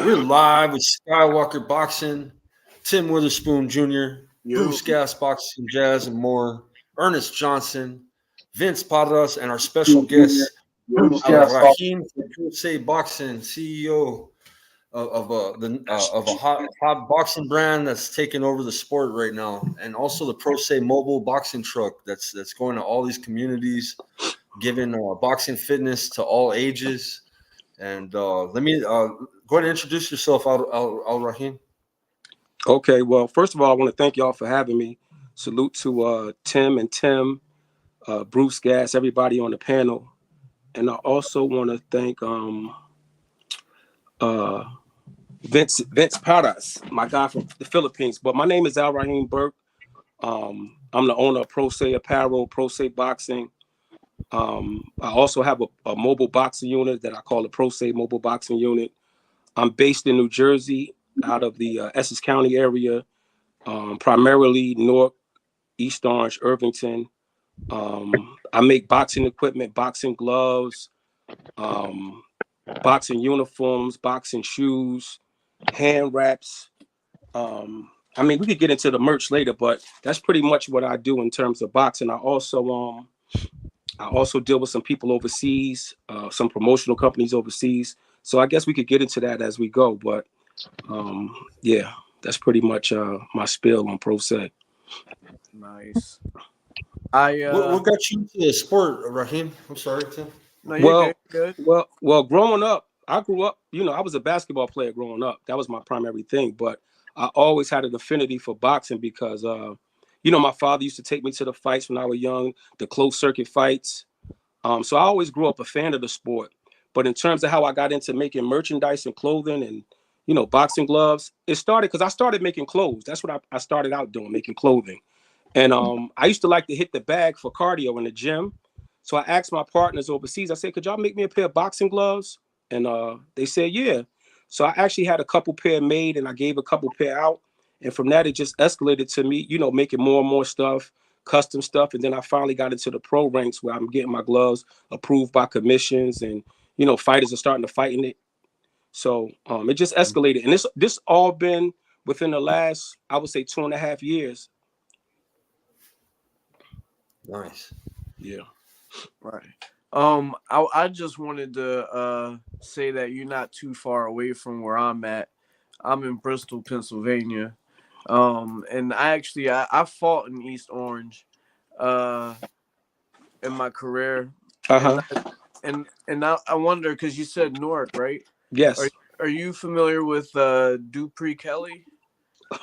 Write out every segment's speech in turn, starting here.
We're live with Skywalker Boxing, Tim Witherspoon Jr., Yo. Bruce Gas Boxing, Jazz, and more, Ernest Johnson, Vince Padras, and our special guest, Al-Rahim from Crusade Boxing, CEO of a hot boxing brand that's taking over the sport right now, and also the Pro Se mobile boxing truck that's going to all these communities, giving boxing fitness to all ages. And let me go ahead and introduce yourself, Al-Rahim. Okay, well, first of all, I want to thank y'all for having me. Salute to Tim and Tim, Bruce Gas, everybody on the panel. And I also want to thank Vince Paras, my guy from the Philippines. But my name is Al-Rahim Burke. I'm the owner of Pro Se Apparel, Pro Se Boxing. I also have a mobile boxing unit that I call the Pro Se Mobile Boxing Unit. I'm based in New Jersey, out of the Essex County area, primarily Newark, East Orange, Irvington. I make boxing equipment, boxing gloves, boxing uniforms, boxing shoes, hand wraps. I mean, we could get into the merch later, but that's pretty much what I do in terms of boxing. I also deal with some people overseas, some promotional companies overseas. So I guess we could get into that as we go. But yeah, that's pretty much my spiel on Pro Se. Nice. What got you into the sport, Rahim? I'm sorry, Tim. No, you're good. Well, growing up, I grew up, I was a basketball player growing up. That was my primary thing. But I always had an affinity for boxing because, my father used to take me to the fights when I was young, the closed circuit fights. So I always grew up a fan of the sport. But in terms of how I got into making merchandise and clothing and, boxing gloves, it started because I started making clothes. That's what I started out doing, making clothing. And I used to like to hit the bag for cardio in the gym. So I asked my partners overseas, I said, could y'all make me a pair of boxing gloves? And they said, yeah. So I actually had a couple pair made and I gave a couple pair out. And from that, it just escalated to me, making more and more stuff, custom stuff. And then I finally got into the pro ranks where I'm getting my gloves approved by commissions and, fighters are starting to fight in it. So it just escalated. And this all been within the last, I would say, 2.5 years. Nice. Yeah. Right. I just wanted to say that you're not too far away from where I'm at. I'm in Bristol, Pennsylvania. And I fought in East Orange in my career. Uh-huh. And I wonder, because you said Newark, right? Yes. Are you familiar with Dupree Kelly?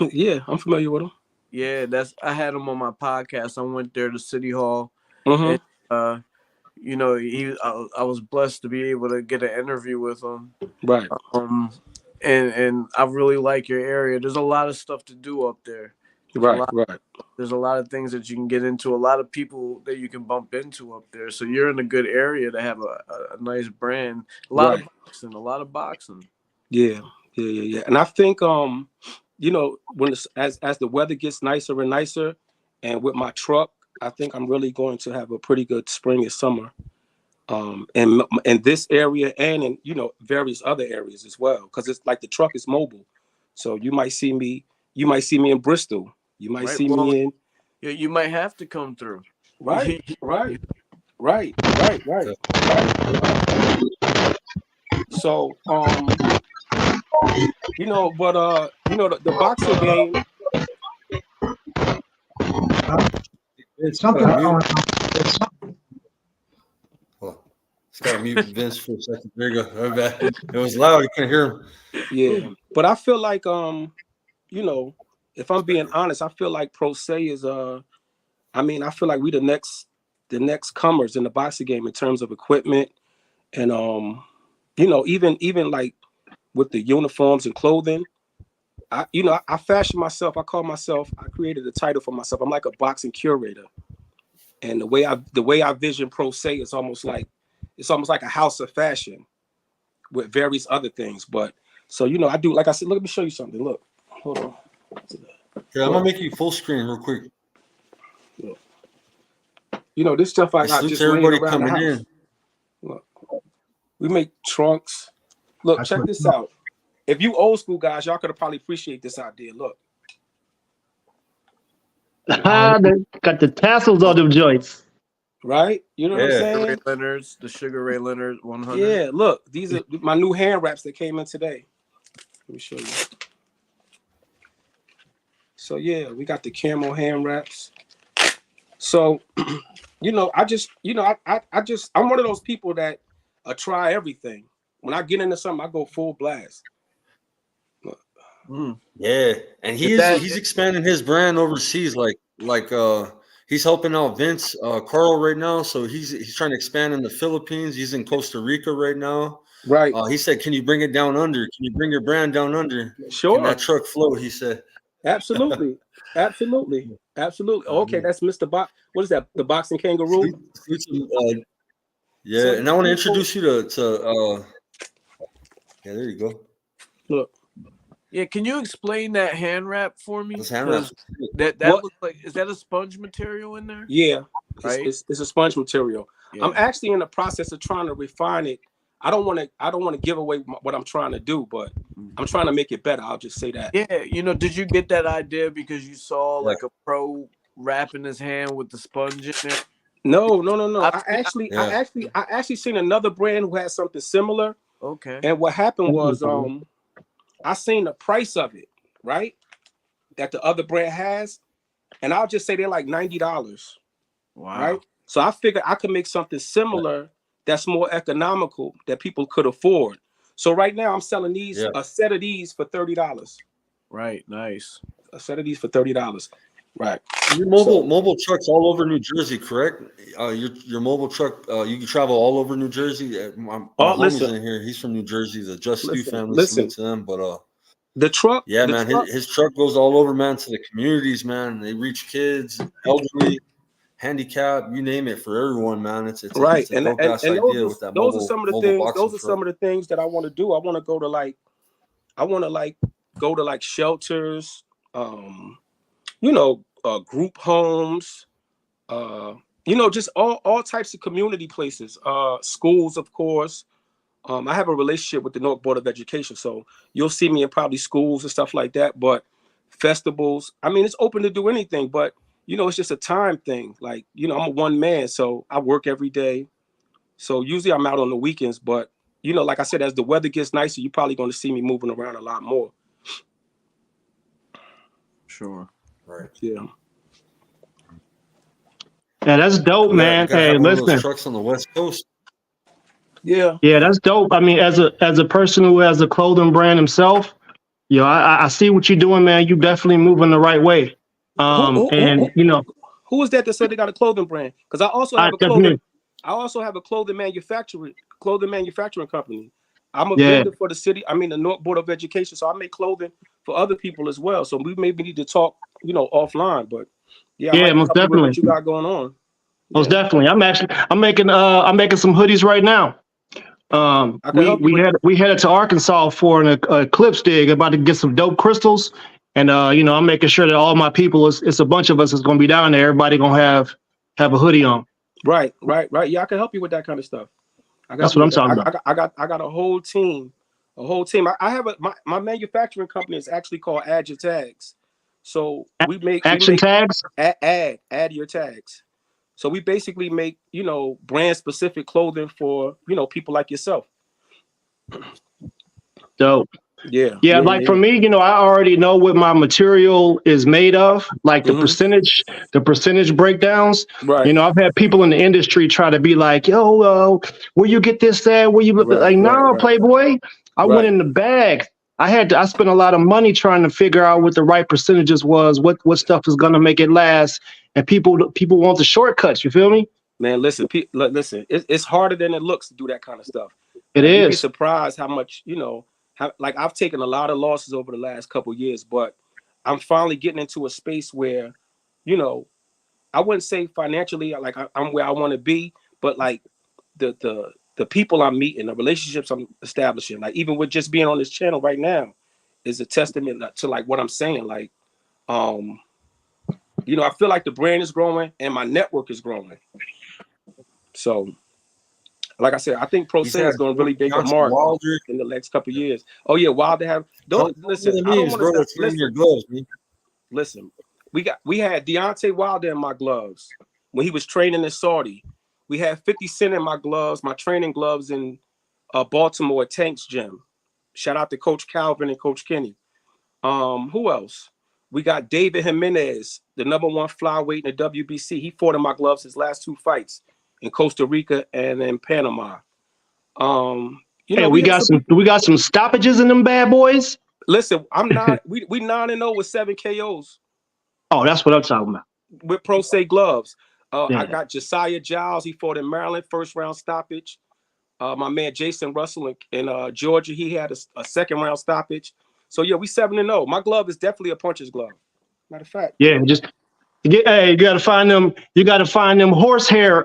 Yeah, I'm familiar with him. Yeah, I had him on my podcast. I went there to City Hall. Mm-hmm. And I was blessed to be able to get an interview with him. Right. And I really like your area. There's a lot of stuff to do up there. Right. There's a lot of things that you can get into, a lot of people that you can bump into up there. So you're in a good area to have a nice brand. A lot of boxing. Yeah. And I think when as the weather gets nicer and nicer, and with my truck, I think I'm really going to have a pretty good spring and summer. And in this area and in various other areas as well, because it's like the truck is mobile. So you might see me in Bristol. You might see me in. You might have to come through. Right. So the boxing game. It's something going on. It's got to mute Vince for a second. There you go. My bad. It was loud. You couldn't hear him. Yeah, but I feel like if I'm being honest, I feel like Pro Se is I feel like we the next comers in the boxing game in terms of equipment and even like with the uniforms and clothing. I fashion myself. I created a title for myself. I'm like a boxing curator. And the way I vision Pro Se is almost like a house of fashion with various other things. But so I do, like I said, let me show you something. Look, hold on. Yeah, I'm gonna make you full screen real quick. Look. This stuff I got just everybody coming in. Look, we make trunks. Look, check this out. if you old school guys, y'all could have probably appreciate this idea. Look, They got the tassels on them joints. right? You know what I'm Yeah. saying? Ray Leonard's, the Sugar Ray Leonard 100. Yeah, look, these are my new hand wraps that came in today. Let me show you. So yeah, we got the camo hand wraps. So, you know, I just, you know, I'm one of those people that try everything. When I get into something, I go full blast. Yeah, and he's expanding his brand overseas. Like he's helping out Vince Carl right now. So he's trying to expand in the Philippines. He's in Costa Rica right now. Right. He said, "Can you bring it down under? Can you bring your brand down under? Sure. Can that truck flow?" He said. Absolutely. Absolutely. Okay, that's Mr. What is that? The boxing kangaroo? Yeah, and I want to introduce you to yeah, there you go. Look. Yeah, can you explain that hand wrap for me? This hand wrap. That looks like, is that a sponge material in there? Yeah, right. It's a sponge material. Yeah. I'm actually in the process of trying to refine it. I don't want to give away what I'm trying to do, but I'm trying to make it better. I'll just say that. Yeah, you know, did you get that idea because you saw like a pro wrapping his hand with the sponge in there? No. I actually seen another brand who had something similar. Okay. And what happened was I seen the price of it, right? That the other brand has, and I'll just say they're like $90. Wow. Right? So I figured I could make something similar that's more economical that people could afford. So right now I'm selling these a set of these for $30. Right, nice. A set of these for $30. Right. Your mobile trucks all over New Jersey, correct? Your mobile truck, you can travel all over New Jersey. My homie's in here. He's from New Jersey. The Just Stew family. Listen to them, but the truck. Yeah, man. His truck goes all over, man, to the communities, man. They reach kids, elderly, handicap, you name it, for everyone, man. It's right. It's a dope-ass idea with that those are some of the things. Those are truck. some of the things that I want to do. I want to go to shelters, you know, group homes, you know, just all types of community places, schools, of course. I have a relationship with the North Board of Education, so you'll see me in probably schools and stuff like that. But festivals, I mean, it's open to do anything, but you know, it's just a time thing. Like, you know, I'm a one man, so I work every day. So usually I'm out on the weekends, but you know, like I said, as the weather gets nicer, you're probably going to see me moving around a lot more. Sure. Right. Yeah. Yeah, that's dope, man. Hey, listen. Those trucks on the West Coast. Yeah. Yeah, that's dope. I mean, as a person who has a clothing brand himself, you know, I see what you're doing, man. You definitely moving the right way. You know, who is that said they got a clothing brand? Because I also have a clothing manufacturing company. I'm a vendor for the city. I mean, the North Board of Education. So I make clothing for other people as well. So we maybe need to talk, you know, offline. But yeah, most definitely. What you got going on? Most definitely. I'm making some hoodies right now. We headed to Arkansas for an eclipse dig, about to get some dope crystals, and you know, I'm making sure that all my people, it's a bunch of us, is going to be down there. Everybody gonna have a hoodie on. Right. Yeah, I can help you with that kind of stuff. That's what I'm talking about. I got a whole team. I have my manufacturing company is actually called Add Your Tags. So we make tags. Add your tags. So we basically make, you know, brand specific clothing for, you know, people like yourself. Dope. Yeah. Like for me, you know, I already know what my material is made of, like the percentage breakdowns. Right. You know, I've had people in the industry try to be like, yo, where you get this at? Where you Playboy? I went in the bag. I spent a lot of money trying to figure out what the right percentages was, what stuff is gonna make it last. And people want the shortcuts. You feel me? Man, listen. It's harder than it looks to do that kind of stuff. It is. You'd be surprised how much, you know. Like I've taken a lot of losses over the last couple of years, but I'm finally getting into a space where, you know, I wouldn't say financially like I'm where I want to be, but like the people I'm meeting, the relationships I'm establishing, like even with just being on this channel right now, is a testament to like what I'm saying. Like, you know, I feel like the brand is growing and my network is growing. So Like I said, I think Pro Se is going to really make a mark Wilder in the next couple of years. Oh yeah, Wilder have. Don't listen. I don't want to listen. Your gloves, man. Listen, we had Deontay Wilder in my gloves when he was training in Saudi. We had 50 Cent in my gloves, my training gloves in Baltimore at Tank's gym. Shout out to Coach Calvin and Coach Kenny. Who else? We got David Jimenez, the #1 flyweight in the WBC. He fought in my gloves his last 2 fights in Costa Rica and in Panama. You know, we got some stoppages in them bad boys. Listen, I'm not. we 9-0 with 7 KOs. Oh, that's what I'm talking about. With Pro Se gloves. I got Josiah Giles. He fought in Maryland, 1st round stoppage. My man Jason Russell in Georgia, he had a 2nd round stoppage. So yeah, we 7-0. My glove is definitely a puncher's glove. Matter of fact. Yeah, hey, you gotta find them. You gotta find them horsehair.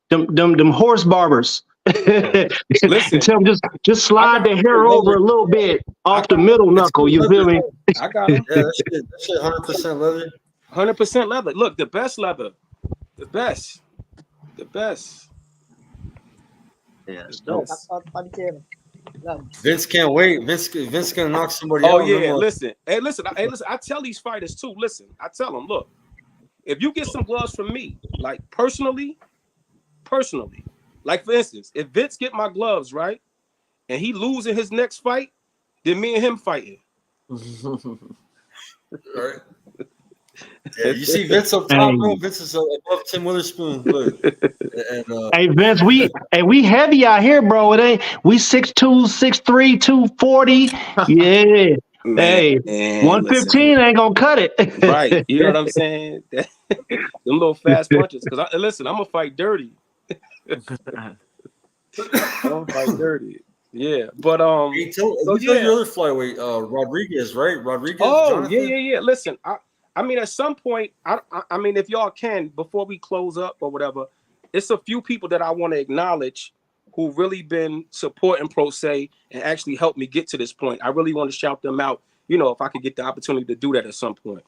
Them horse barbers. Listen, tell them just slide the hair over a little bit off the middle knuckle. You feel me? I got him. Yeah, that shit 100% leather. 100% leather. Look, the best leather. The best. Yeah, No. Vince can't wait. Vince gonna knock somebody out. Oh yeah, listen. Hey, listen. I tell these fighters too. Listen, I tell them, look, if you get some gloves from me, like personally, like for instance, if Vince get my gloves right, and he losing his next fight, then me and him fighting. Right. Yeah, you see Vince up top, bro. Vince is above Tim Witherspoon. Look. And, hey Vince, we heavy out here, bro. It ain't we 6'2", 6'3", 240. Yeah. Man, hey, 115 ain't gonna cut it. Right. You know what I'm saying? Them little fast punches. Because listen, I'm gonna fight dirty. I'm gonna fight dirty. Yeah, but hey, tell your other flyweight, Rodriguez, right? Rodriguez. Oh, Jonathan? yeah. Listen, I mean, at some point, I mean, if y'all can, before we close up or whatever, it's a few people that I want to acknowledge who really been supporting Pro Se and actually helped me get to this point. I really want to shout them out, you know, if I could get the opportunity to do that at some point.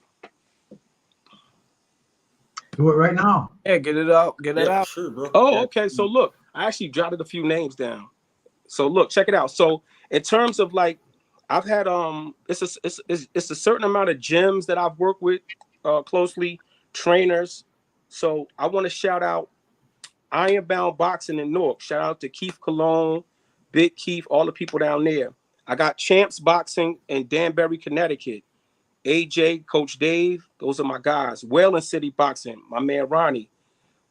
Do it right now. Yeah, get it out. Get it out. Sure, bro. Oh, okay. So look, I actually jotted a few names down. So look, check it out. So in terms of like, I've had it's a certain amount of gyms that I've worked with closely, trainers. So I want to shout out Ironbound Boxing in Newark. Shout out to Keith Cologne, Big Keith, all the people down there. I got Champs Boxing in Danbury, Connecticut. AJ, Coach Dave, those are my guys. Wayland City Boxing, my man Ronnie.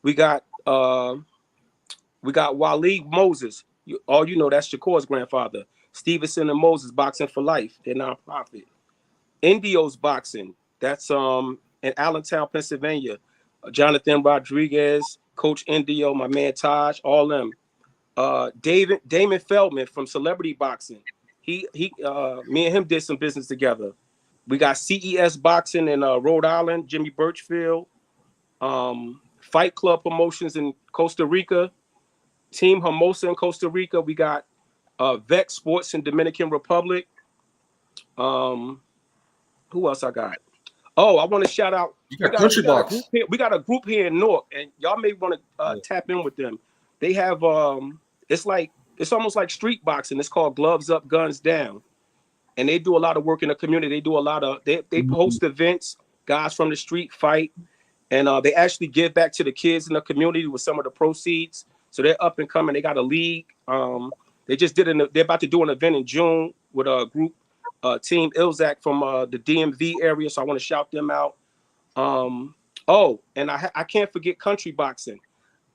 We got Waleed Moses. All you know, that's Shakur's grandfather. Stevenson and Moses Boxing for Life, their nonprofit. Indios Boxing, that's in Allentown, Pennsylvania. Jonathan Rodriguez, Coach Indio, my man Taj, all them. Damon Feldman from Celebrity Boxing. Me and him did some business together. We got CES Boxing in Rhode Island, Jimmy Birchfield. Fight Club Promotions in Costa Rica. Team Hermosa in Costa Rica. We got Vex Sports in Dominican Republic. Who else I got? Oh, I want to shout out. You got Country Box. We got a group here in Newark, and y'all may want to tap in with them. They have it's almost like street boxing. It's called Gloves Up, Guns Down, and they do a lot of work in the community. They do a lot of they host events. Guys from the street fight, and they actually give back to the kids in the community with some of the proceeds. So they're up and coming. They got a league. They just did they're about to do an event in June with a group, Team Ilzak from the DMV area. So I want to shout them out. Oh, and I can't forget Country Boxing.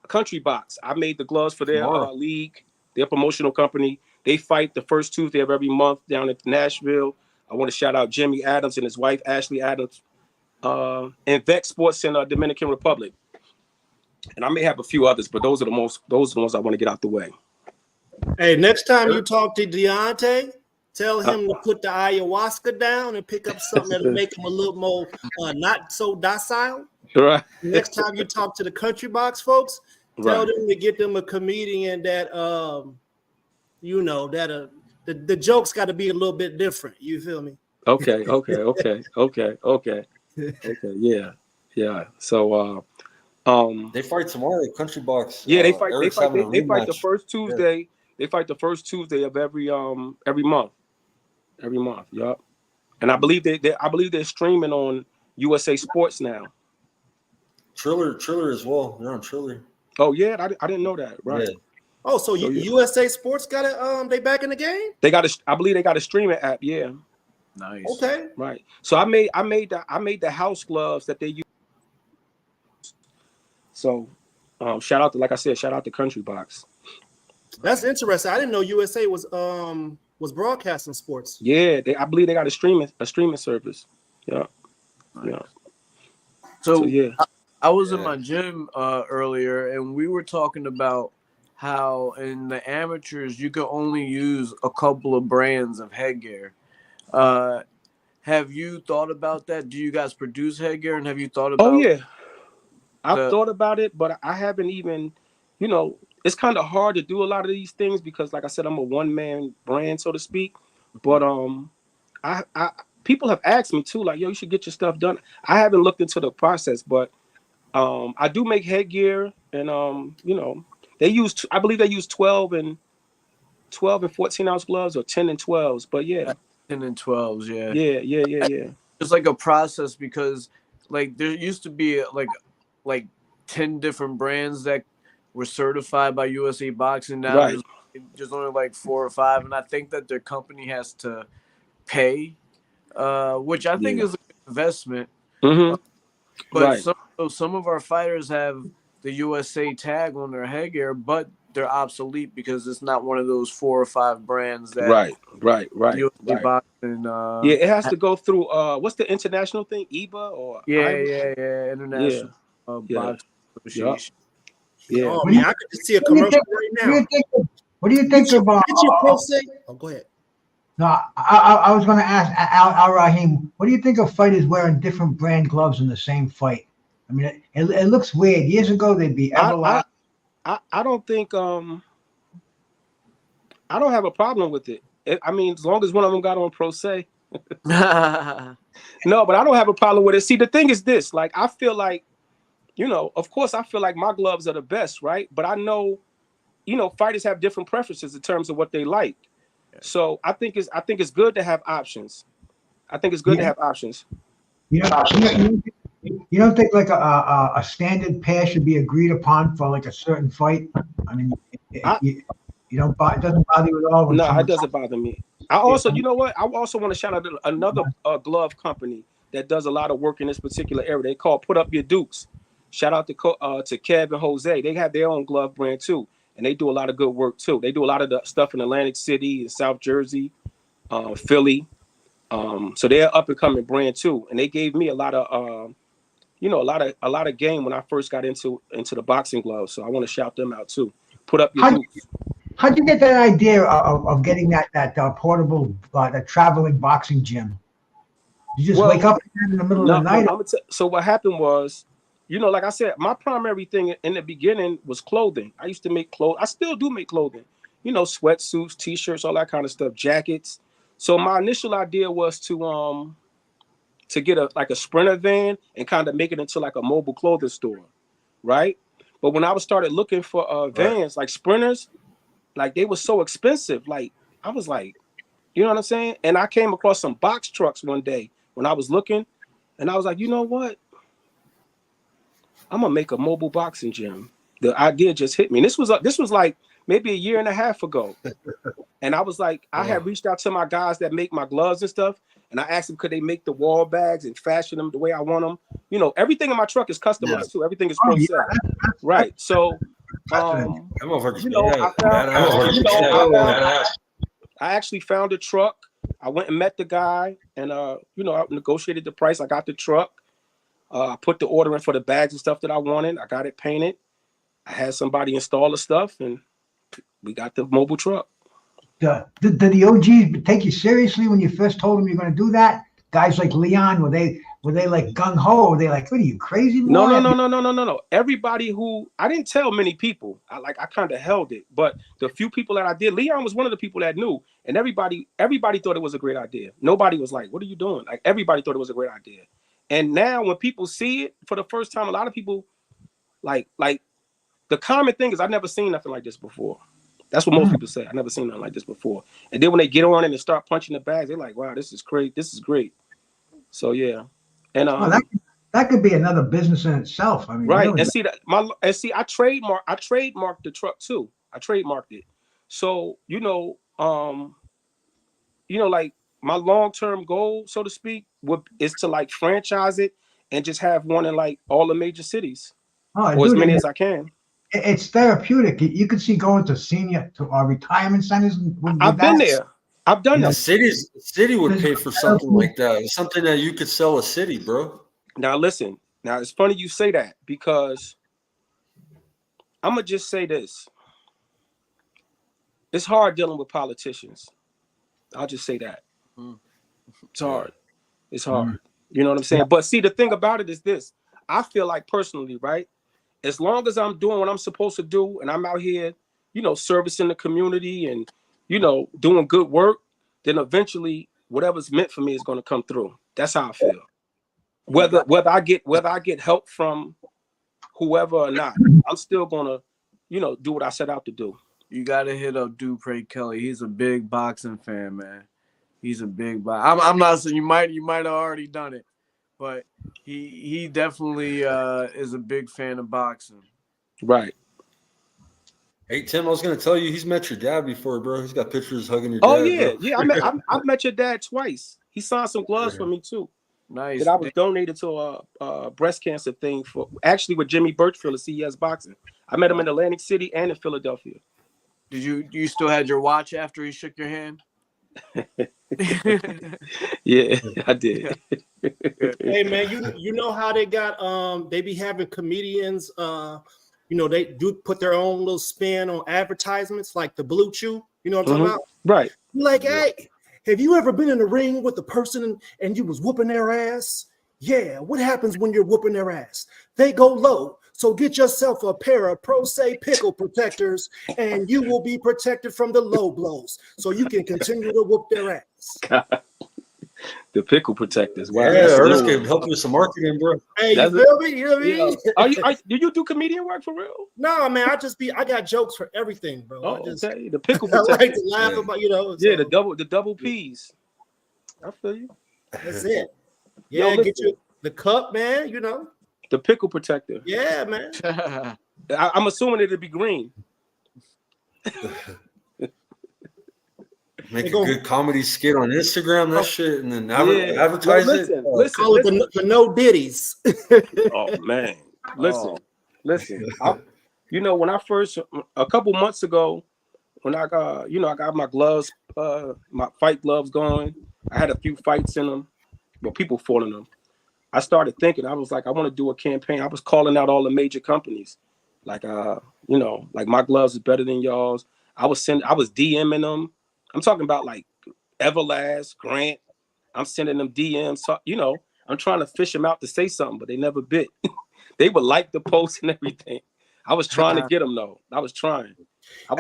Country Box. I made the gloves for their league, their promotional company. They fight the first Tuesday of every month down in Nashville. I want to shout out Jimmy Adams and his wife, Ashley Adams, and Vex Sports in Dominican Republic. And I may have a few others, but those are the ones I want to get out the way. Hey, next time you talk to Deontay, tell him to put the ayahuasca down and pick up something that'll make him a little more not so docile. Right. Next time you talk to the Country Box folks, tell them to get them a comedian that the jokes got to be a little bit different. You feel me? Okay. Yeah. So They fight tomorrow. Country Box. Yeah, Eric's having a they fight the rematch. first Tuesday. Yeah. They fight the first Tuesday of every month. Every month, yup. And I believe they're streaming on USA Sports now. Triller as well. They're on Triller. Oh yeah, I didn't know that. Right. Yeah. Oh, so USA Sports got it. They back in the game. I believe they got a streaming app. Yeah. Nice. Okay. Right. So I made the house gloves that they use. So, shout out to Country Box. That's interesting. I didn't know USA was broadcasting sports. Yeah, I believe they got a streaming service. Yeah. Nice. Yeah. So yeah. I was in my gym earlier, and we were talking about how in the amateurs you can only use a couple of brands of headgear. Have you thought about that? Do you guys produce headgear, and have you thought about? Oh yeah, I've thought about it, but I haven't even. It's kind of hard to do a lot of these things because, like I said, I'm a one-man brand, so to speak. But I people have asked me too, like, yo, you should get your stuff done. I haven't looked into the process, but I do make headgear, and I believe they use 12 and 14-ounce gloves or 10 and 12s. But yeah, 10 and 12s, yeah. Yeah. It's like a process because, like, there used to be like 10 different brands that were certified by USA Boxing. Now there's only like 4 or 5, and I think that their company has to pay, which I think is an investment. Mm-hmm. But some of our fighters have the USA tag on their headgear, but they're obsolete because it's not one of those 4 or 5 brands that right. USA Boxing, it has to go through what's the international thing, EBA or International Boxing Association. Yeah. Oh man, I could just see a commercial right now. What do you think about? Oh, go ahead. No, I was going to ask Al-Rahim, what do you think of fighters wearing different brand gloves in the same fight? I mean, it looks weird. Years ago, they'd be Everlast. I don't think I don't have a problem with it. I mean, as long as one of them got on Pro Se. No, but I don't have a problem with it. See, the thing is this, like, I feel like, of course, I feel like my gloves are the best, right? But I know, fighters have different preferences in terms of what they like. So I think it's good to have options. I think it's good to have options. You don't think like a standard pair should be agreed upon for like a certain fight? I mean, it doesn't bother you at all? No, it doesn't bother me. I also, you know what? I also want to shout out another glove company that does a lot of work in this particular area. They call Put Up Your Dukes. Shout out to Kev and Jose. They have their own glove brand too, and they do a lot of good work too. They do a lot of the stuff in Atlantic City, and South Jersey, Philly. So they're up and coming brand too, and they gave me a lot of a lot of game when I first got into the boxing gloves. So I want to shout them out too. Put Up Your Dukes. How'd you get that idea of getting that portable, that traveling boxing gym? You just wake up in the middle of the night? So what happened was, like I said, my primary thing in the beginning was clothing. I used to make clothes. I still do make clothing. Sweatsuits, T-shirts, all that kind of stuff, jackets. So my initial idea was to get a Sprinter van and kind of make it into like a mobile clothing store, right? But when I started looking for vans, like Sprinters, like they were so expensive. Like I was like, you know what I'm saying? And I came across some box trucks one day when I was looking, and I was like, you know what? I'm gonna make a mobile boxing gym. The idea just hit me. And this was like maybe a year and a half ago. And I was like, I had reached out to my guys that make my gloves and stuff, and I asked them could they make the wall bags and fashion them the way I want them. Everything in my truck is customized too. Everything is pro set. Right. So I actually found a truck. I went and met the guy, and I negotiated the price. I got the truck. I put the order in for the bags and stuff that I wanted. I got it painted. I had somebody install the stuff, and we got the mobile truck. Did the OGs take you seriously when you first told them you're going to do that? Guys like Leon, were they like gung ho? Were they like, what are you crazy? No. Everybody I didn't tell many people. I kind of held it, but the few people that I did, Leon was one of the people that knew, and everybody thought it was a great idea. Nobody was like, what are you doing? Like everybody thought it was a great idea. And now when people see it for the first time, a lot of people, like the common thing is I never seen nothing like this before. That's what most people say. I never seen nothing like this before. And then when they get on it and start punching the bags, they're like, "Wow, this is great. This is great." So yeah, and that could be another business in itself. I mean, right. really. And see I trademarked the truck too. I trademarked it. So like my long-term goal, so to speak, is to like franchise it and just have one in like all the major cities, or as many as I can. It's therapeutic. You could see going to retirement centers. I've been there. I've done that. City would pay for something like that. It's something that you could sell a city, bro. Now listen. Now it's funny you say that because I'm gonna just say this. It's hard dealing with politicians. I'll just say that. It's hard. It's hard. You know what I'm saying? But see, the thing about it is this. I feel like personally, right? As long as I'm doing what I'm supposed to do and I'm out here, servicing the community and, doing good work, then eventually whatever's meant for me is going to come through. That's how I feel. Whether I get help from whoever or not, I'm still going to, do what I set out to do. You got to hit up Dupre Kelly. He's a big boxing fan, man. He's a big I'm not saying you might have already done it, but he definitely is a big fan of boxing. Right. Hey Tim, I was gonna tell you he's met your dad before, bro. He's got pictures hugging your dad. Oh yeah, bro. yeah. I've met your dad twice. He signed some gloves for me too. Nice. That I was donated to a breast cancer thing for actually with Jimmy Birchfield at CES Boxing. I met him in Atlantic City and in Philadelphia. Did you still had your watch after he shook your hand? Yeah, I did. Hey man, you know how they got they be having comedians they do put their own little spin on advertisements like the Blue Chew, you know what I'm talking about? Right. Like, hey, have you ever been in the ring with a person and you was whooping their ass? Yeah, what happens when you're whooping their ass? They go low. So get yourself a pair of Pro Se pickle protectors and you will be protected from the low blows. So you can continue to whoop their ass. God. The pickle protectors. Wow. Yeah, Ernest can help you with some marketing, bro. Hey, you feel me? You know what I mean? Do you do comedian work for real? No, man, I got jokes for everything, bro. Okay. The pickle I protectors. like to laugh about, Yeah, the double P's. I feel you. That's it. Yeah, get you the cup, man, The pickle protector. Yeah, man. I'm assuming it'd be green. Make a good comedy skit on Instagram, that shit, and then advertise it. Call it the no ditties. Oh man, listen. When I first a couple months ago, when I got my gloves, my fight gloves going. I had a few fights in them, but people fought in them. I started thinking. I was like, I want to do a campaign. I was calling out all the major companies, like like my gloves is better than y'all's. I was DMing them. I'm talking about like Everlast, Grant. I'm sending them DMs. So, I'm trying to fish them out to say something, but they never bit. They would like the post and everything. I was trying to get them though. I was trying. Let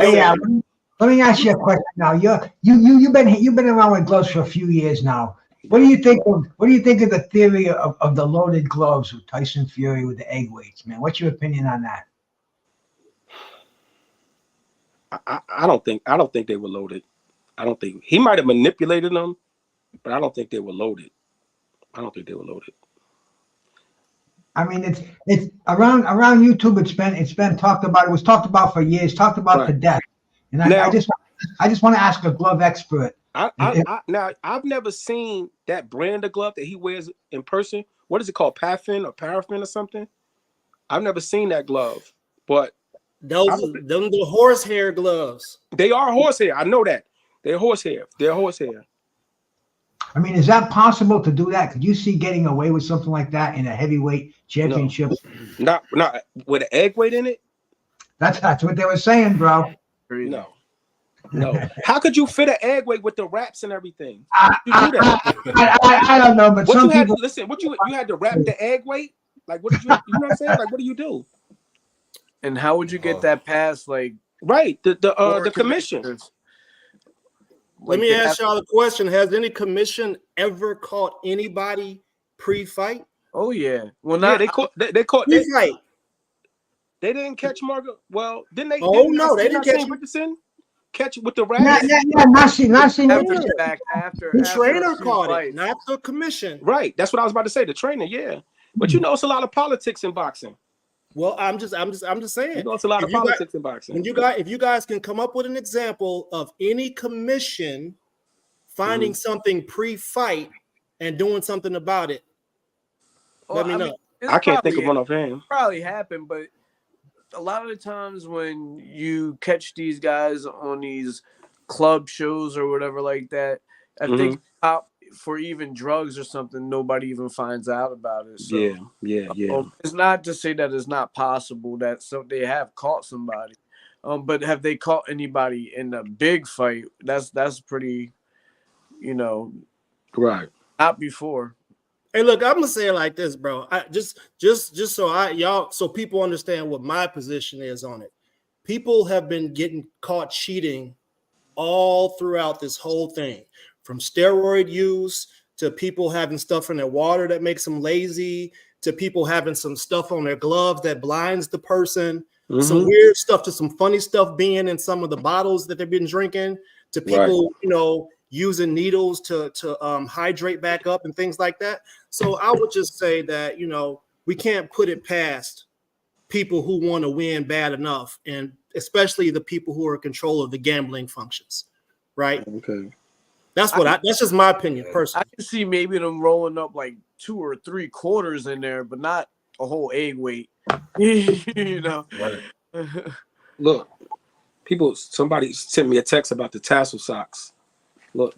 me ask you a question now. You've been around with gloves for a few years now. What do you think of the theory of the loaded gloves with Tyson Fury with the egg weights, man? What's your opinion on that? I don't think they were loaded. I don't think he might have manipulated them, but I don't think they were loaded. I mean, it's around YouTube. It's been talked about. It was talked about for years. Talked about to death. And I just want to ask a glove expert. Now I've never seen that brand of glove that he wears in person. What is it called? Paraffin or something? I've never seen that glove, but those the horsehair gloves. They are horsehair. I know that. They're horsehair. I mean, is that possible to do that? Could you see getting away with something like that in a heavyweight championship? Not with an egg weight in it. That's what they were saying, bro. No. How could you fit an egg weight with the wraps and everything? I don't know, but some people listen. You had to wrap the egg weight. Like, what did you? You know what I'm saying? Like, what do you do? And how would you get that past? Like, right, the commission. Let me ask y'all a question. Has any commission ever caught anybody pre-fight? Oh yeah. Well, they caught pre-fight. They didn't catch Morgan. Well, didn't they? Oh, didn't no, they didn't catch him. Richardson catch it with the Yeah, rabbit. not seen After me. the fact, after The after trainer a few caught it, fights. not the commission. Right. That's what I was about to say. The trainer, yeah. But you know, it's a lot of politics in boxing. Well, I'm just saying. You know, it's a lot of politics in boxing. If you guys can come up with an example of any commission finding something pre-fight and doing something about it, let me know. I can't think of one offhand. Probably happened, but a lot of the times when you catch these guys on these club shows or whatever like that, I think for even drugs or something, nobody even finds out about it. So, yeah. It's not to say that it's not possible that they have caught somebody, but have they caught anybody in a big fight? That's pretty, right. Not before. Hey, look, I'm gonna say it like this, bro. I just so people understand what my position is on it. People have been getting caught cheating all throughout this whole thing, from steroid use to people having stuff in their water that makes them lazy, to people having some stuff on their gloves that blinds the person, some weird stuff to some funny stuff being in some of the bottles that they've been drinking, to people, using needles to hydrate back up and things like that. So I would just say that, we can't put it past people who want to win bad enough, and especially the people who are in control of the gambling functions, right? Okay. That's just my opinion personally. I can see maybe them rolling up like 2 or 3 quarters in there, but not a whole egg weight. Right. Look, somebody sent me a text about the tassel socks. Look.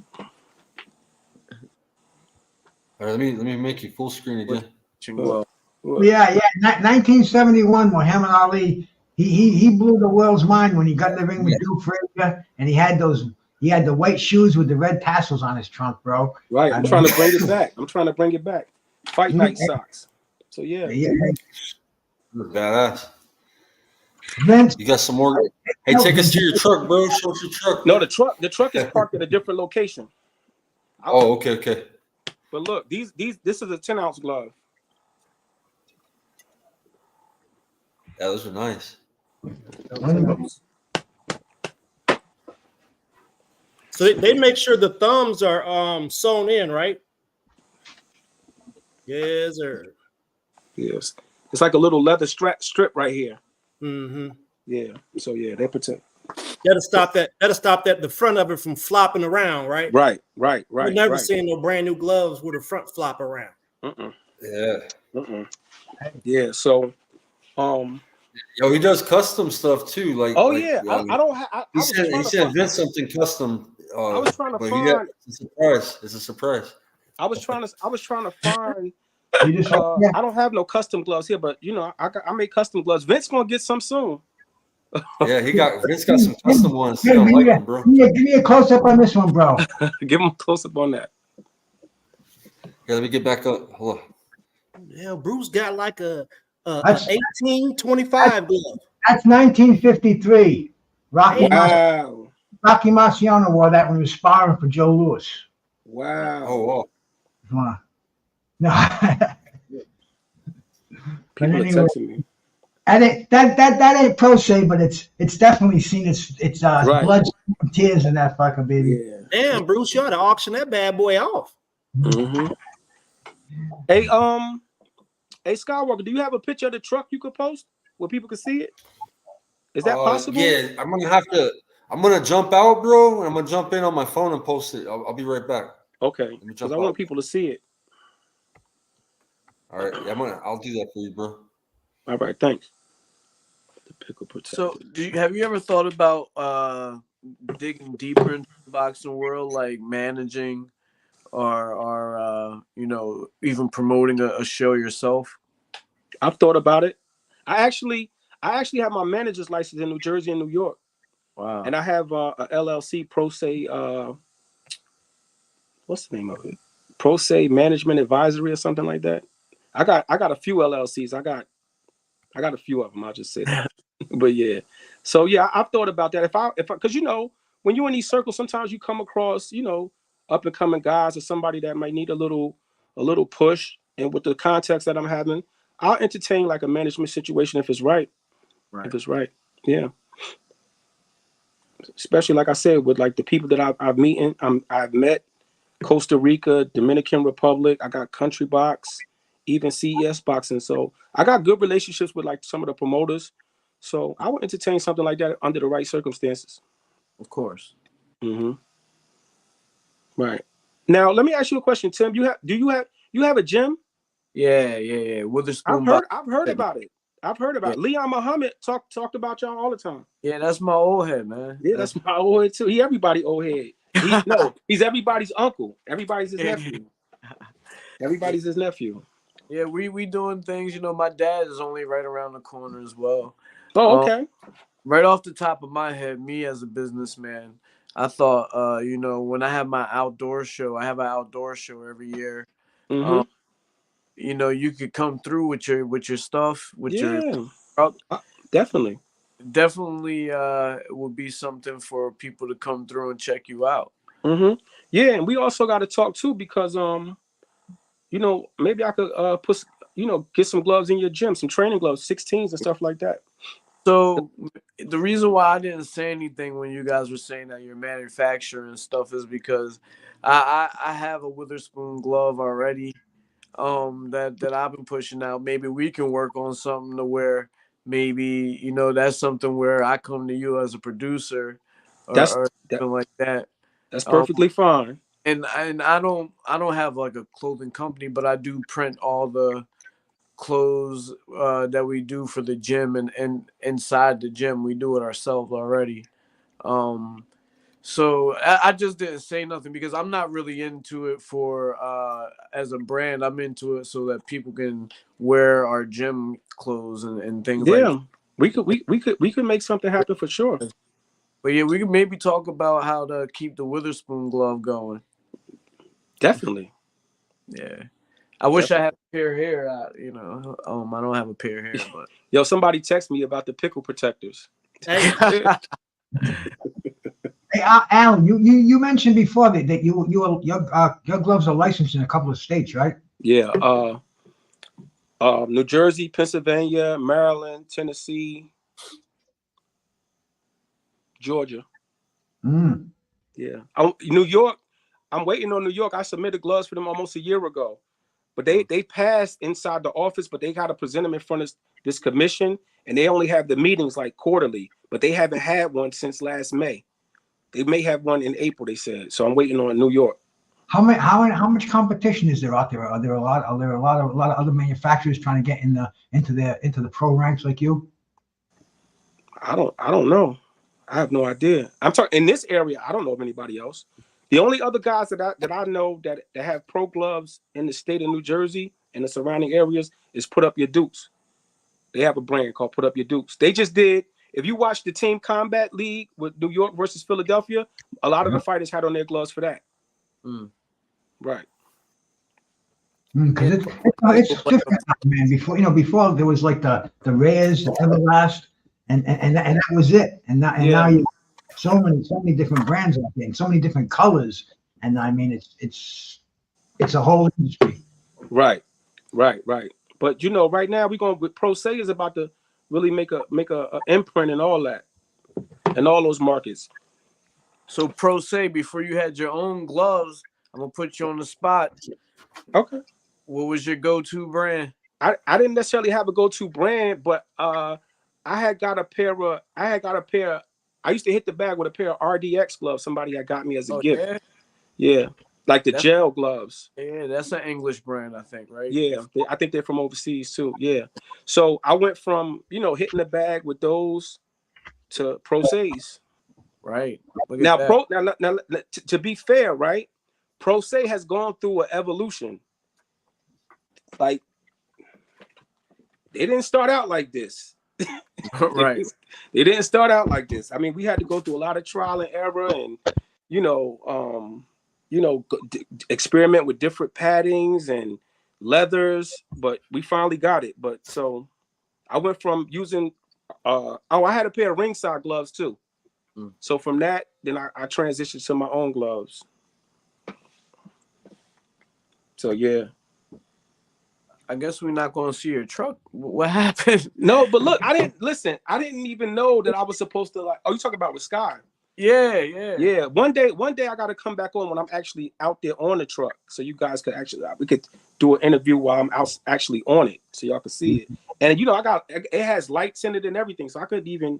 All right, let me make you full screen again. Yeah. 1971, Muhammad Ali, he blew the world's mind when he got in the ring with Drew Frazier, and he had the white shoes with the red tassels on his trunk, bro. Right. I'm trying to bring it back. Fight night socks. So yeah. Badass. Vince, you got some more? Hey, take us to your truck, bro. Show us your truck. No, the truck is parked at a different location. Oh, okay. But look, this is a 10-ounce glove. Yeah, those are nice. So they make sure the thumbs are sewn in, right? Yes, sir. Yes. It's like a little leather strip right here. Mm-hmm. Yeah. So yeah, they protect. That'll stop the front of it from flopping around, right? Right. I've never seen no brand new gloves with the front flop around. Yeah. So, he does custom stuff too. Like, I don't have. He said Vince something custom. I was trying to find. It's a surprise. I was trying to find. I don't have no custom gloves here, but I make custom gloves. Vince gonna get some soon. Yeah, Vince got some custom ones. Give me a close up on this one, bro. Give him a close up on that. Yeah, let me get back up. Hold on. Yeah, Bruce got like a 1825 glove. That's 1953. Rocky Marciano wore that when he was sparring for Joe Louis. Wow. Oh, wow. No. People are texting me. And that ain't pro se, but it's definitely seen its blood and tears in that fucking baby. Yeah. Damn, Bruce, you ought to auction that bad boy off. Hey, Skywalker, do you have a picture of the truck you could post where people can see it? Is that possible? Yeah, I'm gonna jump out, bro, and I'm gonna jump in on my phone and post it. I'll be right back. Okay, because I want people to see it. All right, I'll do that for you, bro. All right, thanks. The pickle protector. So, have you ever thought about digging deeper into the boxing world, like managing or even promoting a show yourself? I've thought about it. I actually have my manager's license in New Jersey and New York. Wow. And I have a LLC Pro Se. What's the name of it? Pro Se Management Advisory or something like that. I got a few LLCs. I got a few of them. I'll just say that. But yeah. So yeah, I've thought about that. If because when you're in these circles, sometimes you come across up and coming guys or somebody that might need a little push. And with the context that I'm having, I'll entertain like a management situation if it's right. Right. If it's right. Yeah. Especially like I said, with like the people that I've met, Costa Rica, Dominican Republic. I got Country Box, even CES Boxing. So I got good relationships with like some of the promoters. So I would entertain something like that under the right circumstances. Of course. Mm-hmm. Right. Now let me ask you a question, Tim. You have a gym? Yeah. Witherspoon. I've heard about it. Leon Muhammad talked about y'all all the time. Yeah, that's my old head, man. Yeah, that's my old head too. He everybody old head. He's everybody's uncle. Everybody's his nephew. Everybody's his nephew. Yeah, we doing things. You know, my dad is only right around the corner as well. Oh, okay. Right off the top of my head, me as a businessman, I thought, you know, when I have my outdoor show, I have an outdoor show every year. Mm-hmm. You know, you could come through with your stuff, with your definitely would be something for people to come through and check you out. Mm-hmm. Yeah, and we also got to talk too because you know, maybe I could get some gloves in your gym, some training gloves, 16s and stuff like that. So the reason why I didn't say anything when you guys were saying that you're manufacturing stuff is because I have a Witherspoon glove already. That I've been pushing out. Maybe we can work on something to where maybe, you know, that's something where I come to you as a producer or something like that. That's perfectly fine. And I don't have like a clothing company, but I do print all the clothes that we do for the gym and inside the gym. We do it ourselves already. So I just didn't say nothing because I'm not really into it for as a brand. I'm into it so that people can wear our gym clothes and things like that. We could make something happen for sure. But yeah, we could maybe talk about how to keep the Witherspoon glove going. Definitely. Yeah. I wish I had a pair here. You know, I don't have a pair here, but yo, somebody text me about the pickle protectors. Hey, Alan, you mentioned before that your gloves are licensed in a couple of states, right? Yeah, New Jersey, Pennsylvania, Maryland, Tennessee, Georgia. Yeah, New York. I'm waiting on New York. I submitted gloves for them almost a year ago, but they passed inside the office, but they got to present them in front of this commission, and they only have the meetings like quarterly, but they haven't had one since last May. They may have one in April, they said. So I'm waiting on New York. How much competition is there out there? Are there a lot of other manufacturers trying to get into the pro ranks like you? I don't know. I have no idea. I'm talking in this area. I don't know of anybody else. The only other guys that I know that have pro gloves in the state of New Jersey and the surrounding areas is Put Up Your Dukes. They have a brand called Put Up Your Dukes. They just did. If you watch the Team Combat League with New York versus Philadelphia, a lot of the fighters had on their gloves for that. Right. Because it's different, man. Before there was like the Rares, the Everlast, and that was it. And now you have so many different brands out there, and so many different colors. And I mean, it's a whole industry. Right. But you know, right now we're going with Pro Se is about to really make a imprint and all that, and all those markets. So Pro Se, before you had your own gloves, I'm gonna put you on the spot. Okay. What was your go-to brand? I didn't necessarily have a go-to brand, but I got a pair. I used to hit the bag with a pair of RDX gloves. Somebody had got me as a gift. Yeah, like that's gel gloves. Yeah, that's an English brand, I think, right? Yeah, I think they're from overseas too. Yeah. So I went from hitting the bag with those to Pro Se's. Right. Now, to be fair, right? Pro Se has gone through an evolution. Like, they didn't start out like this. Right. They didn't start out like this. I mean, we had to go through a lot of trial and error and, experiment with different paddings and leathers, but we finally got it. But so I went from using, I had a pair of ringside gloves too. So from that, then I transitioned to my own gloves. So yeah. I guess we're not going to see your truck. What happened? No, but look, I didn't even know that I was supposed to like. Oh, you talking about with Sky? Yeah. One day I got to come back on when I'm actually out there on the truck, so you guys could we could do an interview while I'm out actually on it, so y'all can see it. And it has lights in it and everything, so I could even,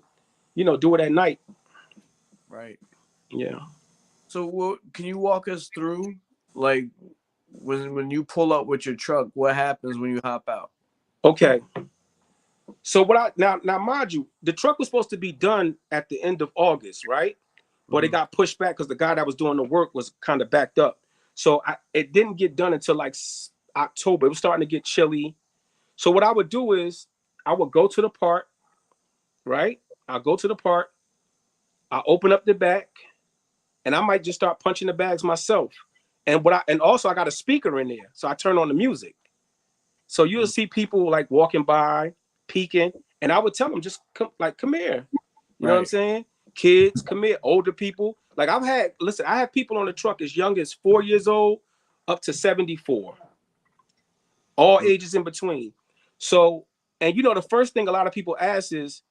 do it at night. Right. Yeah. So can you walk us through, like, when you pull up with your truck, what happens when you hop out? Okay. So now mind you, the truck was supposed to be done at the end of August, right? But it got pushed back because the guy that was doing the work was kind of backed up. So it didn't get done until like October. It was starting to get chilly. So what I would do is I would go to the part, right? I'll go to the part. I'll open up the back, and I might just start punching the bags myself. And also I got a speaker in there, so I turn on the music. So you'll see people like walking by, peeking, and I would tell them just come here. You know what I'm saying? Kids, come here. Older people. Like I have people on the truck as young as 4 years old up to 74. All ages in between. So, and the first thing a lot of people ask is,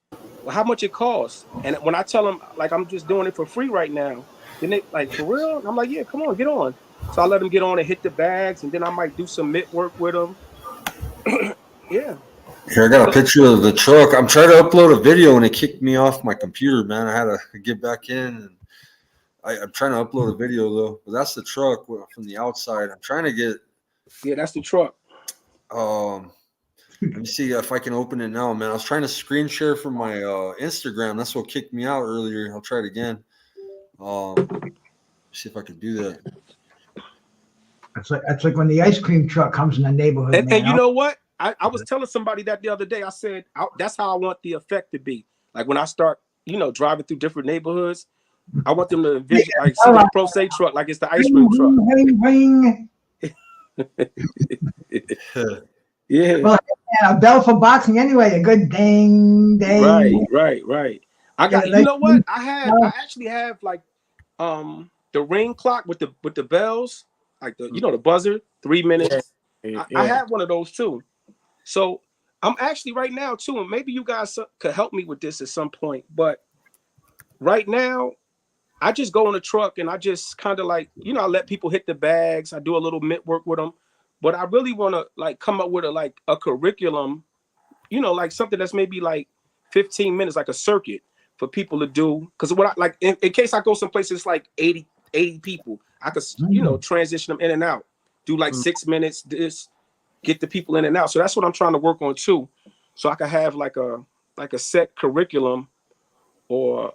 well, how much it costs? And when I tell them, like, I'm just doing it for free right now, then they like, for real? And I'm like, yeah, come on, get on. So I let them get on and hit the bags, and then I might do some mitt work with them. Yeah. Here, I got a picture of the truck. I'm trying to upload a video, and it kicked me off my computer, man. I had to get back in, and I'm trying to upload a video, though. But that's the truck from the outside. I'm trying to get... Yeah, that's the truck. Let me see if I can open it now, man. I was trying to screen share from my Instagram. That's what kicked me out earlier. I'll try it again. See if I can do that. It's like when the ice cream truck comes in the neighborhood. And you know what? I was telling somebody that the other day. I said that's how I want the effect to be. Like when I start, driving through different neighborhoods, I want them to envision like see the Pro Se truck, like it's the ice cream truck. Yeah. Well, a bell for boxing anyway. A good ding, ding. Right. I got. You know what? I actually have like the ring clock with the bells, like the buzzer, 3 minutes. Yeah. I have one of those too. So I'm actually right now too, and maybe you guys could help me with this at some point. But right now, I just go in the truck and I just kind of like, I let people hit the bags. I do a little mitt work with them. But I really want to like come up with a curriculum, like something that's maybe like 15 minutes, like a circuit for people to do. Because what in case I go someplace it's like 80 people, I could, transition them in and out. Do like 6 minutes, get the people in and out. So that's what I'm trying to work on too. So I could have like a set curriculum or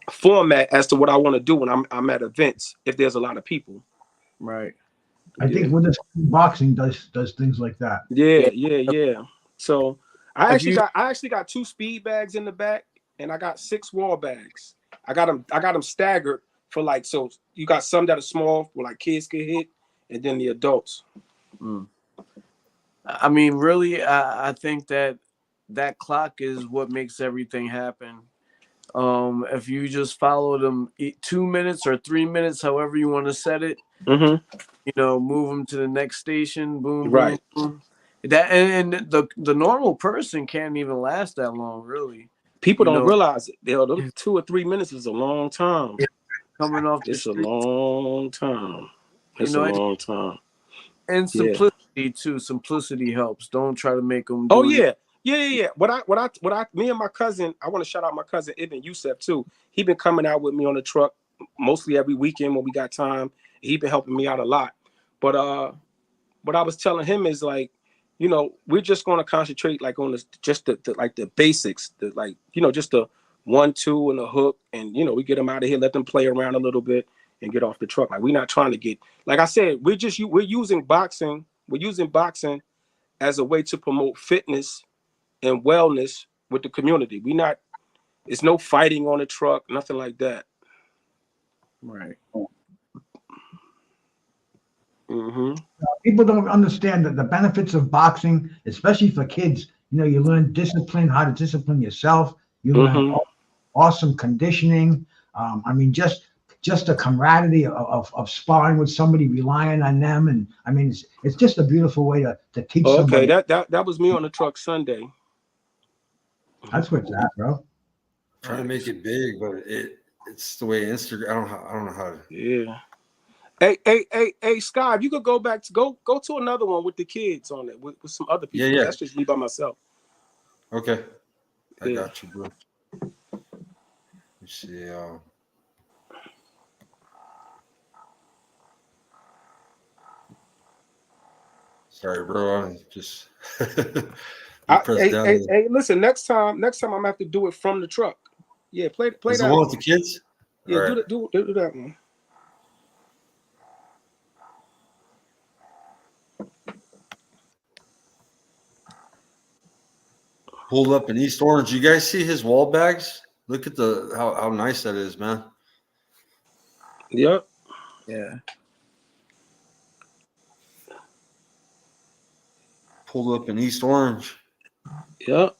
format as to what I want to do when I'm at events if there's a lot of people. Right. I think when this boxing does things like that. Yeah. So I actually got 2 speed bags in the back, and I got 6 wall bags. I got them staggered for like, so you got some that are small where like kids can hit, and then the adults. I mean, really, I think that clock is what makes everything happen. If you just follow them 2 minutes or 3 minutes, however you want to set it, move them to the next station, boom, right. Boom. That and the normal person can't even last that long, really. People don't realize it. Those 2 or 3 minutes is a long time. Coming off, it's a long time. It's a long time. And simplicity too. Simplicity helps. Don't try to make them. Yeah. Me and my cousin, I want to shout out my cousin Ibn Youssef too. He been coming out with me on the truck mostly every weekend when we got time. He been helping me out a lot. But what I was telling him is like, we're just going to concentrate like on the basics, just the 1, 2 and a hook, and we get them out of here, let them play around a little bit and get off the truck. Like we're not trying to get, like I said, we're using boxing. We're using boxing as a way to promote fitness and wellness with the community. It's no fighting on the truck, nothing like that. Right. People don't understand that the benefits of boxing, especially for kids. You learn discipline, how to discipline yourself. You learn awesome conditioning. just the camaraderie of sparring with somebody, relying on them, and I mean, it's just a beautiful way to teach somebody. Okay, that was me on the truck Sunday. That's what's that, bro. Trying to make it big, but it's the way Instagram. I don't know how to. Yeah. Hey, Sky, if you could go back to go to another one with the kids on it with some other people. Yeah. That's just me by myself. Okay, I Yeah. got you, bro. Let me see. Sorry, bro. I just. Hey, listen. Next time I'm gonna have to do it from the truck. Yeah, play Is that the one one. with the kids? Yeah, All right. do that one. Pulled up in East Orange. You guys see his wall bags? Look at how nice that is, man. Yep. Yeah. Pulled up in East Orange. Yep.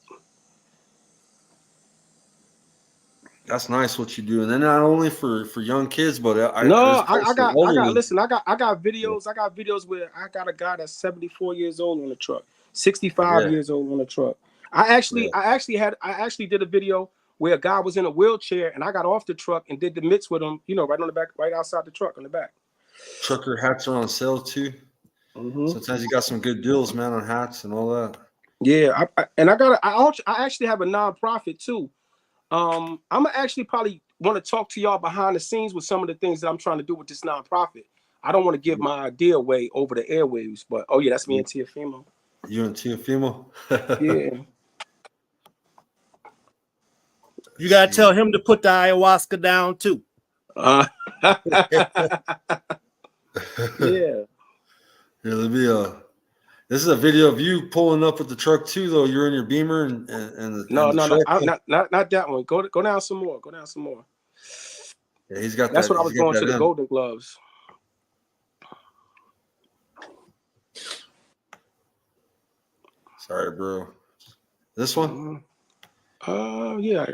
That's nice what you do, and then not only for young kids, but I got videos. I got videos where I got a guy that's 74 years old on the truck, 65 years old on the truck. I actually did a video where a guy was in a wheelchair and I got off the truck and did the mitts with him, right on the back, right outside the truck on the back. Trucker hats are on sale too. Mm-hmm. Sometimes you got some good deals, man, on hats and all that. Yeah, I actually have a nonprofit too. I'm gonna actually probably want to talk to y'all behind the scenes with some of the things that I'm trying to do with this nonprofit. I don't want to give my idea away over the airwaves, but that's me and Tiafimo. You and Tiafimo? Yeah. You gotta tell him to put the ayahuasca down too. Yeah. Here, let me this is a video of you pulling up with the truck too, though. You're in your Beamer and the not that one. Go down some more. Yeah, he's got that's that. What I was going to the Golden Gloves. Sorry, bro. This one? Yeah.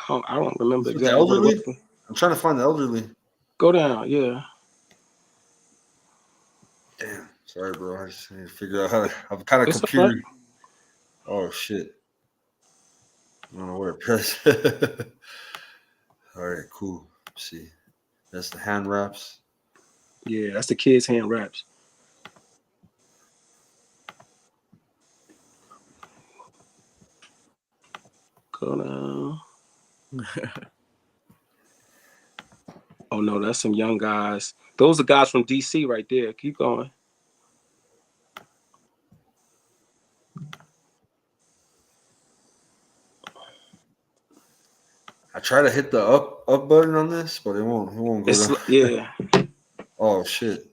I don't remember exactly. The elderly? I'm trying to find the elderly. Go down, yeah. Damn. Sorry, bro. I just need to figure out how to. I'm kind of computer. Oh shit. I don't know where to press. All right, cool. Let's see. That's the hand wraps. Yeah, that's the kids' hand wraps. Go down. Oh no, that's some young guys. Those are guys from DC right there. Keep going. I try to hit the up button on this, but it won't go down. Yeah. Oh shit.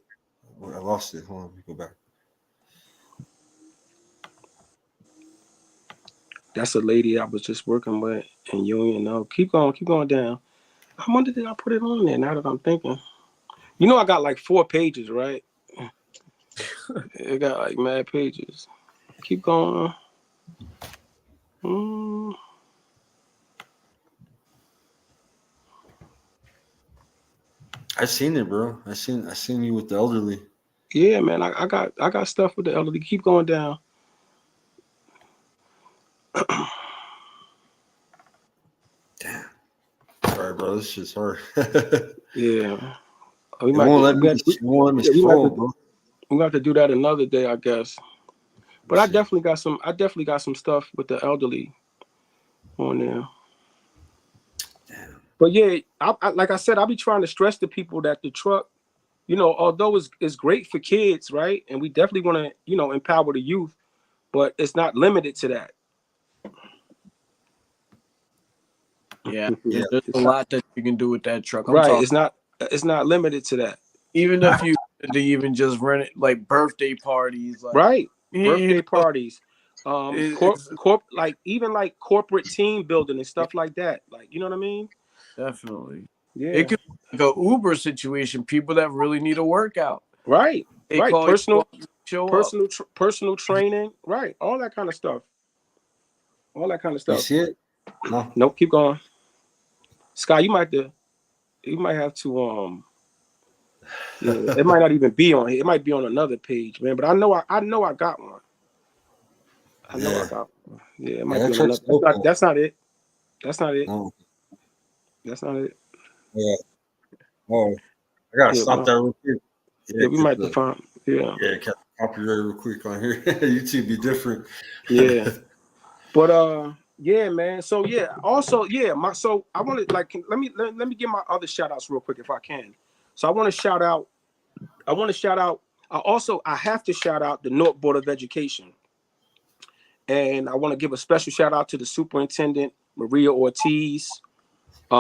I lost it. Hold on, let me go back. That's a lady I was just working with in Union. Keep going down. How much did I put it on there now that I'm thinking? I got like 4 pages, right? It got like mad pages. Keep going. I seen it, bro. I seen you with the elderly. Yeah, man. I got stuff with the elderly. Keep going down. Damn. Sorry, bro. This shit's hard. Yeah. We won't let me scroll, bro. We're gonna have to do that another day, I guess. But I definitely got some stuff with the elderly on there. Damn. But yeah, I like I said, I'll be trying to stress to people that the truck, although it's great for kids, right? And we definitely want to, empower the youth, but it's not limited to that. Yeah, there's a lot that you can do with that truck. It's not limited to that. Even if you even just rent it, like birthday parties, birthday parties, like corporate team building and stuff like that. Like, you know what I mean? Definitely. Yeah. It could be like a Uber situation. People that really need a workout. Right. Right. Personal training. Right. All that kind of stuff. You see it? No. Nope. Keep going. Sky, you might do. You might have to yeah, it might not even be on here. It might be on another page, man. But I know I got one. I know I got one. Yeah, it might be on another. That's not it. That's not it. No. That's not it. Yeah. Oh, I gotta stop that real quick. Yeah, we might define. Yeah. Yeah, copyright real quick on here. YouTube be different. Yeah. But yeah, man. So yeah, also yeah, so I want to like let me give my other shout outs real quick if I can. So I want to shout out. I have to shout out the Newark Board of Education. And I want to give a special shout out to the superintendent, Maria Ortiz. I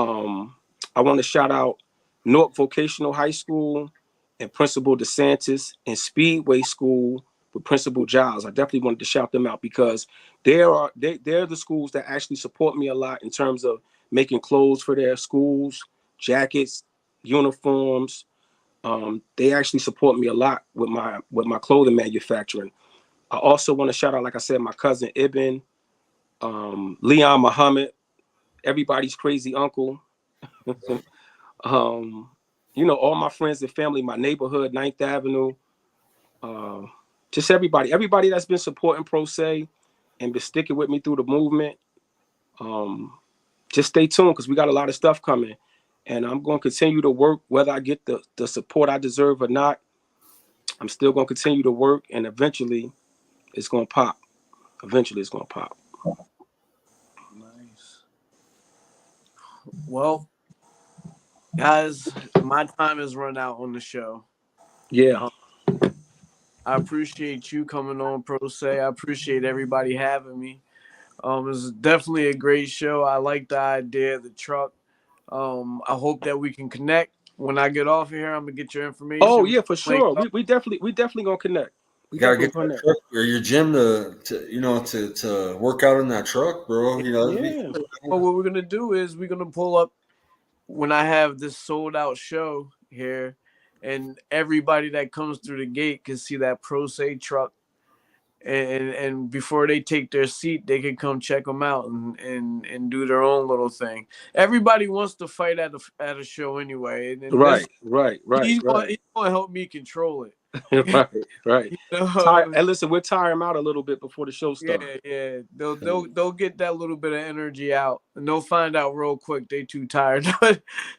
want to shout out Newark Vocational High School and Principal DeSantis, and Speedway School with Principal Giles. I definitely wanted to shout them out because they're the schools that actually support me a lot in terms of making clothes for their schools, jackets, uniforms. They actually support me a lot with my clothing manufacturing. I also want to shout out, like I said, my cousin Ibn, Leon Muhammad, everybody's crazy uncle. You know, all my friends and family, my neighborhood, 9th Avenue, just everybody that's been supporting Pro Se and been sticking with me through the movement. Just stay tuned because we got a lot of stuff coming. And I'm going to continue to work, whether I get the support I deserve or not. I'm still going to continue to work, and eventually it's going to pop. Eventually it's going to pop. Nice. Well, guys, my time has run out on the show. Yeah. I appreciate you coming on, Pro Se. I appreciate everybody having me. It was definitely a great show. I like the idea of the truck. I hope that we can connect. When I get off of here, I'm gonna get your information. Oh yeah, for sure. We definitely gonna connect. You gotta get that truck or your gym to work out in that truck, bro. You know. Yeah. Well, what we're gonna do is we're gonna pull up when I have this sold out show here, and everybody that comes through the gate can see that Pro Se truck. And before they take their seat, they can come check them out and do their own little thing. Everybody wants to fight at a show anyway. And right. He's gonna help me control it. right. You know? And listen, we'll tire them out a little bit before the show starts. Yeah. They'll get that little bit of energy out, and they'll find out real quick they too tired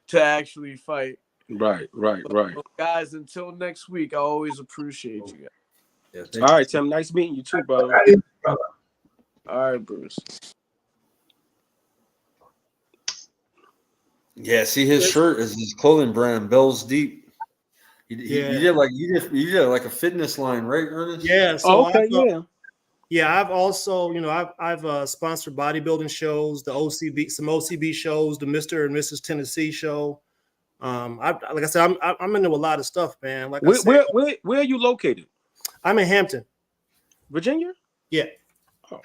to actually fight. Right. But guys, until next week, I always appreciate you guys. Yeah, all right, Tim. Nice meeting you too, brother. All right, Bruce. Yeah, see, his shirt is his clothing brand, Bells Deep. You did like a fitness line, right, Ernest? Yeah. So okay, yeah. I've also, I've sponsored bodybuilding shows, some OCB shows, the Mr. and Mrs. Tennessee show. Like I said, I'm into a lot of stuff, man. Like where are you located? I'm in Hampton, Virginia. Yeah. Oh,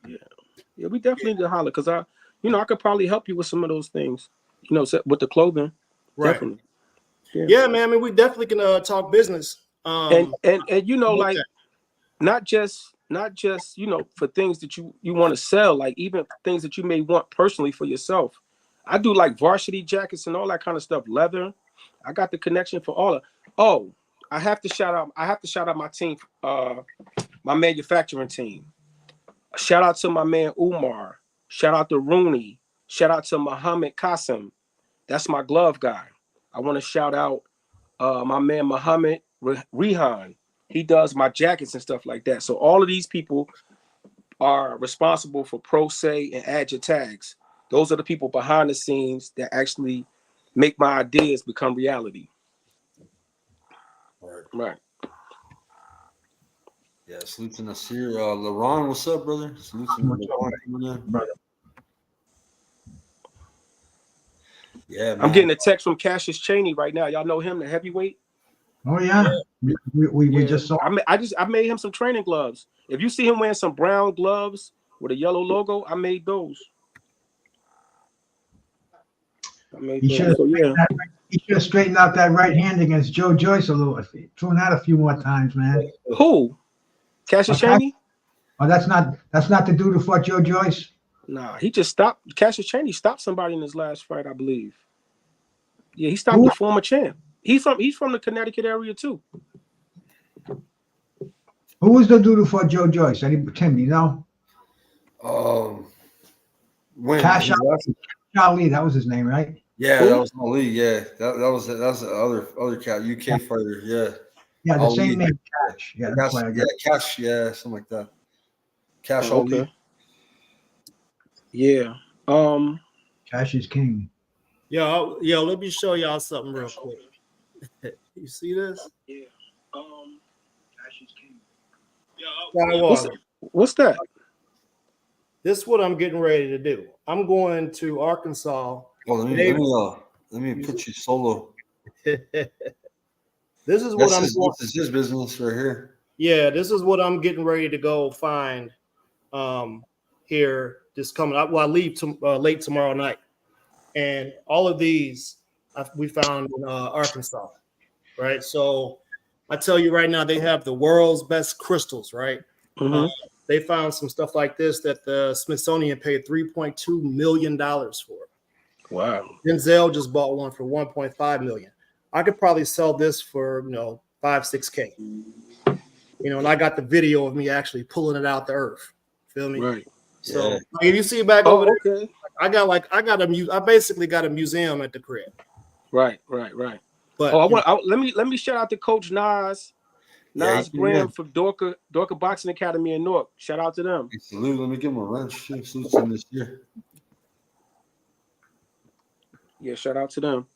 yeah. We definitely need to holler because I could probably help you with some of those things. With the clothing. Right. Definitely. Yeah, man. I mean, we definitely can talk business. And like not just for things that you want to sell, like even things that you may want personally for yourself. I do like varsity jackets and all that kind of stuff. Leather. I got the connection for all of. I have to shout out my team, my manufacturing team. Shout out to my man Umar. Shout out to Rooney. Shout out to Muhammad Qasim. That's my glove guy. I want to shout out my man Muhammad Rehan. He does my jackets and stuff like that. So all of these people are responsible for Pro Se and Add Your Tags. Those are the people behind the scenes that actually make my ideas become reality. Right. Yeah, salute to Nasir. LaRon, what's up, brother? Salute to LaRon, brother. Yeah, man. I'm getting a text from Cassius Chaney right now. Y'all know him, the heavyweight? Oh yeah. We just saw. I made him some training gloves. If you see him wearing some brown gloves with a yellow logo, I made those. He should have straightened out that right hand against Joe Joyce a little. Thrown that a few more times, man. Who? Cassius Chaney? Oh, that's not the dude who fought Joe Joyce. Nah, he just stopped. Cassius Chaney stopped somebody in his last fight, I believe. Yeah, he stopped the former champ. He's from the Connecticut area too. Who was the dude for Joe Joyce? Tim, you know? When Cash Ali, that was his name, right? yeah, Who? that was Ali. Yeah, that was the other cat, UK fighter. Yeah, Yeah, the Ali. same name, Cash. Yeah, that's why I got Cash. Yeah, something like that. Cash Ali. Okay. Yeah. Cash is king. Yo, let me show y'all something real quick. You see this? Yeah. Cash is king. What's that? This is what I'm getting ready to do. I'm going to Arkansas. Oh, let me put you solo. This is what This is his business right here. Yeah, this is what I'm getting ready to go find here this coming up. Well, I leave late tomorrow night. And all of these we found in Arkansas, right? So I tell you right now, they have the world's best crystals, right? Mm-hmm. They found some stuff like this that the Smithsonian paid $3.2 million for. Wow. Denzel just bought one for $1.5 million. I could probably sell this for, $5-6K. And I got the video of me actually pulling it out the earth. Feel me? Right. So if you see it back over there, okay. I basically got a museum at the crib. Right. But let me shout out to Coach Nas Graham from Dorka Boxing Academy in Newark. Shout out to them. Salute. Let me give him a run. Salute to him this year. Yeah, shout out to them.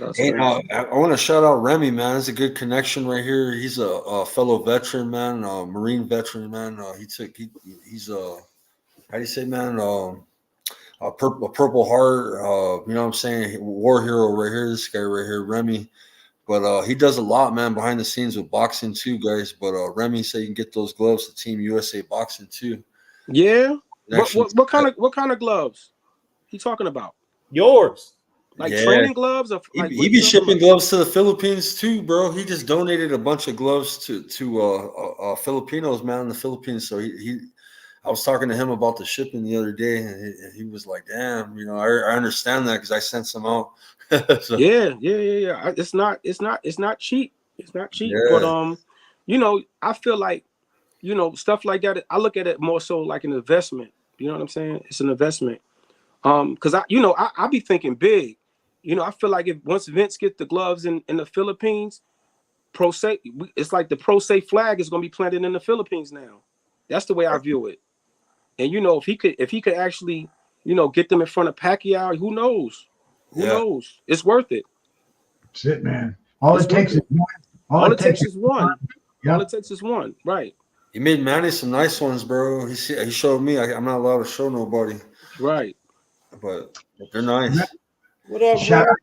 I want to shout out Remy, man. It's a good connection right here. He's a fellow veteran, man, a Marine veteran, man. He's how do you say, man? A Purple Heart. You know what I'm saying? War hero right here. This guy right here, Remy. But he does a lot, man, behind the scenes with boxing too, guys. But Remy said you can get those gloves to Team USA Boxing too. Yeah. What kind of gloves he talking about? Yours. Like training gloves? Or like he be shipping gloves to the Philippines too, bro. He just donated a bunch of gloves to Filipinos, man, in the Philippines. So I was talking to him about the shipping the other day, and he was like, "Damn, I understand that because I sent some out." So, yeah. It's not cheap. It's not cheap, but I feel like stuff like that. I look at it more so like an investment. You know what I'm saying? It's an investment. Because I be thinking big. I feel like once Vince gets the gloves in the Philippines, Pro Se, it's like the Pro Se flag is going to be planted in the Philippines now. That's the way I view it. And if he could actually get them in front of Pacquiao, who knows? Who knows? It's worth it. That's it, man. All it takes is one. All it takes is one. Yep. All it takes is one. Right. He made Manny some nice ones, bro. He showed me. I'm not allowed to show nobody. Right. But they're nice. What up, shout out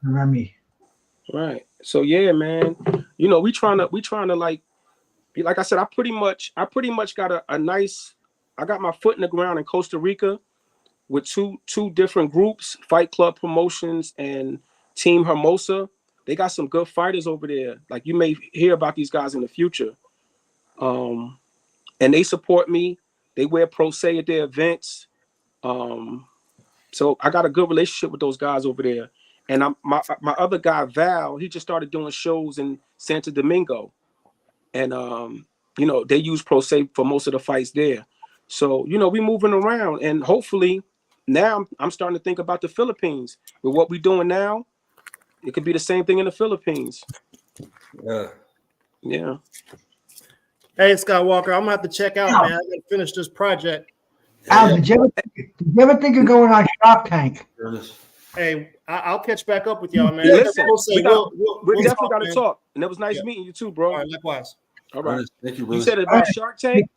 to Remy? Right. So yeah, man. We trying to like I said, I pretty much got a nice. I got my foot in the ground in Costa Rica with two different groups, Fight Club Promotions and Team Hermosa. They got some good fighters over there. Like you may hear about these guys in the future. And they support me. They wear Pro Se at their events. So I got a good relationship with those guys over there. And my other guy, Val, he just started doing shows in Santo Domingo. And, they use Pro Se for most of the fights there. So, we moving around. And hopefully now I'm starting to think about the Philippines. With what we're doing now, it could be the same thing in the Philippines. Yeah. Hey, Scott Walker, I'm going to have to check out, man. I got to finish this project. Al, did you ever think of going on Shark Tank? Hey, I'll catch back up with y'all, man. Yeah, listen, we we'll definitely got to man. talk. And it was nice meeting you too, bro. All right, likewise. All right. Thank you, You said about Shark Tank?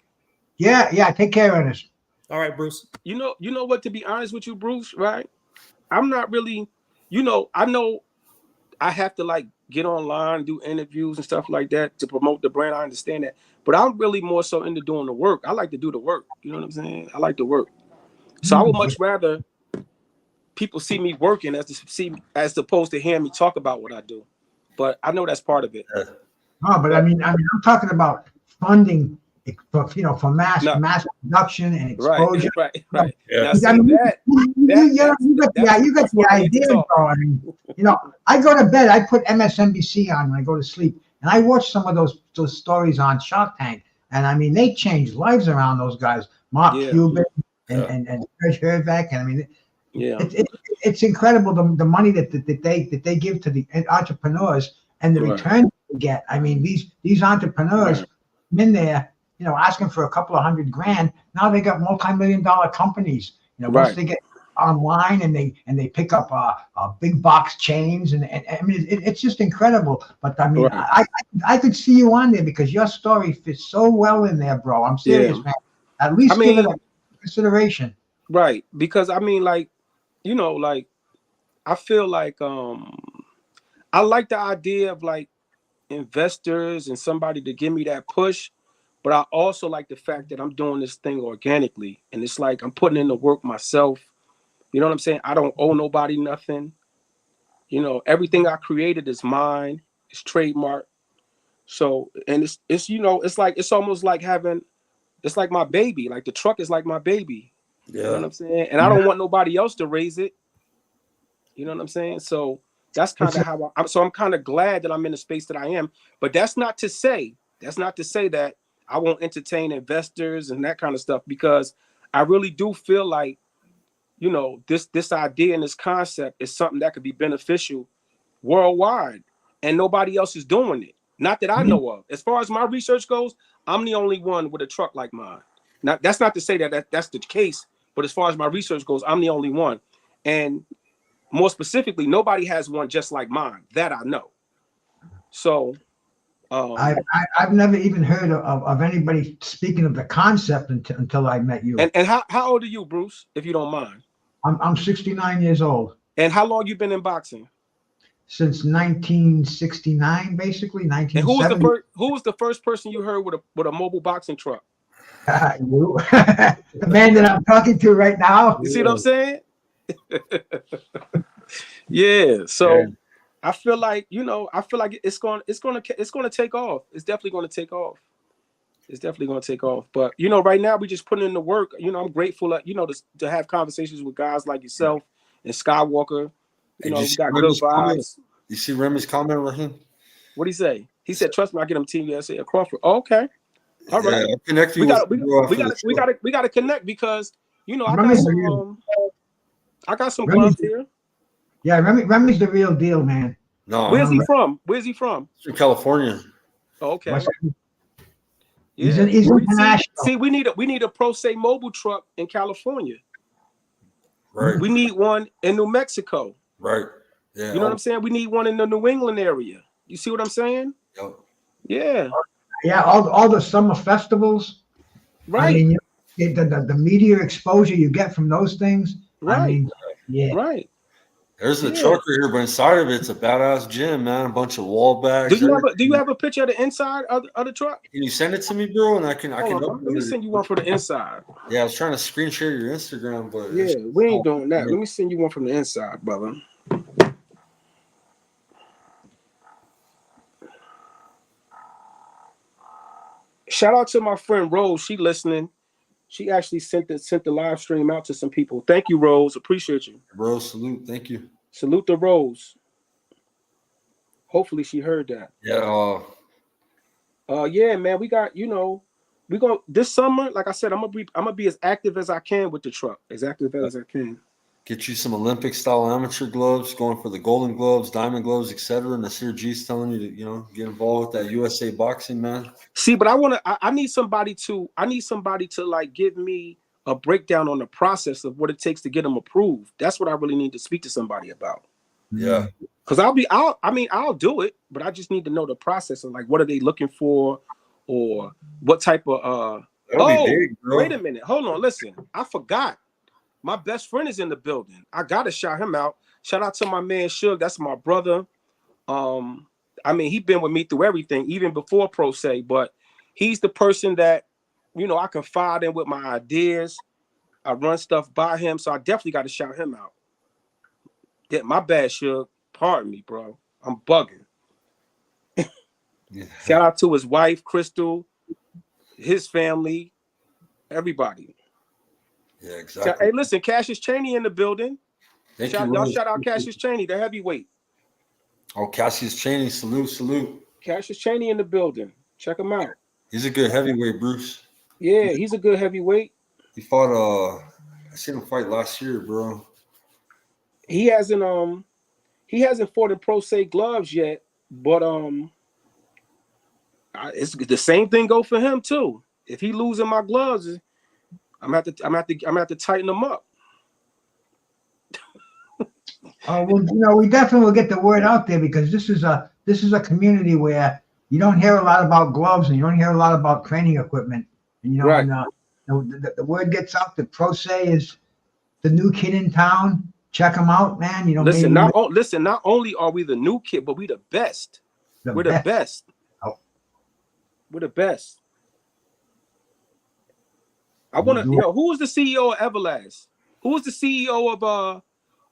Yeah, take care of this. All right, Bruce. You know what, to be honest with you, Bruce, right? I'm not really, I know I have to like get online, do interviews and stuff like that to promote the brand. I understand that. But I'm really more so into doing the work. I like to do the work. You know what I'm saying? I like to work. So I would much rather people see me working as opposed to hearing me talk about what I do. But I know that's part of it. No, but I mean, I'm talking about funding for mass production and exposure. Right. Yeah. Now, see, I mean, you got the idea, bro. I mean, I go to bed, I put MSNBC on when I go to sleep, and I watch some of those stories on Shark Tank, and I mean, they changed lives around those guys, Mark Cuban and Serge Herbeck, and I mean, it's incredible the money that they give to the entrepreneurs and the return they get. I mean, these entrepreneurs in there, asking for a couple of $100,000. Now they got multi-million-dollar companies. Once they get online and they pick up big box chains, and I mean, it's just incredible. But I mean, I could see you on there because your story fits so well in there, bro. I'm serious, man. At least give it a consideration. Right, because I mean, like, I feel like I like the idea of like investors and somebody to give me that push, but I also like the fact that I'm doing this thing organically, and it's like I'm putting in the work myself. You know what I'm saying? I don't owe nobody nothing. Everything I created is mine. It's trademark. So, and it's almost like it's like my baby. Like the truck is like my baby. Yeah. You know what I'm saying? And I don't want nobody else to raise it. You know what I'm saying? So that's kind of how I'm kind of glad that I'm in the space that I am. But that's not to say that I won't entertain investors and that kind of stuff, because I really do feel like, this idea and this concept is something that could be beneficial worldwide, and nobody else is doing it. Not that I know of. As far as my research goes, I'm the only one with a truck like mine. Now, that's not to say that's the case, but as far as my research goes, I'm the only one. And more specifically, nobody has one just like mine that I know. So I've never even heard of anybody speaking of the concept until I met you. And how old are you, Bruce, if you don't mind? I'm 69 years old. And how long you been in boxing? Since 1969, basically 1970. And who was the first person you heard with a mobile boxing truck? You, the man that I'm talking to right now. You see what I'm saying? Yeah. So I feel like it's going to take off. It's definitely going to take off. It's definitely going to take off. But right now we just putting in the work. I'm grateful to have conversations with guys like yourself and Skywalker. We got good vibes. You see Remy's comment, Rahim? What'd he say? He said, "Trust me, I get him Team USA at Crawford." Oh, okay. All right. I'll connect you. We got to connect because I got some gloves here. Yeah, Remy's the real deal, man. No. Where's he from? He's from California. Oh, okay. He's international. See, we need a Pro Se mobile truck in California. Right. We need one in New Mexico. Right. Yeah. You know what I'm saying? We need one in the New England area. You see what I'm saying? Yep. Yeah. Yeah, all the summer festivals. Right. I mean, the media exposure you get from those things. Right. I mean, yeah. Right. There's a truck right here, but inside of it's a badass gym, man. A bunch of wall bags. Do you have a picture of the inside of the truck? Can you send it to me, bro? And I can let me send you one for the inside. Yeah, I was trying to screen share your Instagram, but yeah, we ain't doing that. Let me send you one from the inside, brother. Shout out to my friend Rose. She listening. She actually sent the live stream out to some people. Thank you, Rose. Appreciate you. Rose, salute. Thank you. Salute to Rose. Hopefully she heard that. Yeah. Yeah, man. We got, we going this summer, like I said, I'm gonna be as active as I can with the truck. As active as I can. Get you some Olympic style amateur gloves, going for the golden gloves, diamond gloves, etc. And Nasir G's telling you to, get involved with that USA boxing, man. See, but I need somebody to like give me a breakdown on the process of what it takes to get them approved. That's what I really need to speak to somebody about. Yeah. Because I'll do it, but I just need to know the process of like what are they looking for, or what type of big, bro. Wait a minute. Hold on, listen. I forgot. My best friend is in the building. I gotta shout him out. Shout out to my man Suge. That's my brother. He's been with me through everything, even before Pro Se, but he's the person that, I confide in with my ideas. I run stuff by him, so I definitely got to shout him out. Yeah, my bad, Suge. Pardon me, bro. I'm bugging. Yeah. Shout out to his wife, Crystal, his family, everybody. Yeah, exactly. Hey, listen, Cassius Chaney in the building. Y'all shout out Cassius Chaney, the heavyweight. Oh, Cassius Chaney, salute. Cassius Chaney in the building. Check him out. He's a good heavyweight, Bruce. Yeah, he's a good heavyweight. He fought I seen him fight last year, bro. He hasn't fought in pro se gloves yet, but it's the same thing go for him too. If he losing my gloves, I'm gonna have to tighten them up. Oh well, we definitely will get the word out there because this is a community where you don't hear a lot about gloves and you don't hear a lot about training equipment. And, right. The word gets out that Pro Se is the new kid in town. Check them out, man. Listen, not only are we the new kid, but we the best. We're the best. Oh. We're the best. I want to, who was the CEO of Everlast? Who was the CEO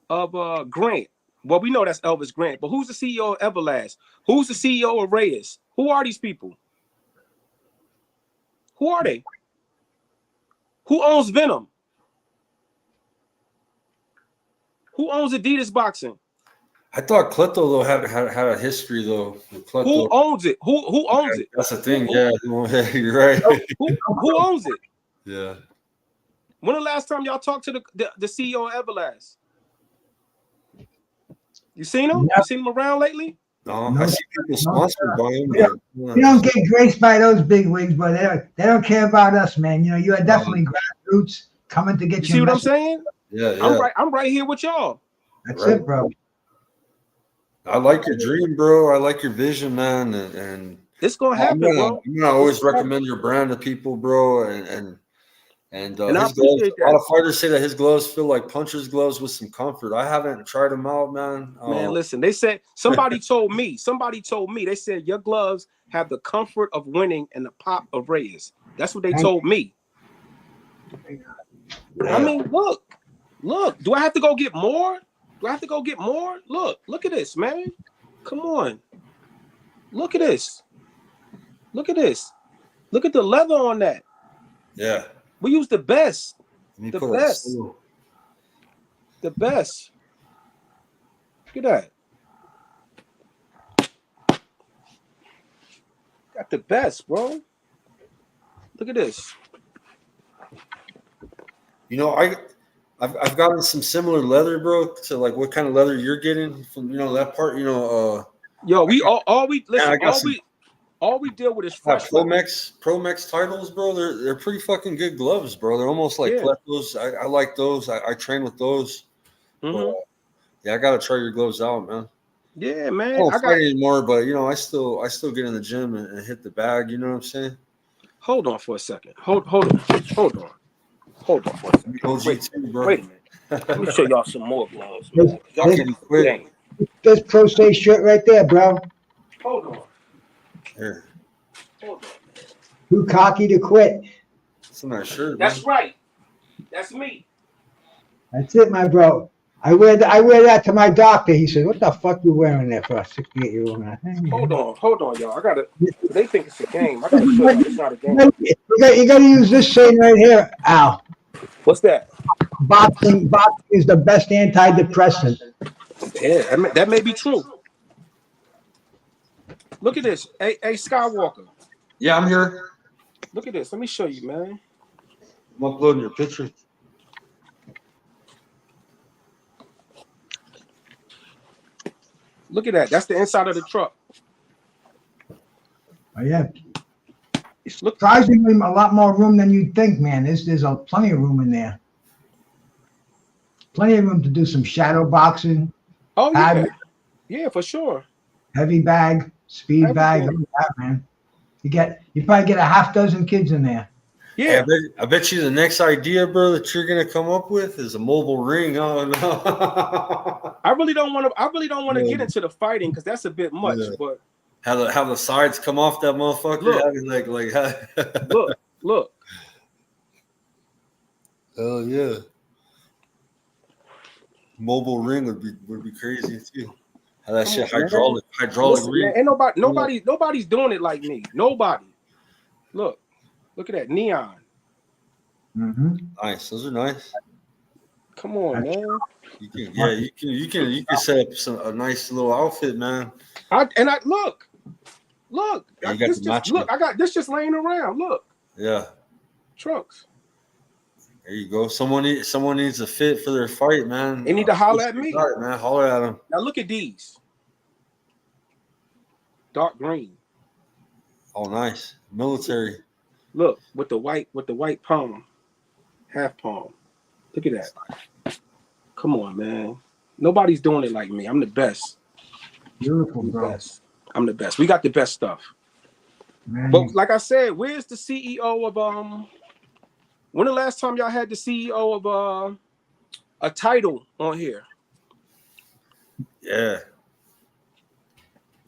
of Grant? Well, we know that's Elvis Grant, but who's the CEO of Everlast? Who's the CEO of Reyes? Who are these people? Who are they? Who owns Venom? Who owns Adidas Boxing? I thought Cleto though had a history though. Who owns it? Who owns it? That's the thing. Yeah, you're right. Who owns it? Yeah. When the last time y'all talked to the CEO of Everlast? You seen him? You seen him around lately? No, I see people sponsored by him. We don't get graced by those big wigs, but they don't care about us, man. You are definitely grassroots coming to get you. See what I'm saying? Yeah. I'm right here with y'all. That's it, bro. I like your dream, bro. I like your vision, man. And it's gonna happen, bro. I'm gonna always recommend your brand to people, bro. And I appreciate that. A lot of fighters say that his gloves feel like puncher's gloves with some comfort. I haven't tried them out, man. Man, listen, they said somebody told me, they said your gloves have the comfort of winning and the pop of Reyes. That's what they told me. I mean, look, do I have to go get more? Look at this, man. Come on. Look at this. Look at the leather on that. Yeah. We use the best. The best. Look at that. Got the best, bro. Look at this. I've gotten some similar leather, bro, to like what kind of leather you're getting from that part. Yo, we all we deal with is fresh. Promex titles, bro. They're pretty fucking good gloves, bro. They're almost like Kletos. I like those. I train with those. Mm-hmm. I gotta try your gloves out, man. Yeah, man. I don't fight anymore, but I still get in the gym and hit the bag. You know what I'm saying? Hold on for a second. Hold on for a second. Wait a minute. Let me show y'all some more gloves. Y'all can quit. This Pro Se shirt right there, bro. Hold on. Here. Hold on. Too cocky to quit. It's a nice shirt. That's right. That's me. That's it, my bro. I wear that to my doctor. He said, "What the fuck you wearing there for a 68-year-old man?" Hold on, y'all. They think it's a game. I gotta show you it's not a game. You gotta use this saying right here, Al. What's that? Boxing is the best antidepressant. Yeah, that may be true. Look at this. Hey, Skywalker. Yeah, I'm here. Look at this. Let me show you, man. I'm uploading your picture. Look at that. That's the inside of the truck. Oh, yeah. It's surprisingly a lot more room than you'd think, man. There's plenty of room in there. Plenty of room to do some shadow boxing. Oh, yeah. Yeah, for sure. Heavy bag, speed bag. Look at that, man. You probably get a half dozen kids in there. Yeah. Hey, I bet you the next idea, bro, that you're gonna come up with is a mobile ring. Oh no. I really don't want to get into the fighting because that's a bit much. Yeah. But how the sides come off that motherfucker? Look. Oh yeah. Mobile ring would be crazy too. How that shit hydraulic ring. Man, ain't nobody's doing it like me. Nobody. Look Look at that neon. Mm-hmm. Nice. Those are nice. Come on, man. You can set up a nice little outfit, man. I look. Yeah, you got the matching. Look, I got this just laying around. Look. Yeah. Trunks. There you go. Someone needs a fit for their fight, man. They need to holler at me. Got it, man. Holler at them. Now look at these. Dark green. Oh, nice. Military. Look, with the white palm. Half palm. Look at that. Come on, man. Nobody's doing it like me. I'm the best. Beautiful, bro. I'm the best. We got the best stuff. Man. But like I said, where's the CEO of when the last time y'all had the CEO of a title on here? Yeah.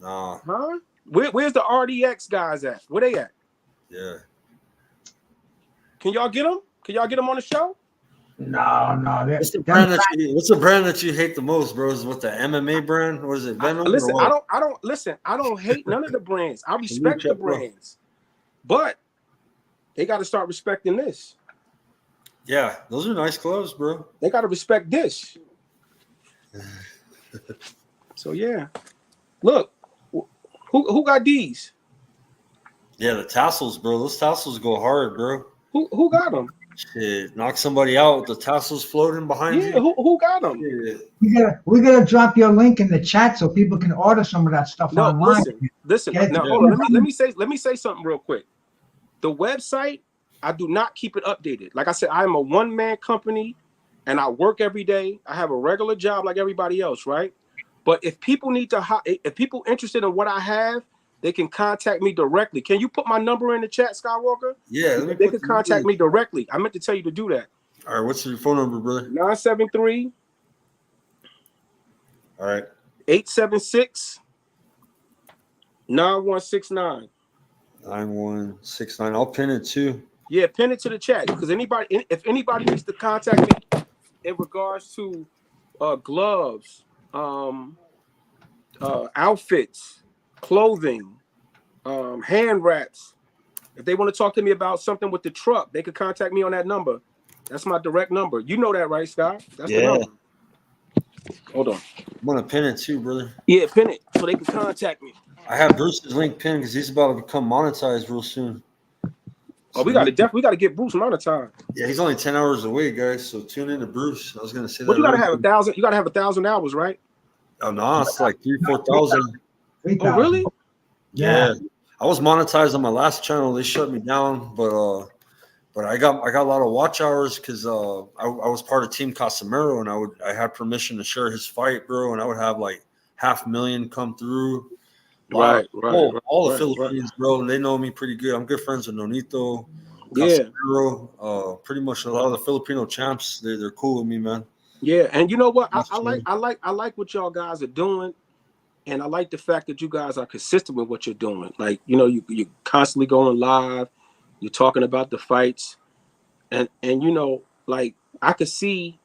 Nah. Huh? Where's the RDX guys at? Where they at? Yeah. Can y'all get them? Can y'all get them on the show? No. What's the brand that you hate the most, bro? Is what the MMA brand? What is it? Venom? Listen, I don't hate none of the brands. I respect the brands, but they got to start respecting this. Yeah, those are nice gloves, bro. They got to respect this. So yeah, look, who got these? Yeah, the tassels, bro. Those tassels go hard, bro. Who got them? Shit, knock somebody out with the tassels floating behind Yeah, you. who got them? Yeah. We're gonna drop your link in the chat so people can order some of that stuff online. Listen. Now, hold on. Let me say something real quick. The website, I do not keep it updated. Like I said, I am a one-man company, and I work every day. I have a regular job like everybody else, right? But if people if people interested in what I have, they can contact me directly. Can you put my number in the chat, Skywalker? Yeah, they can contact me directly. I meant to tell you to do that. All right, what's your phone number, brother? 973. All right. 876 9169. 9169. I'll pin it too. Yeah, pin it to the chat because if anybody needs to contact me in regards to gloves, outfits, clothing, hand wraps. If they want to talk to me about something with the truck, they could contact me on that number. That's my direct number. You know that, right, Scott? That's the number. Hold on. I'm gonna pin it too, brother. Yeah, pin it so they can contact me. I have Bruce's link pinned because he's about to become monetized real soon. Oh, we got to get Bruce monetized. Yeah, he's only 10 hours away, guys. So tune in to Bruce. I was gonna say but that. You gotta have 1,000. You gotta have 1,000 hours, right? Oh no, it's like 3,000-4,000. Oh, really? Yeah. I was monetized on my last channel. They shut me down, but I got a lot of watch hours because I was part of Team Casemiro, and I had permission to share his fight, bro, and I would have like 500,000 come through. Right. All the Philippines, bro, and they know me pretty good. I'm good friends with Nonito, Casemiro, pretty much a lot of the Filipino champs. They're cool with me, man. Yeah, and you know what? I like what y'all guys are doing, and I like the fact that you guys are consistent with what you're doing. Like, you know, you're constantly going live, you're talking about the fights, and you know, like I could see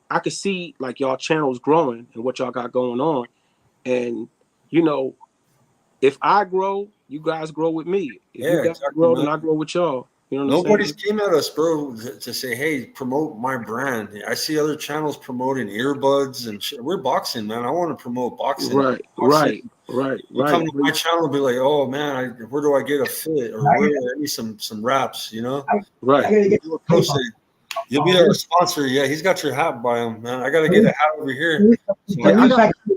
like y'all channels growing and what y'all got going on, and you know, if I grow, you guys grow with me. If you guys grow, then I grow with y'all. You know what Nobody's I'm saying? came at us, bro, to say, hey, promote my brand. I see other channels promoting earbuds and shit. We're boxing, man. I want to promote boxing. Right. You come to my channel and be like, oh, man, where do I get a fit? Or where do I need some wraps, you know? Right. You'll be our sponsor. Yeah, he's got your hat by him, man. I got to get a hat over here.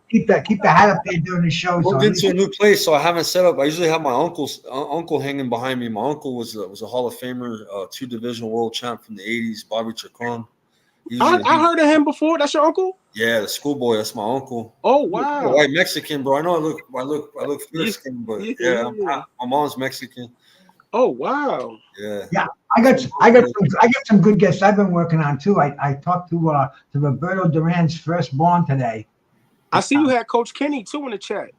Keep the hat up there during the show. We'll get to a new place, so I haven't set up. I usually have my uncle hanging behind me. My uncle was a Hall of Famer, 2-division world champ from the '80s, Bobby Chacon. I heard of him before. That's your uncle? Yeah, the schoolboy. That's my uncle. Oh wow, white Mexican, bro. I know I look Mexican, but yeah, my mom's Mexican. Oh wow. Yeah. I got some good guests I've been working on too. I talked to Roberto Duran's firstborn today. I see you had Coach Kenny too in the chat.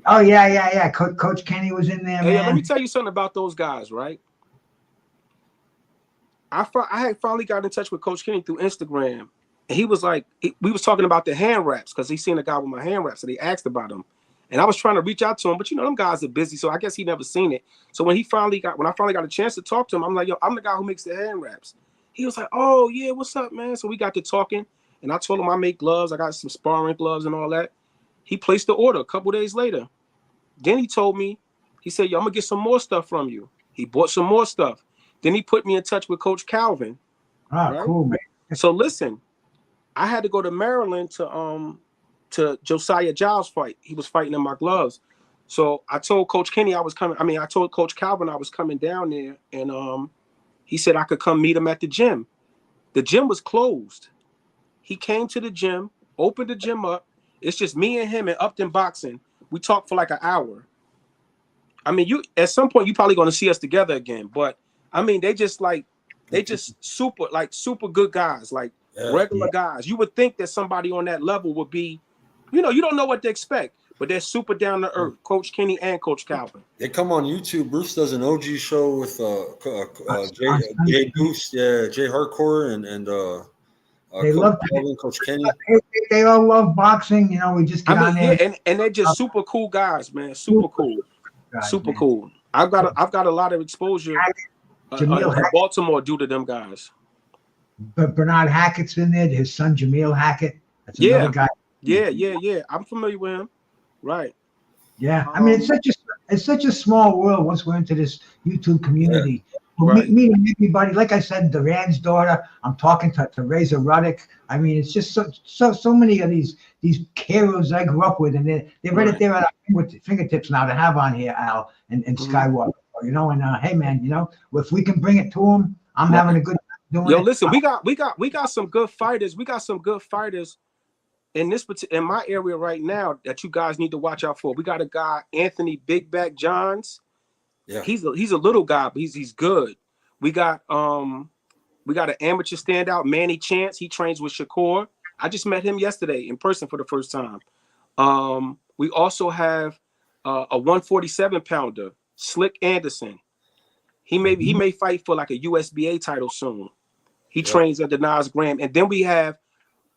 Oh yeah. Coach Kenny was in there, man. Let me tell you something about those guys, right? I had finally got in touch with Coach Kenny through Instagram, and he was like, we was talking about the hand wraps because he seen a guy with my hand wraps, and he asked about them, And I was trying to reach out to him, but you know, them guys are busy, so I guess he never seen it. So when I finally got a chance to talk to him, I'm like, yo, I'm the guy who makes the hand wraps. He was like, oh yeah, what's up, man? So we got to talking, and I told him I make gloves. I got some sparring gloves and all that. He placed the order a couple days later. Then he told me, he said, yo, I'm gonna get some more stuff from you. He bought some more stuff. Then he put me in touch with Coach Calvin. Oh, right? cool, man. So listen, I had to go to Maryland to Josiah Giles fight. He was fighting in my gloves. So I told Coach Kenny I was coming. I mean, I told Coach Calvin I was coming down there, and he said I could come meet him at the gym. The gym was closed. He came to the gym, opened the gym up. It's just me and him and Upton Boxing. We talked for like an hour. I mean, you at some point you probably gonna see us together again, but I mean, they just super good guys, like regular guys. You would think that somebody on that level would be, you know, you don't know what to expect, but they're super down to earth. Coach Kenny and Coach Calvin. They come on YouTube. Bruce does an OG show with Jay Goose, Jay Hardcore, and they love Calvin, Coach Kenny. They all love boxing. You know, we just get on there. Yeah, and they're just super cool guys, man. Super cool. Super cool. I've got a lot of exposure in Baltimore due to them guys. But Bernard Hackett's in there. His son Jameel Hackett. That's another guy. Yeah. I'm familiar with him. Right. Yeah. I mean, it's such a small world once we're into this YouTube community. Yeah. Right. Meeting everybody. Like I said, Duran's daughter. I'm talking to Razor Ruddock. I mean, it's just so many of these heroes I grew up with, and they're right there at our fingertips now to have on here, Al and Skywalker. You know, and hey man, you know, if we can bring it to them, I'm having a good time doing it. Listen, we got some good fighters. We got some good fighters in my area right now that you guys need to watch out for. We got a guy, Anthony Big Back Johns. Yeah, he's a little guy, but he's good. We got an amateur standout, Manny Chance. He trains with Shakur. I just met him yesterday in person for the first time. We also have a 147 pounder, Slick Anderson. He may fight for like a USBA title soon. He trains under Nas Graham. And then we have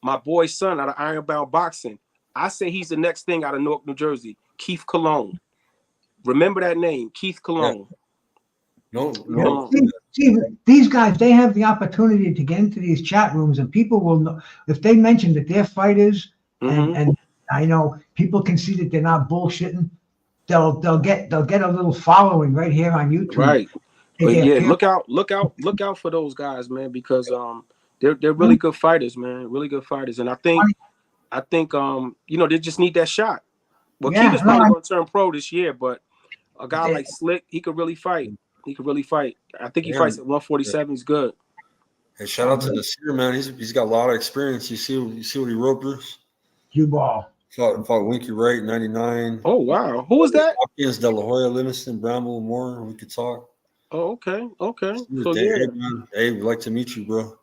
my boy's son out of Ironbound Boxing. I say he's the next thing out of Newark, New Jersey, Keith Cologne. Remember that name, Keith Cologne. Yeah. No. See, these guys, they have the opportunity to get into these chat rooms, and people will know if they mention that they're fighters, and I know people can see that they're not bullshitting. They'll get a little following right here on YouTube. Right. But yeah, look out for those guys, man, because they're really good fighters, man. Really good fighters. And I think you know, they just need that shot. Well, Keith is probably gonna turn pro this year, but a guy like Slick, he could really fight. I think he fights at 147. He's good. Hey, shout out to Nasir, man. He's got a lot of experience. You see what he wrote, Bruce? Cue ball. Fought Winky Wright, 99. Oh wow, who was that? Hopkins, De La Hoya, Livingston, Bramble, Moore. We could talk. Oh, okay. So hey, we'd like to meet you, bro.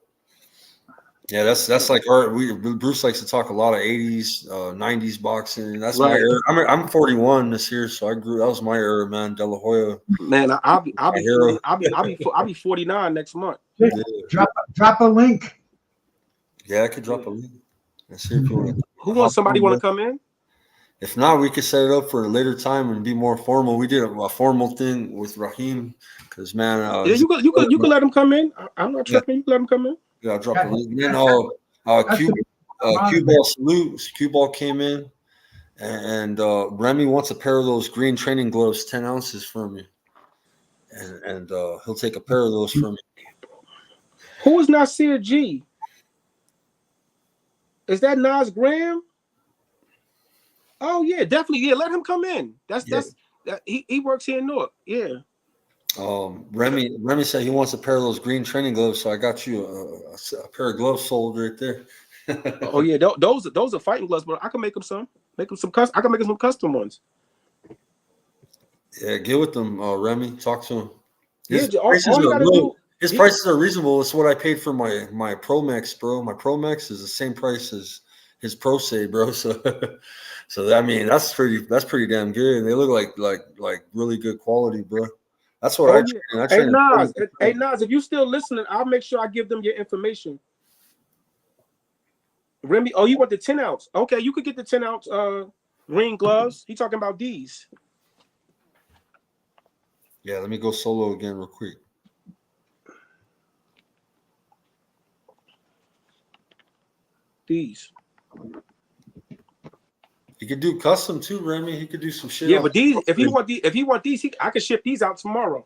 Yeah, that's like art. Bruce likes to talk a lot of 80s, 90s boxing. That's my era. I'm 41 this year, so I grew. That was my era, man. De La Hoya. Man, I'll be 49 next month. Yeah. Drop a link. Yeah, I could drop a link. Let's see if you want. Somebody want to come in? If not, we could set it up for a later time and be more formal. We did a formal thing with Rahim, because man. Yeah, you could let him come in. I'm not tripping. You can let him come in. Yeah, I'll drop a link. And then Cue Ball salute. Cue Ball came in, and Remy wants a pair of those green training gloves, 10 ounces from me, and he'll take a pair of those from me. Who is Nasir G? Is that Nas Graham? Oh yeah, definitely. Yeah, let him come in. He works here in Newark. Yeah. Remy said he wants a pair of those green training gloves, so I got you a pair of gloves sold right there. Oh yeah, those are fighting gloves, but I can make them some. I can make them some custom ones. Yeah, get with them, Remy. Talk to him. His prices are reasonable. It's what I paid for my Pro Max, bro. My Pro Max is the same price as his Pro Say, bro. So I mean that's pretty damn good. And they look like really good quality, bro. That's what I train. Hey Nas, if you still listening, I'll make sure I give them your information. Remy, you want the 10 ounce? Okay, you could get the 10 ounce. Ring gloves. He talking about these. Yeah, let me go solo again real quick. These. He could do custom too, Remy. He could do some shit. Yeah, but these, if he want these, I could ship these out tomorrow.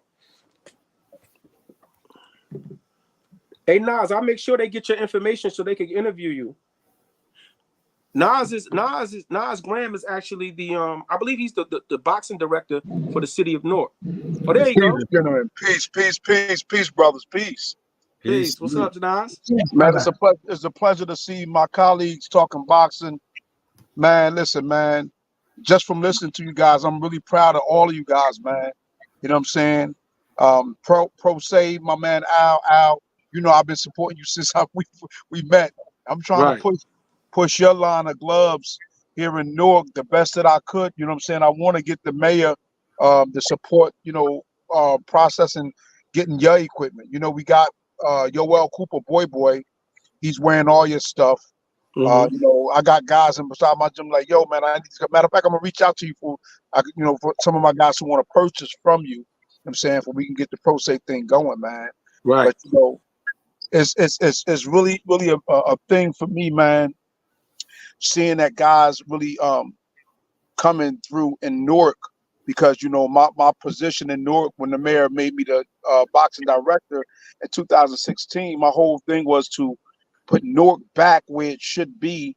Hey Nas, I'll make sure they get your information so they can interview you. Nas Graham is actually the I believe he's the boxing director for the city of Newark. Oh, there you go. Peace, brothers, peace. Peace. What's up, Nas? Man, it's a pleasure to see my colleagues talking boxing. Man, listen, man. Just from listening to you guys, I'm really proud of all of you guys, man. You know what I'm saying? Pro Save, my man Al. You know I've been supporting you since we met. I'm trying to push your line of gloves here in Newark the best that I could. You know what I'm saying? I want to get the mayor to support, processing, getting your equipment. You know, we got Yoel Cooper, boy. He's wearing all your stuff. I got guys inside my gym like, yo, man, matter of fact, I'm gonna reach out to you for some of my guys who want to purchase from you. You know what I'm saying, for we can get the Pro Safe thing going, man. Right. But it's really a thing for me, man. Seeing that guys really coming through in Newark, because my position in Newark when the mayor made me the boxing director in 2016, my whole thing was to put Newark back where it should be,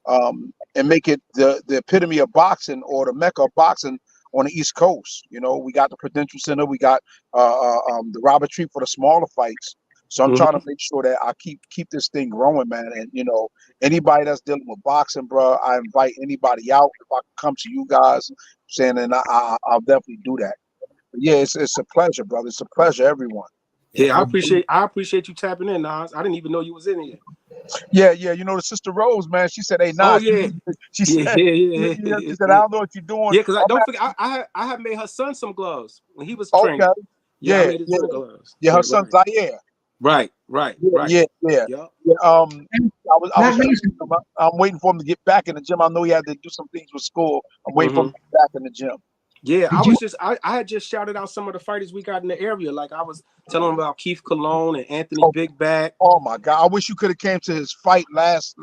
and make it the epitome of boxing, or the mecca of boxing on the East Coast. We got the Prudential Center, we got the Robert Tree for the smaller fights. So I'm trying to make sure that I keep this thing growing, man. And anybody that's dealing with boxing, bro, I invite anybody out. If I can come to you guys, saying, and I'll definitely do that. But yeah, it's a pleasure, brother. It's a pleasure, everyone. Yeah, I appreciate you tapping in, Nas. I didn't even know you was in here. Yeah. The Sister Rose, man. She said, "Hey, Nas." Oh yeah. She said, yeah. She said, "I don't know what you're doing." Yeah, because don't forget, I have made her son some gloves when he was training. Okay. Yeah, I made his son gloves. Yeah, her son's Zaire. Right. Yeah. I'm waiting for him to get back in the gym. I know he had to do some things with school. I'm waiting for him to get back in the gym. Yeah, I had just shouted out some of the fighters we got in the area. Like I was telling him about Keith Cologne and Anthony Big Bag. Oh my God! I wish you could have came to his fight last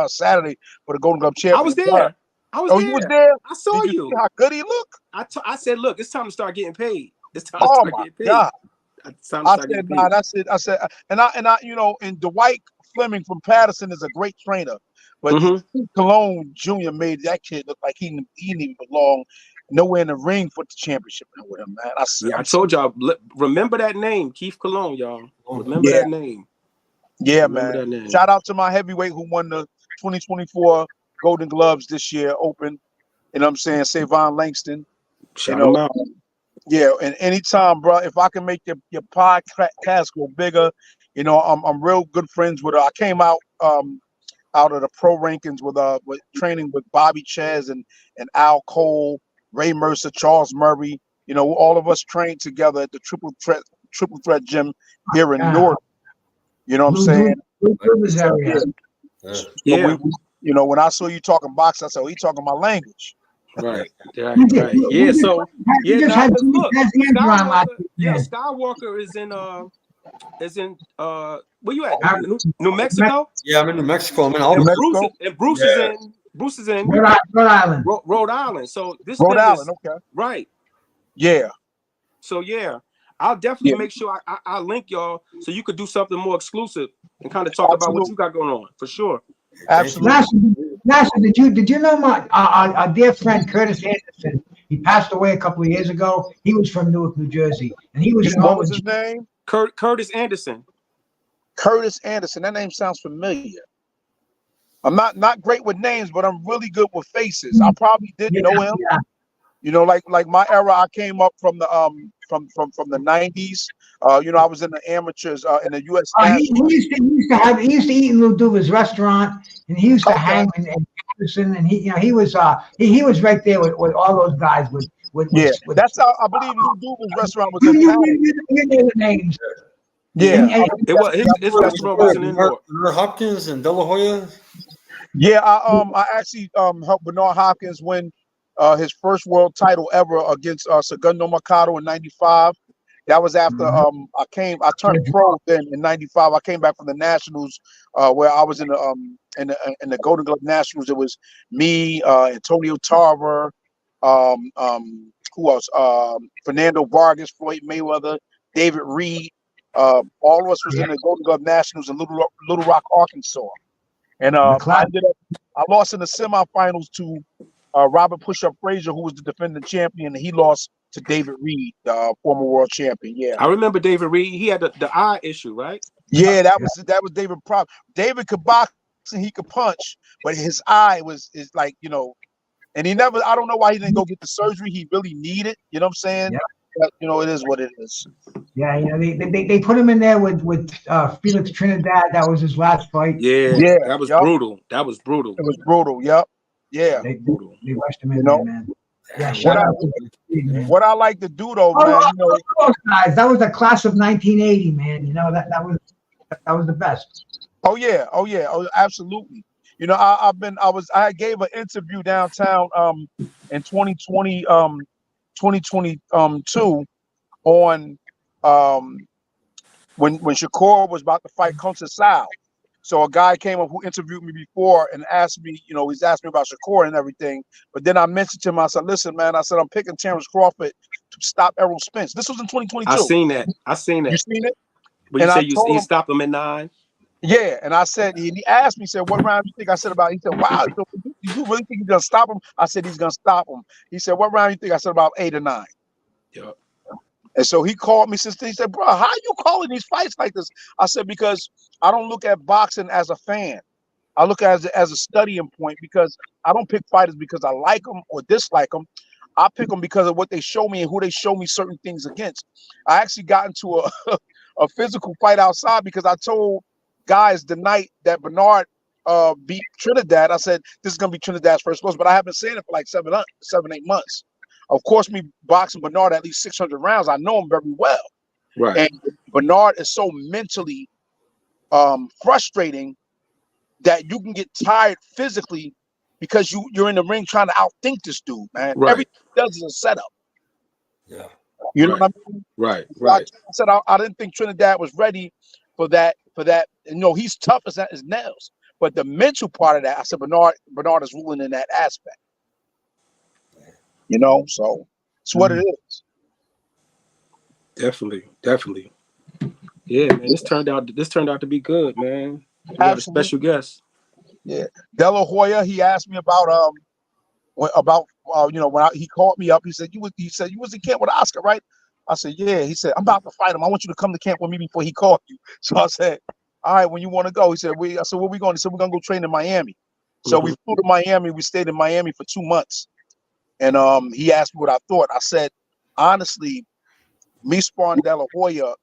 Saturday for the Golden Glove championship. I was there. You was there? I saw Did you see how good he looked? I said, look, it's time to start getting paid. It's time to start getting paid. God. I said, and Dwight Fleming from Patterson is a great trainer, but Cologne Jr. made that kid look like he didn't even belong nowhere in the ring for the championship with him, man. I told y'all, remember that name, Keith Cologne, y'all. Remember that name. Yeah, man. Shout out to my heavyweight who won the 2024 Golden Gloves this year, Open. You know what I'm saying? Savon Langston. Shout him out. Yeah, and anytime, bro, if I can make your podcast go bigger, I'm real good friends with her. I came out of the pro rankings with training with Bobby Chaz and Al Cole, Ray Mercer, Charles Murray. All of us trained together at the Triple Threat Gym here in Newark. You know what I'm saying? Yeah. When I saw you talking boxing, I said, he talking my language. Right. Yeah. So look, Skywalker is in where you at? New Mexico? Yeah, I'm in New Mexico. I'm in Albuquerque. And Bruce is in Rhode Island. So this Rhode Island, okay. Right. Yeah. So yeah, I'll definitely make sure I link y'all so you could do something more exclusive and kind of talk about what you got going on for sure. Absolutely. Nasser, did you know my our dear friend Curtis Anderson? He passed away a couple of years ago. He was from Newark, New Jersey, and he was. What was his name? Curtis Anderson. Curtis Anderson. That name sounds familiar. I'm not great with names, but I'm really good with faces. I probably did know him. Yeah. Like my era, I came up from the from the 90s. I was in the amateurs in the U.S. He used to eat in Lou Duva's restaurant, and he used to hang in Anderson, and he was right there with all those guys. That's how I believe Lou Duva's restaurant was. You know the names. Yeah, it was his restaurant was in Newark. Bernard Hopkins and De La Hoya. Yeah, I actually helped Bernard Hopkins win his first world title ever against Segundo Mercado in '95. That was after I turned pro then in '95. I came back from the Nationals, where I was in the Golden Glove Nationals. It was me, Antonio Tarver, who else? Fernando Vargas, Floyd Mayweather, David Reed. All of us was in the Golden Glove Nationals in Little Rock, Arkansas. And I lost in the semifinals to Robert Push-Up Frazier, who was the defending champion, and he lost to David Reed, the former world champion. Yeah, I remember David Reed. He had the eye issue, right? Yeah, that was David. David could box and he could punch, but his eye is like, you know, and he never. I don't know why he didn't go get the surgery he really needed. You know what I'm saying? Yeah. But, you know, it is what it is. Yeah, you know, they put him in there with Felix Trinidad. That was his last fight. Yeah, that was brutal. That was brutal. It was brutal. Yep. Yeah. They rushed him in there, man. Yeah, what I like to do though, man, you know, those guys, that was the class of 1980, man. You know, that was the best. Oh yeah, absolutely. You know, I gave an interview downtown in 2022 on when Shakur was about to fight Conceição. So a guy came up who interviewed me before and asked me, you know, he's asked me about Shakur and everything. But then I mentioned to him, I said, listen, man, I said, I'm picking Terrence Crawford to stop Errol Spence. This was in 2022. I seen that. You seen it? But you said you stopped him at 9? Yeah. And I said, he asked me, he said, what round do you think? I said he said, wow, you really think he's going to stop him? I said, he's going to stop him. He said, what round do you think? I said, about 8 or 9. Yeah. And so he called me since then. He said, bro, how are you calling these fights like this? I said, because I don't look at boxing as a fan. I look at it as a studying point, because I don't pick fighters because I like them or dislike them. I pick them because of what they show me and who they show me certain things against. I actually got into a physical fight outside because I told guys the night that Bernard beat Trinidad, I said, this is going to be Trinidad's first loss, but I have been saying it for like 7, 8 months. Of course, me boxing Bernard at least 600 rounds, I know him very well. Right. And Bernard is so mentally frustrating that you can get tired physically because you're in the ring trying to outthink this dude, man. Right. Everything he does is a setup. Yeah. You know what I mean? Right. I said I didn't think Trinidad was ready for that. You know, he's tough as nails. But the mental part of that, I said Bernard is ruling in that aspect. You know, so it's what it is. Definitely. Yeah, man. This turned out to be good, man. We got a special guest. Yeah, De La Hoya. He asked me about you know, when he called me up. He said you was in camp with Oscar, right? I said, yeah. He said, I'm about to fight him. I want you to come to camp with me before he called you. So I said, all right, when you want to go. He said, I said, where we going? He said, we're gonna go train in Miami. So we flew to Miami. We stayed in Miami for 2 months. And he asked me what I thought. I said, honestly, me sparring De La Hoya,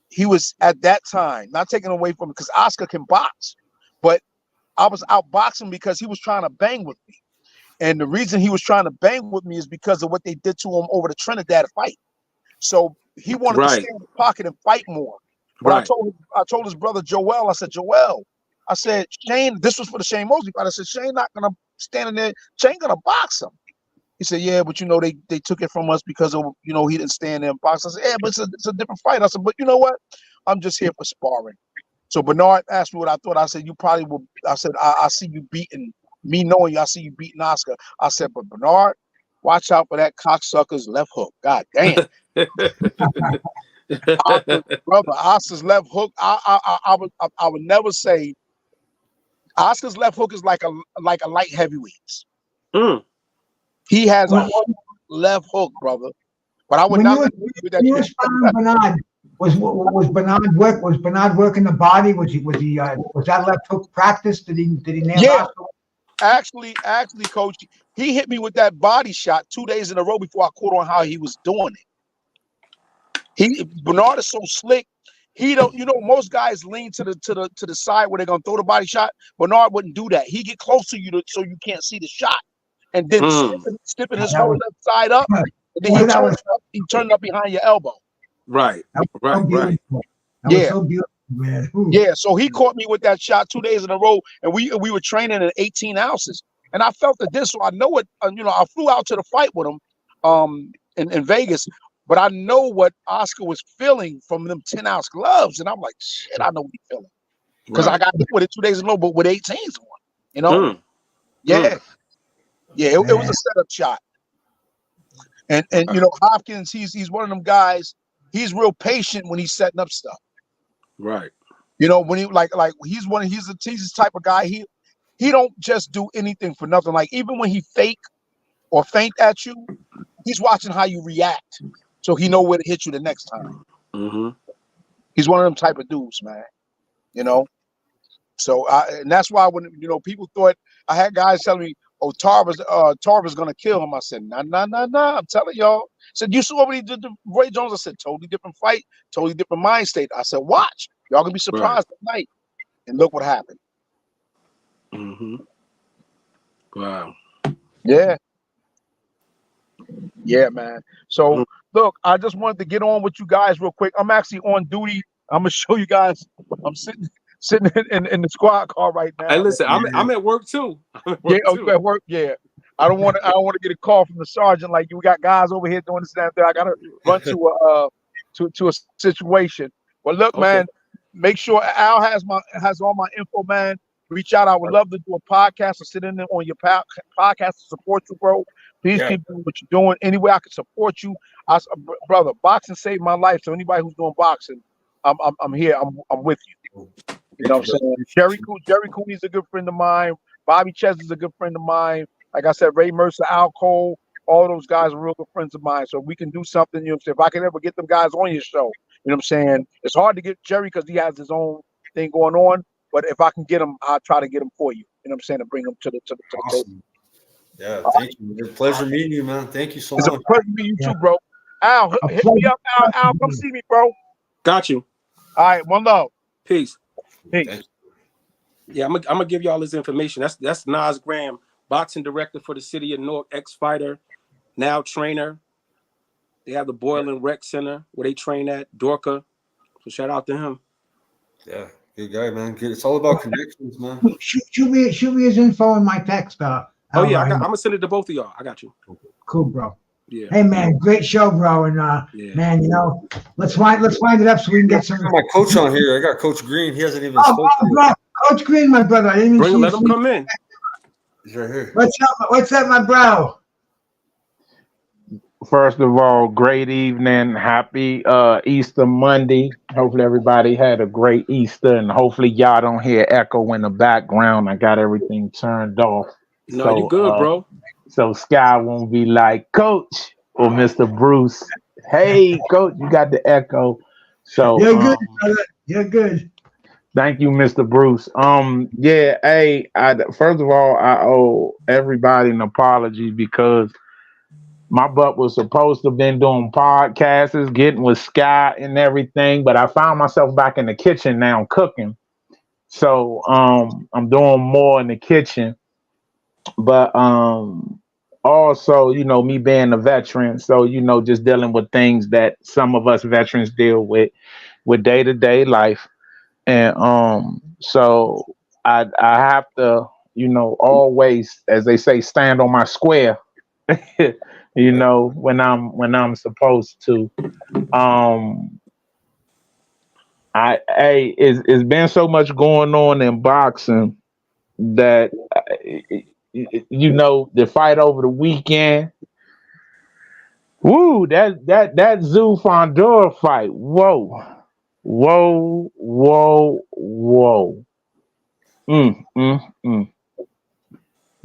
he was at that time, not taking away from him, because Oscar can box, but I was outboxing because he was trying to bang with me. And the reason he was trying to bang with me is because of what they did to him over the Trinidad fight. So he wanted to stay in the pocket and fight more. But I told his brother Joel, I said, Joel, I said, Shane, this was for the Shane Mosley fight. I said, Shane not gonna stand in there, Shane gonna box him. He said, yeah, but you know, they took it from us because of, you know, he didn't stand there and box. I said, yeah, but it's a different fight. I said, but you know what? I'm just here for sparring. So Bernard asked me what I thought. I said, you probably will. I said, I see you beating me, knowing you. I see you beating Oscar. I said, but Bernard, watch out for that cocksucker's left hook. God damn. Brother, Oscar's left hook. I would never say Oscar's left hook is like a light heavyweight. He has a left hook, brother. But I would not. When you were sparring Bernard, was Bernard working the body? Was that left hook practice? Did he nail? Yeah. Actually, coach, he hit me with that body shot 2 days in a row before I caught on how he was doing it. Bernard is so slick. He don't, you know, most guys lean to the side where they're gonna throw the body shot. Bernard wouldn't do that. He get close to you so you can't see the shot, and then stiffing his whole left side up. And then he turned up behind your elbow. Right. Yeah. So beautiful, man. Yeah. So he caught me with that shot 2 days in a row, and we were training at 18 ounces. And I felt that this, so I know it. You know, I flew out to the fight with him, in Vegas, but I know what Oscar was feeling from them 10-ounce gloves, and I'm like, shit, I know what he's feeling because I got hit with it 2 days in a row, but with 18s on. You know, yeah. It was a setup shot. And you know, Hopkins, he's one of them guys. He's real patient when he's setting up stuff. Right. You know, when he like he's this type of guy. He don't just do anything for nothing. Like even when he fake or feint at you, he's watching how you react, so he know where to hit you the next time. Mm-hmm. He's one of them type of dudes, man. You know, so and that's why when people thought I had guys telling me, "Oh, Tarver's gonna kill him," I said, "Nah. I'm telling y'all." I said, "You saw what he did to Roy Jones?" I said, "Totally different fight, totally different mind state." I said, "Watch, y'all gonna be surprised tonight." And look what happened. Mm-hmm. Wow. Yeah, man. So look, I just wanted to get on with you guys real quick. I'm actually on duty. I'm gonna show you guys. I'm sitting in the squad car right now. Hey, listen, I'm at work too. You at work? Yeah. I don't want to get a call from the sergeant like you got guys over here doing this and that. I gotta run to a situation. But look, man, make sure Al has all my info, man. Reach out. I would love to do a podcast or sit in there on your podcast to support you, bro. Please keep doing what you're doing. Any way I can support you, brother. Boxing saved my life. So anybody who's doing boxing, I'm here. I'm with you. You know what I'm saying? Jerry Cooney's a good friend of mine. Bobby Chesley's a good friend of mine. Like I said, Ray Mercer, Al Cole, all those guys are real good friends of mine. So we can do something. You know what I'm saying? If I can ever get them guys on your show, you know what I'm saying? It's hard to get Jerry because he has his own thing going on. But if I can get him, I'll try to get him for you. You know what I'm saying? To bring him to the table. Yeah, thank you. It's a pleasure meeting you, man. Thank you so much. It's a pleasure meeting you too, bro. Al, hit me up, Al, come see me, bro. Got you. All right, one love. Peace. Peace. Yeah, I'm gonna give y'all this information. That's Nas Graham, boxing director for the city of Newark, ex-fighter, now trainer. They have the Boylan Rec Center where they train at, Dorka. So shout out to him. Yeah, good guy, man. It's all about connections, man. Shoot me his info in my text. Oh yeah, I'm gonna send it to both of y'all. I got you. Cool, bro. Yeah. Hey man, great show, bro. And man, let's wind it up so we can get some. I got my coach on here. I got Coach Green. He hasn't even spoken. Bro, Coach Green, my brother. I didn't even let him come in. He's right here. What's up, my bro? First of all, great evening. Happy Easter Monday. Hopefully everybody had a great Easter, and hopefully y'all don't hear echo in the background. I got everything turned off. No, you good, bro. So Sky won't be like, Coach or Mr. Bruce, hey, Coach, you got the echo. So you're good, brother. You're good. Thank you, Mr. Bruce. First of all, I owe everybody an apology because my butt was supposed to have been doing podcasts, getting with Sky and everything, but I found myself back in the kitchen now cooking. So I'm doing more in the kitchen. But also, me being a veteran, so just dealing with things that some of us veterans deal with day-to-day life. And so I have to, always, as they say, stand on my square, when I'm supposed to. It's been so much going on in boxing that the fight over the weekend. Woo, that Zhu Fondor fight. Whoa.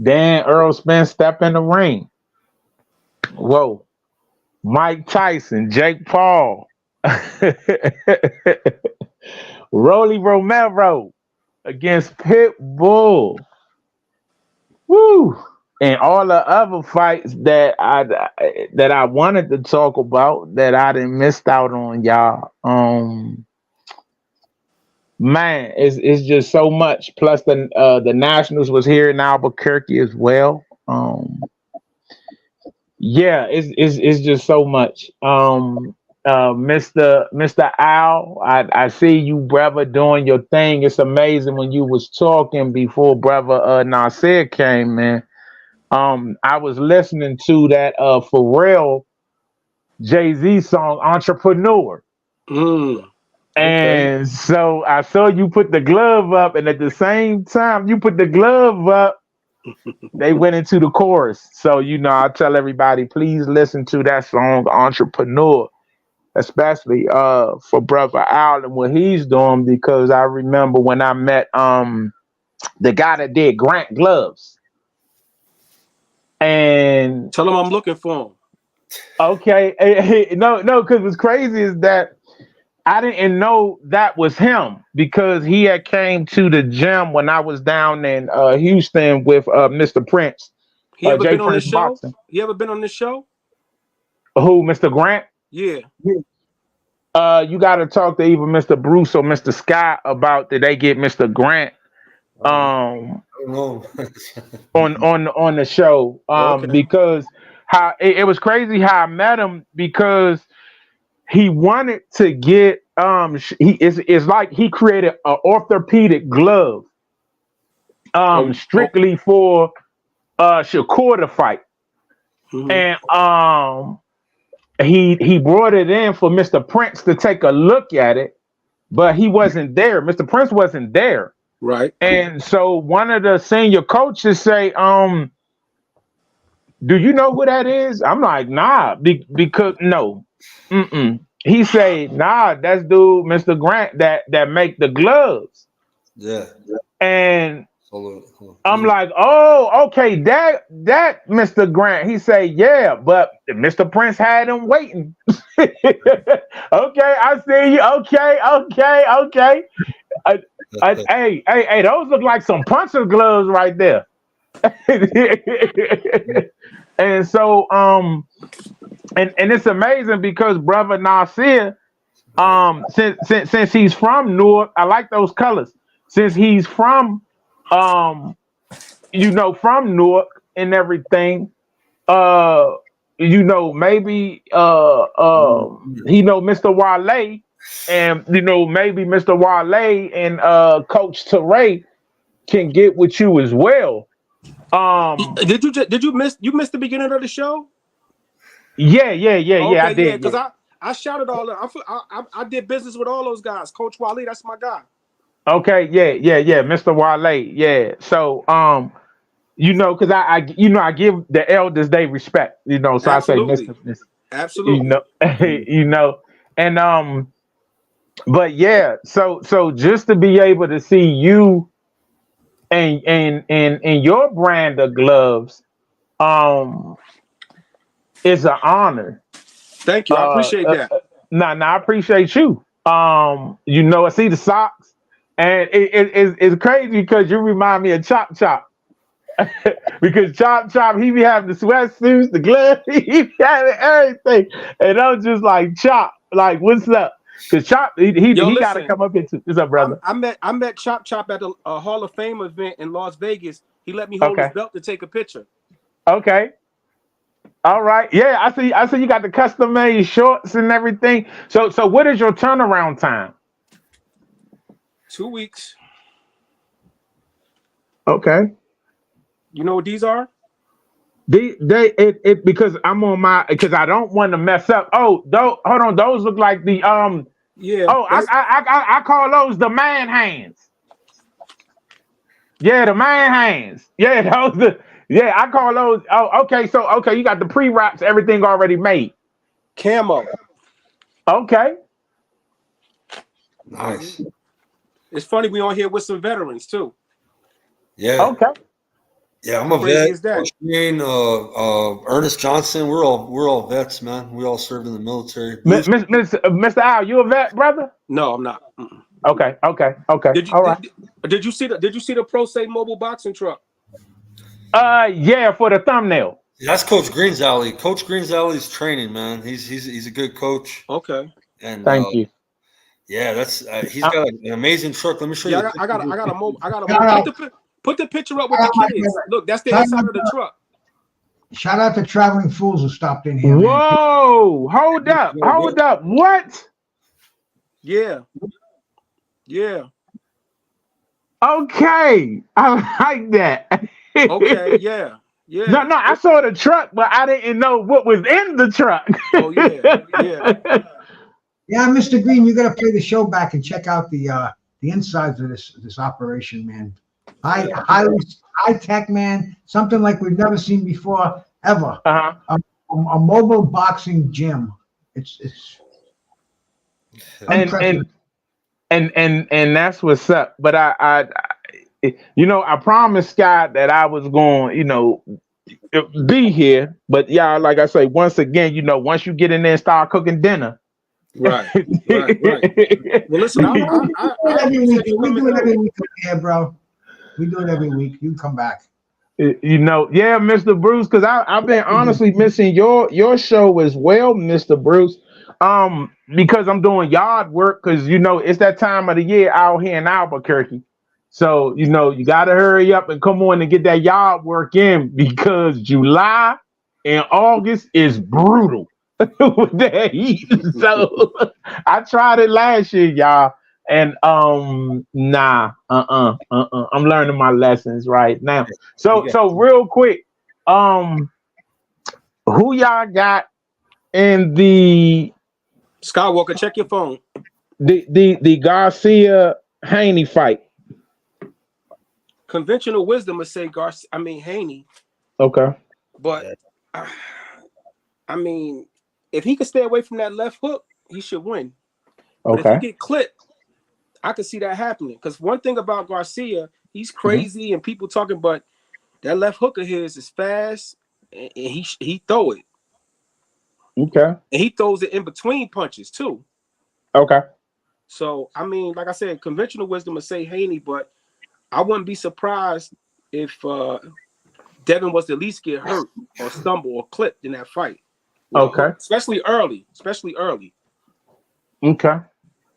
Dan Earl Spence step in the ring. Whoa. Mike Tyson, Jake Paul, Rolly Romero against Pitbull. Woo! And all the other fights that I wanted to talk about that I didn't missed out on, y'all. Man, it's just so much. Plus the Nationals was here in Albuquerque as well. Yeah, it's just so much. Mr. Al, I see you, brother, doing your thing. It's amazing when you was talking before brother Nasir came, man. I was listening to that Pharrell Jay-Z song Entrepreneur. Okay. And so I saw you put the glove up, and at the same time you put the glove up, they went into the chorus. So, I tell everybody, please listen to that song Entrepreneur, especially for Brother Al and what he's doing, because I remember when I met the guy that did Grant Gloves. And tell him I'm looking for him. Okay. No, because what's crazy is that I didn't know that was him, because he had came to the gym when I was down in Houston with Mr. Prince. He ever Jay been on Prince this show? Boxing. He ever been on this show? Who, Mr. Grant? Yeah. You got to talk to either Mr. Bruce or Mr. Scott about did they get Mr. Grant on the show, because how it was crazy how I met him, because he wanted to get it's like he created an orthopedic glove strictly for Shakur to fight. And he brought it in for Mr. Prince to take a look at it, but he wasn't there. Mr. Prince wasn't there. Right. And so one of the senior coaches say, do you know who that is? I'm like, nah, because no. He say, nah, that's dude, Mr. Grant, that make the gloves. Yeah. And I'm like, oh, okay, that Mr. Grant. He say, yeah, but Mr. Prince had him waiting. Okay, I see you. Okay. Hey, those look like some puncher gloves right there. And so, and it's amazing because Brother Nasir, since he's from Newark, I like those colors. Since he's from from Newark and everything, maybe he know Mr. Wale, and maybe Mr. Wale and Coach Teray can get with you as well. Did you miss the beginning of the show? Yeah, I did. Because I shouted all that. I did business with all those guys. Coach Wale, that's my guy. Okay, yeah, Mr. Wale, yeah. So, because I give the elders they respect, so Absolutely. I say Mr. Absolutely. And but yeah, so just to be able to see you and your brand of gloves, is an honor. Thank you. I appreciate that. I appreciate you. I see the socks, and it's crazy because you remind me of Chop Chop. Because Chop he be having the sweatsuits, the gloves, he be having everything, and I'm just like, Chop, like, what's up? Because Chop, he got to come up here too. What's up, brother? I met Chop at a Hall of Fame event in Las Vegas. He let me hold his belt to take a picture. Okay. All right. Yeah, I see you got the custom made shorts and everything. So what is your turnaround time? 2 weeks. Okay. You know what these are? Because I'm on because I don't want to mess up. Oh, hold on, those look like the yeah. Oh, I call those the man hands. Yeah, the man hands. Yeah, I call those. Oh, okay. So you got the pre-wraps, everything already made. Camo. Okay. Nice. It's funny we on here with some veterans too. Yeah. Okay. Yeah, I'm a vet. Coach Green, Ernest Johnson, we're all vets, man. We all served in the military. Mr. Al, you a vet, brother? No, I'm not. Okay. Did you see the Pro Se mobile boxing truck? Yeah, for the thumbnail. That's Coach Green's alley. Coach Green's alley's training, man. He's a good coach. Okay. And thank you. Yeah, that's he's got an amazing truck. Let me show you. I got a mobile. Put the picture up with the kids. Look, that's the inside of the truck. Shout out to Traveling Fools who stopped in here. Whoa! Man. Hold up! What? Yeah. Okay, I like that. Okay, yeah. Yeah. No, I saw the truck, but I didn't know what was in the truck. Oh yeah. Yeah, Mr. Green, you got to play the show back and check out the insides of this operation, man. High tech, man. Something like we've never seen before ever. Uh-huh. A mobile boxing gym. It's and that's what's up. But I promised Scott that I was going, be here. But y'all, like I say, once again, once you get in there and start cooking dinner. Right. Well, listen, we do it every week here, bro. We do it every week. You come back. Yeah, Mr. Bruce, because I've been honestly missing your show as well, Mr. Bruce. Because I'm doing yard work, because it's that time of the year out here in Albuquerque. So you got to hurry up and come on and get that yard work in, because July and August is brutal with that heat. So I tried it last year, y'all, and I'm learning my lessons right now. So real quick, who y'all got in the Skywalker? Check your phone. The Garcia Haney fight? Conventional wisdom would say Haney. Okay. But if he could stay away from that left hook, he should win. But if he get clipped, I could see that happening. Because one thing about Garcia, he's crazy and people talking, but that left hook of his is fast and he throw it. Okay. And he throws it in between punches too. Okay. So like I said, conventional wisdom would say Haney, but I wouldn't be surprised if Devin was to at least get hurt or stumble or clipped in that fight. Okay. Especially early. Okay.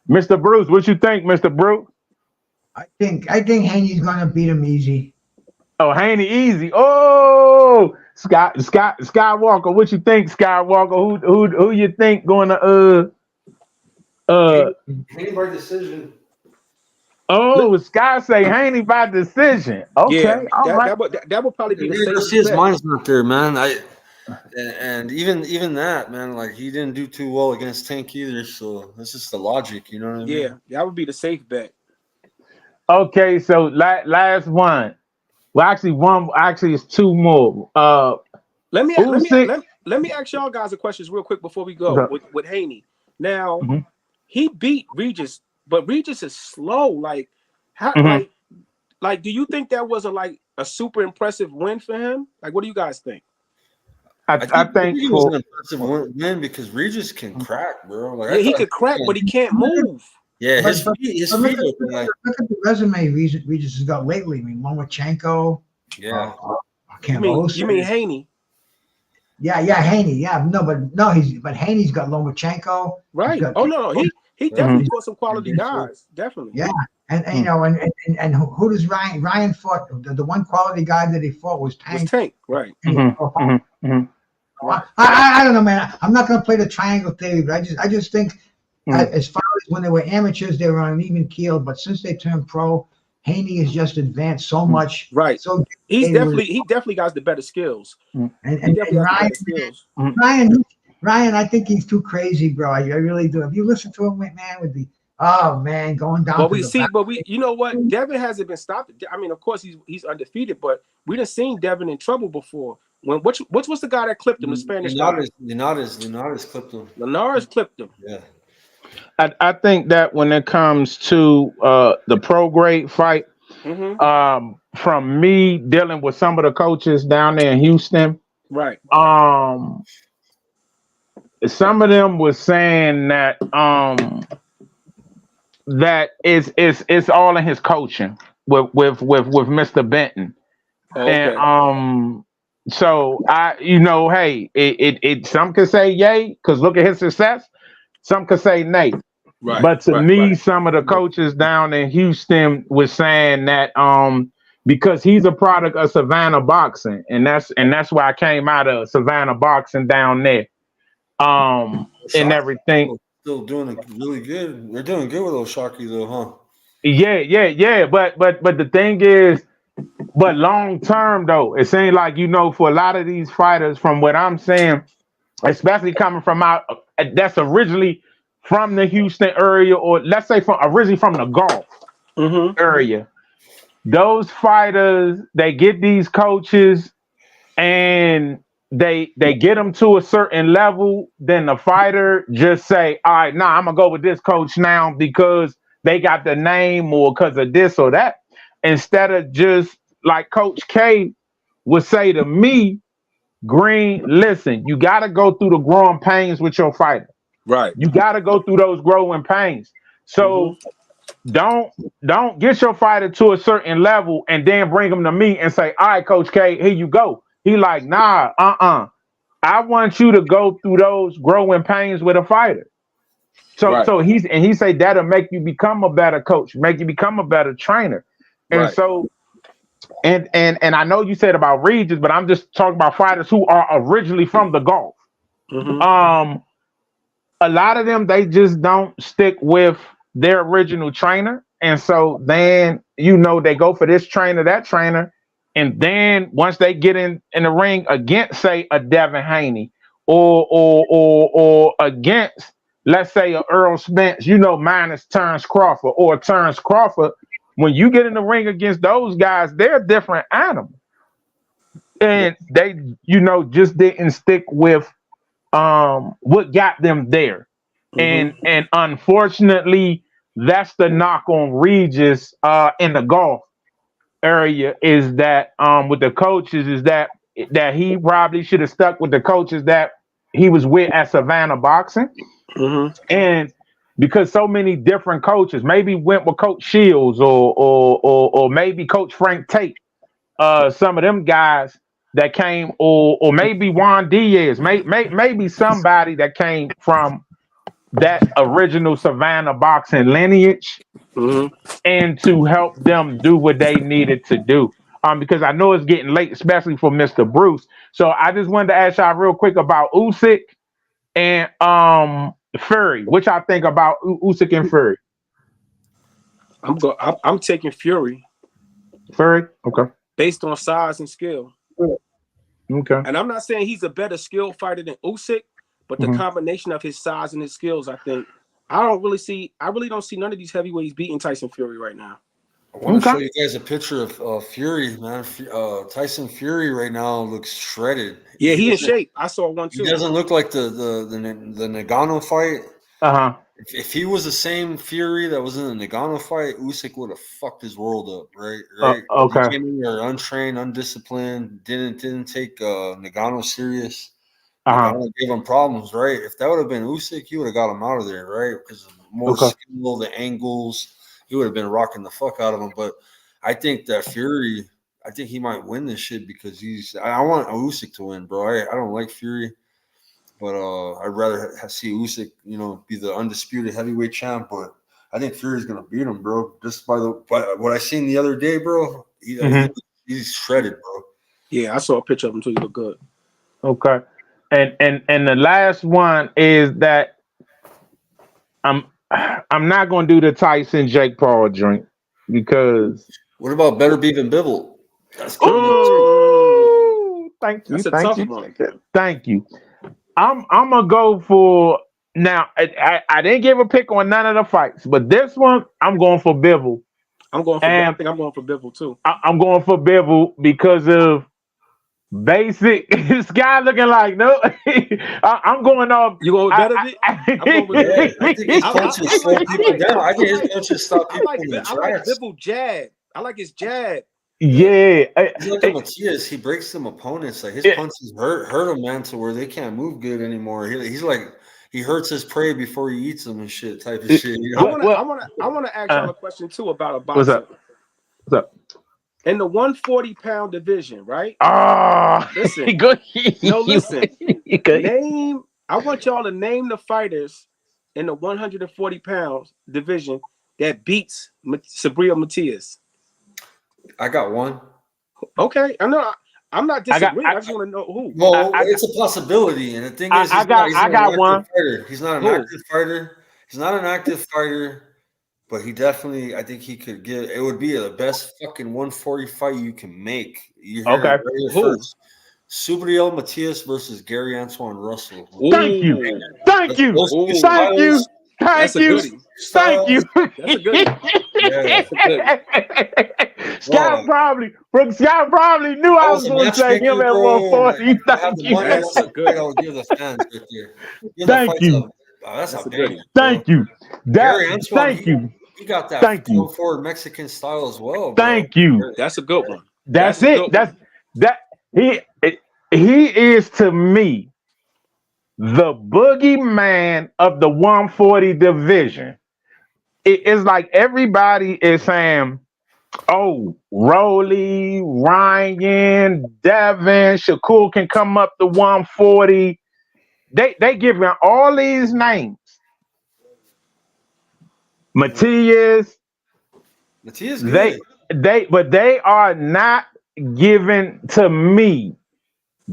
Mr. Bruce, what you think, Mr. Bruce? I think Haney's gonna beat him easy. Oh, Haney easy. Oh, Skywalker, what you think, Skywalker? Who you think going to Haney by decision. Oh, Sky say Haney by decision. Okay, yeah, all right. That would probably be the safest his bet. mind's not there, man. And even that, man, like he didn't do too well against Tank either. So that's just the logic, you know what I mean? Yeah, that would be the safe bet. Okay, so last one. Well, actually, it's two more. Let me ask y'all guys a question real quick before we go with Haney. Now, he beat Regis, but Regis is slow. Like, how? Like, do you think that was a super impressive win for him? Like, what do you guys think? I think it was an impressive win because Regis can crack, bro. Like, he could crack, but he can't move. Yeah, his feet look at the resume Regis has got lately. I mean, Lomachenko. Yeah. You mean Haney? Yeah, Haney. Yeah, but Haney's got Lomachenko. Right. He definitely fought some quality guys. Definitely. Yeah, and who does Ryan fought? The one quality guy that he fought was Tank. Right. I don't know, man. I'm not going to play the triangle theory, but I just think as far as when they were amateurs, they were on an even keel. But since they turned pro, Haney has just advanced so much. Right. So he definitely got the better skills. And Ryan, I think he's too crazy, bro. I really do. If you listen to him, man, with the going down. But you know what? Devin hasn't been stopped. I mean, of course he's undefeated, but we done seen Devin in trouble before. What's the guy that clipped him? The Spanish guy. Linares clipped him. Linares clipped him. Yeah. I think that when it comes to the pro grade fight, from me dealing with some of the coaches down there in Houston, right? Some of them was saying that that it's all in his coaching with Mr. Benton, and so hey, it some could say yay because look at his success. Some could say nay. Right. But to me, some of the coaches down in Houston was saying that because he's a product of Savannah boxing, and that's why I came out of Savannah boxing down there. And everything. Still doing really good. They're doing good with O'Shaquie though, huh? Yeah. But the thing is, But long term, though, it seems like, for a lot of these fighters, from what I'm saying, especially coming from that's originally from the Houston area, or let's say originally from the Gulf area, those fighters, they get these coaches and they get them to a certain level, then the fighter just say, all right, nah, I'm gonna go with this coach now because they got the name or because of this or that, instead of just like Coach K would say to me, Green, listen, you got to go through the growing pains with your fighter. Right. You got to go through those growing pains. So don't get your fighter to a certain level and then bring him to me and say, all right, Coach K, here you go. He like, nah, I want you to go through those growing pains with a fighter. So he say that'll make you become a better coach, make you become a better trainer. And so and I know you said about Regis, but I'm just talking about fighters who are originally from the Gulf. A lot of them, they just don't stick with their original trainer. And so then, they go for this trainer, that trainer. And then once they get in the ring against, say, a Devin Haney or against, let's say, a Earl Spence, minus Terrence Crawford or Terrence Crawford, when you get in the ring against those guys, they're a different animal. And they, just didn't stick with what got them there. And unfortunately, that's the knock on Regis in the Gulf area, is that with the coaches, is that he probably should have stuck with the coaches that he was with at Savannah Boxing. And because so many different coaches, maybe went with Coach Shields or maybe Coach Frank Tate, some of them guys that came, or maybe Juan Diaz, maybe somebody that came from that original Savannah Boxing lineage, and to help them do what they needed to do. Because I know it's getting late, especially for Mr. Bruce. So I just wanted to ask y'all real quick about Usyk and Fury. What y'all think about Usyk and Fury? I'm taking Fury. Fury, okay. Based on size and skill. Okay. And I'm not saying he's a better skill fighter than Usyk, but the combination of his size and his skills, I think, I really don't see none of these heavyweights beating Tyson Fury right now. I want to show you guys a picture of Fury, man. Tyson Fury right now looks shredded. Yeah, he in shape. I saw one too. He doesn't look like the Nagano fight. If he was the same Fury that was in the Nagano fight, Usyk would have fucked his world up, right? Okay. He came in there untrained, undisciplined, didn't take Nagano serious. Nagano gave him problems, right? If that would have been Usyk, he would have got him out of there, right? Because more skill, the angles, he would have been rocking the fuck out of him. But I think that Fury, I think he might win this shit because I want Usyk to win, bro. I don't like Fury. But I'd rather see Usyk, be the undisputed heavyweight champ. But I think Fury's gonna beat him, bro. Just by what I seen the other day, bro. He's shredded, bro. Yeah, I saw a picture of him too. He looked good. Okay, and the last one is that I'm not gonna do the Tyson Jake Paul drink because. What about Better Beef and Bibble? That's good. Ooh, thank you. That's a tough one. Thank you. I'm gonna go for now. I didn't give a pick on none of the fights, but this one I'm going for Bivol. I think I'm going for Bivol too. I'm going for Bivol because of basic. This guy looking like no. I'm going off. You going better? I'm going with I think his punches slow people down. I think his punches stop people in the I like Bivol jab. I like his jab. Yeah, he's like Matias. He breaks some opponents. Like his punches hurt him, man, to where they can't move good anymore. He's like he hurts his prey before he eats them and shit. Type of shit. I want to ask y'all a question too about a boxer. What's up? In the 140-pound division, right? Listen. Listen. I want y'all to name the fighters in the 140 pounds division that beats Sabria Matias. I got one. Okay, I know. I'm not disagreeing. I just want to know who. Well, it's a possibility, and the thing is, I got one. He's not an active fighter. He's not an active fighter. But he definitely, I think he could get. It would be the best fucking 140 fight you can make. You hear Okay. it right here first. Subriel Matias versus Gary Antoine Russell. Thank you. Ooh. Thank you. Those two Thank you. styles, Thank That's a you. goodie. Thank you. That's a goodie. Yeah. Scott probably knew I was going to say him at 140. Thank you. That's a good. I would give the fans right there. Give the Thank fights you. up. Oh, that's That's a a goodie. banger. Thank you. Gary Antoine, Thank you. He got that Thank you. forward Mexican style as well. Bro. Thank you. That's a good one. That's a it. good one. That he is to me the boogeyman of the 140 division. It's like everybody is saying, oh, Rolly, Ryan, Devin, Shakur can come up to 140. They giving all these names. Matias good. But they are not given to me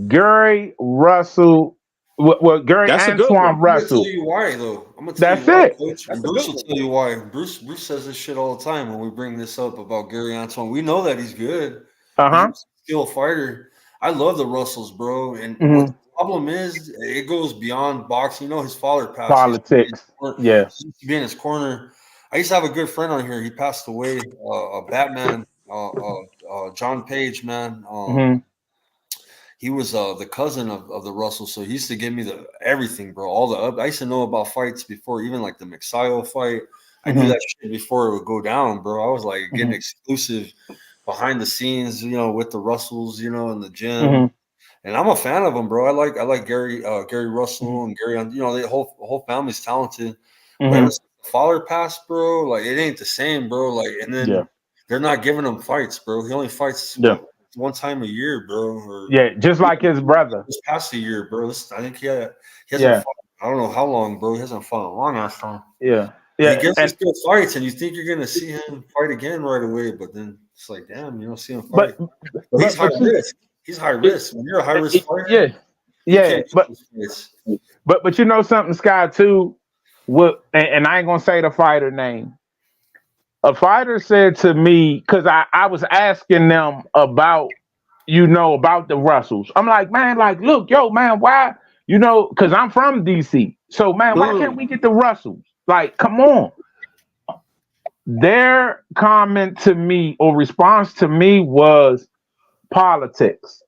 Gary Russell. Well, Gary That's a good Antoine one. Russell. I'm gonna tell you why, though. I'm gonna tell That's you why, it. Coach. That's And a Bruce good will one. tell you why. Bruce says this shit all the time when we bring this up about Gary Antoine. We know that he's good. Uh-huh. He's a skilled fighter. I love the Russells, bro. And what the problem is, it goes beyond boxing. You know, his father passed. Politics. Yeah. He used to be in his corner. I used to have a good friend on here. He passed away. Batman. John Page, man. He was the cousin of the Russell, so he used to give me the everything, bro. I used to know about fights before, even like the McSio fight. I knew that shit before it would go down, bro. I was like getting exclusive behind the scenes, with the Russells, in the gym. And I'm a fan of them, bro. I like Gary Russell and Gary. The whole family's talented. But ever since the father passed, bro, like it ain't the same, bro. Like, and then they're not giving him fights, bro. He only fights one time a year, bro. Just like his brother. This past a year, bro. I think he hasn't fought, I don't know how long, bro. He hasn't fought a long ass time. Yeah. He gets these good fights, and you think you're gonna see him fight again right away, but then it's like, damn, you don't see him fight. But he's high risk. He's high risk. When you're a high risk fighter, but you know something, Sky, too. And I ain't gonna say the fighter name. A fighter said to me, because I was asking them about the Russells. I'm like, man, look, yo, man, why, because I'm from DC. So, man, why can't we get the Russells? Like, come on. Their comment to me or response to me was politics.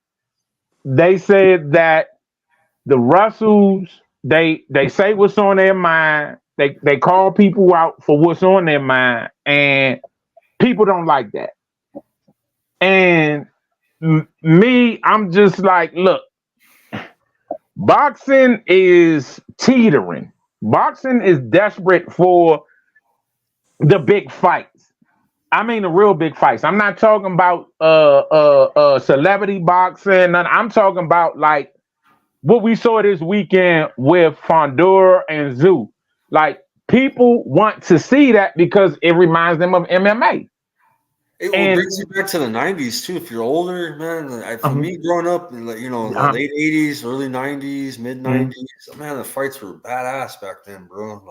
They said that the Russells, they say what's on their mind. They call people out for what's on their mind, and people don't like that. And me, I'm just like, look, boxing is teetering. Boxing is desperate for the big fights. I mean the real big fights. I'm not talking about celebrity boxing. I'm talking about like what we saw this weekend with Fondor and Zoo. Like, people want to see that because it reminds them of MMA. It brings you back to the 90s, too. If you're older, man, for me growing up, the late 80s, early 90s, mid 90s, man, the fights were badass back then, bro.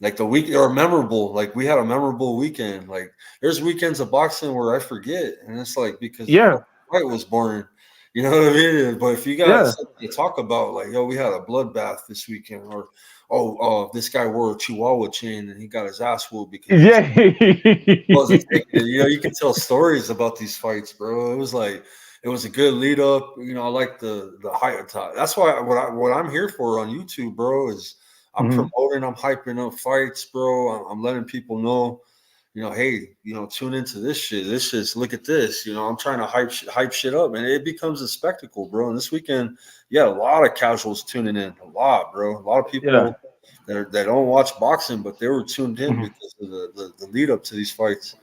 Like the week, or memorable. Like, we had a memorable weekend. Like, there's weekends of boxing where I forget, and it's like because the fight was boring. You know what I mean? But if you got something to talk about, like, yo, we had a bloodbath this weekend, or this guy wore a Chihuahua chain and he got his ass whooped because he wasn't taking it. You can tell stories about these fights, bro. It was a good lead up. I like the height top. That's why what I'm here for on YouTube, bro, is I'm promoting, I'm hyping up fights, bro. I'm letting people know, hey, tune into this shit. This shit's, look at this. I'm trying to hype shit up, and it becomes a spectacle, bro. And this weekend, a lot of casuals tuning in. A lot, bro. A lot of people that don't watch boxing, but they were tuned in because of the lead up to these fights.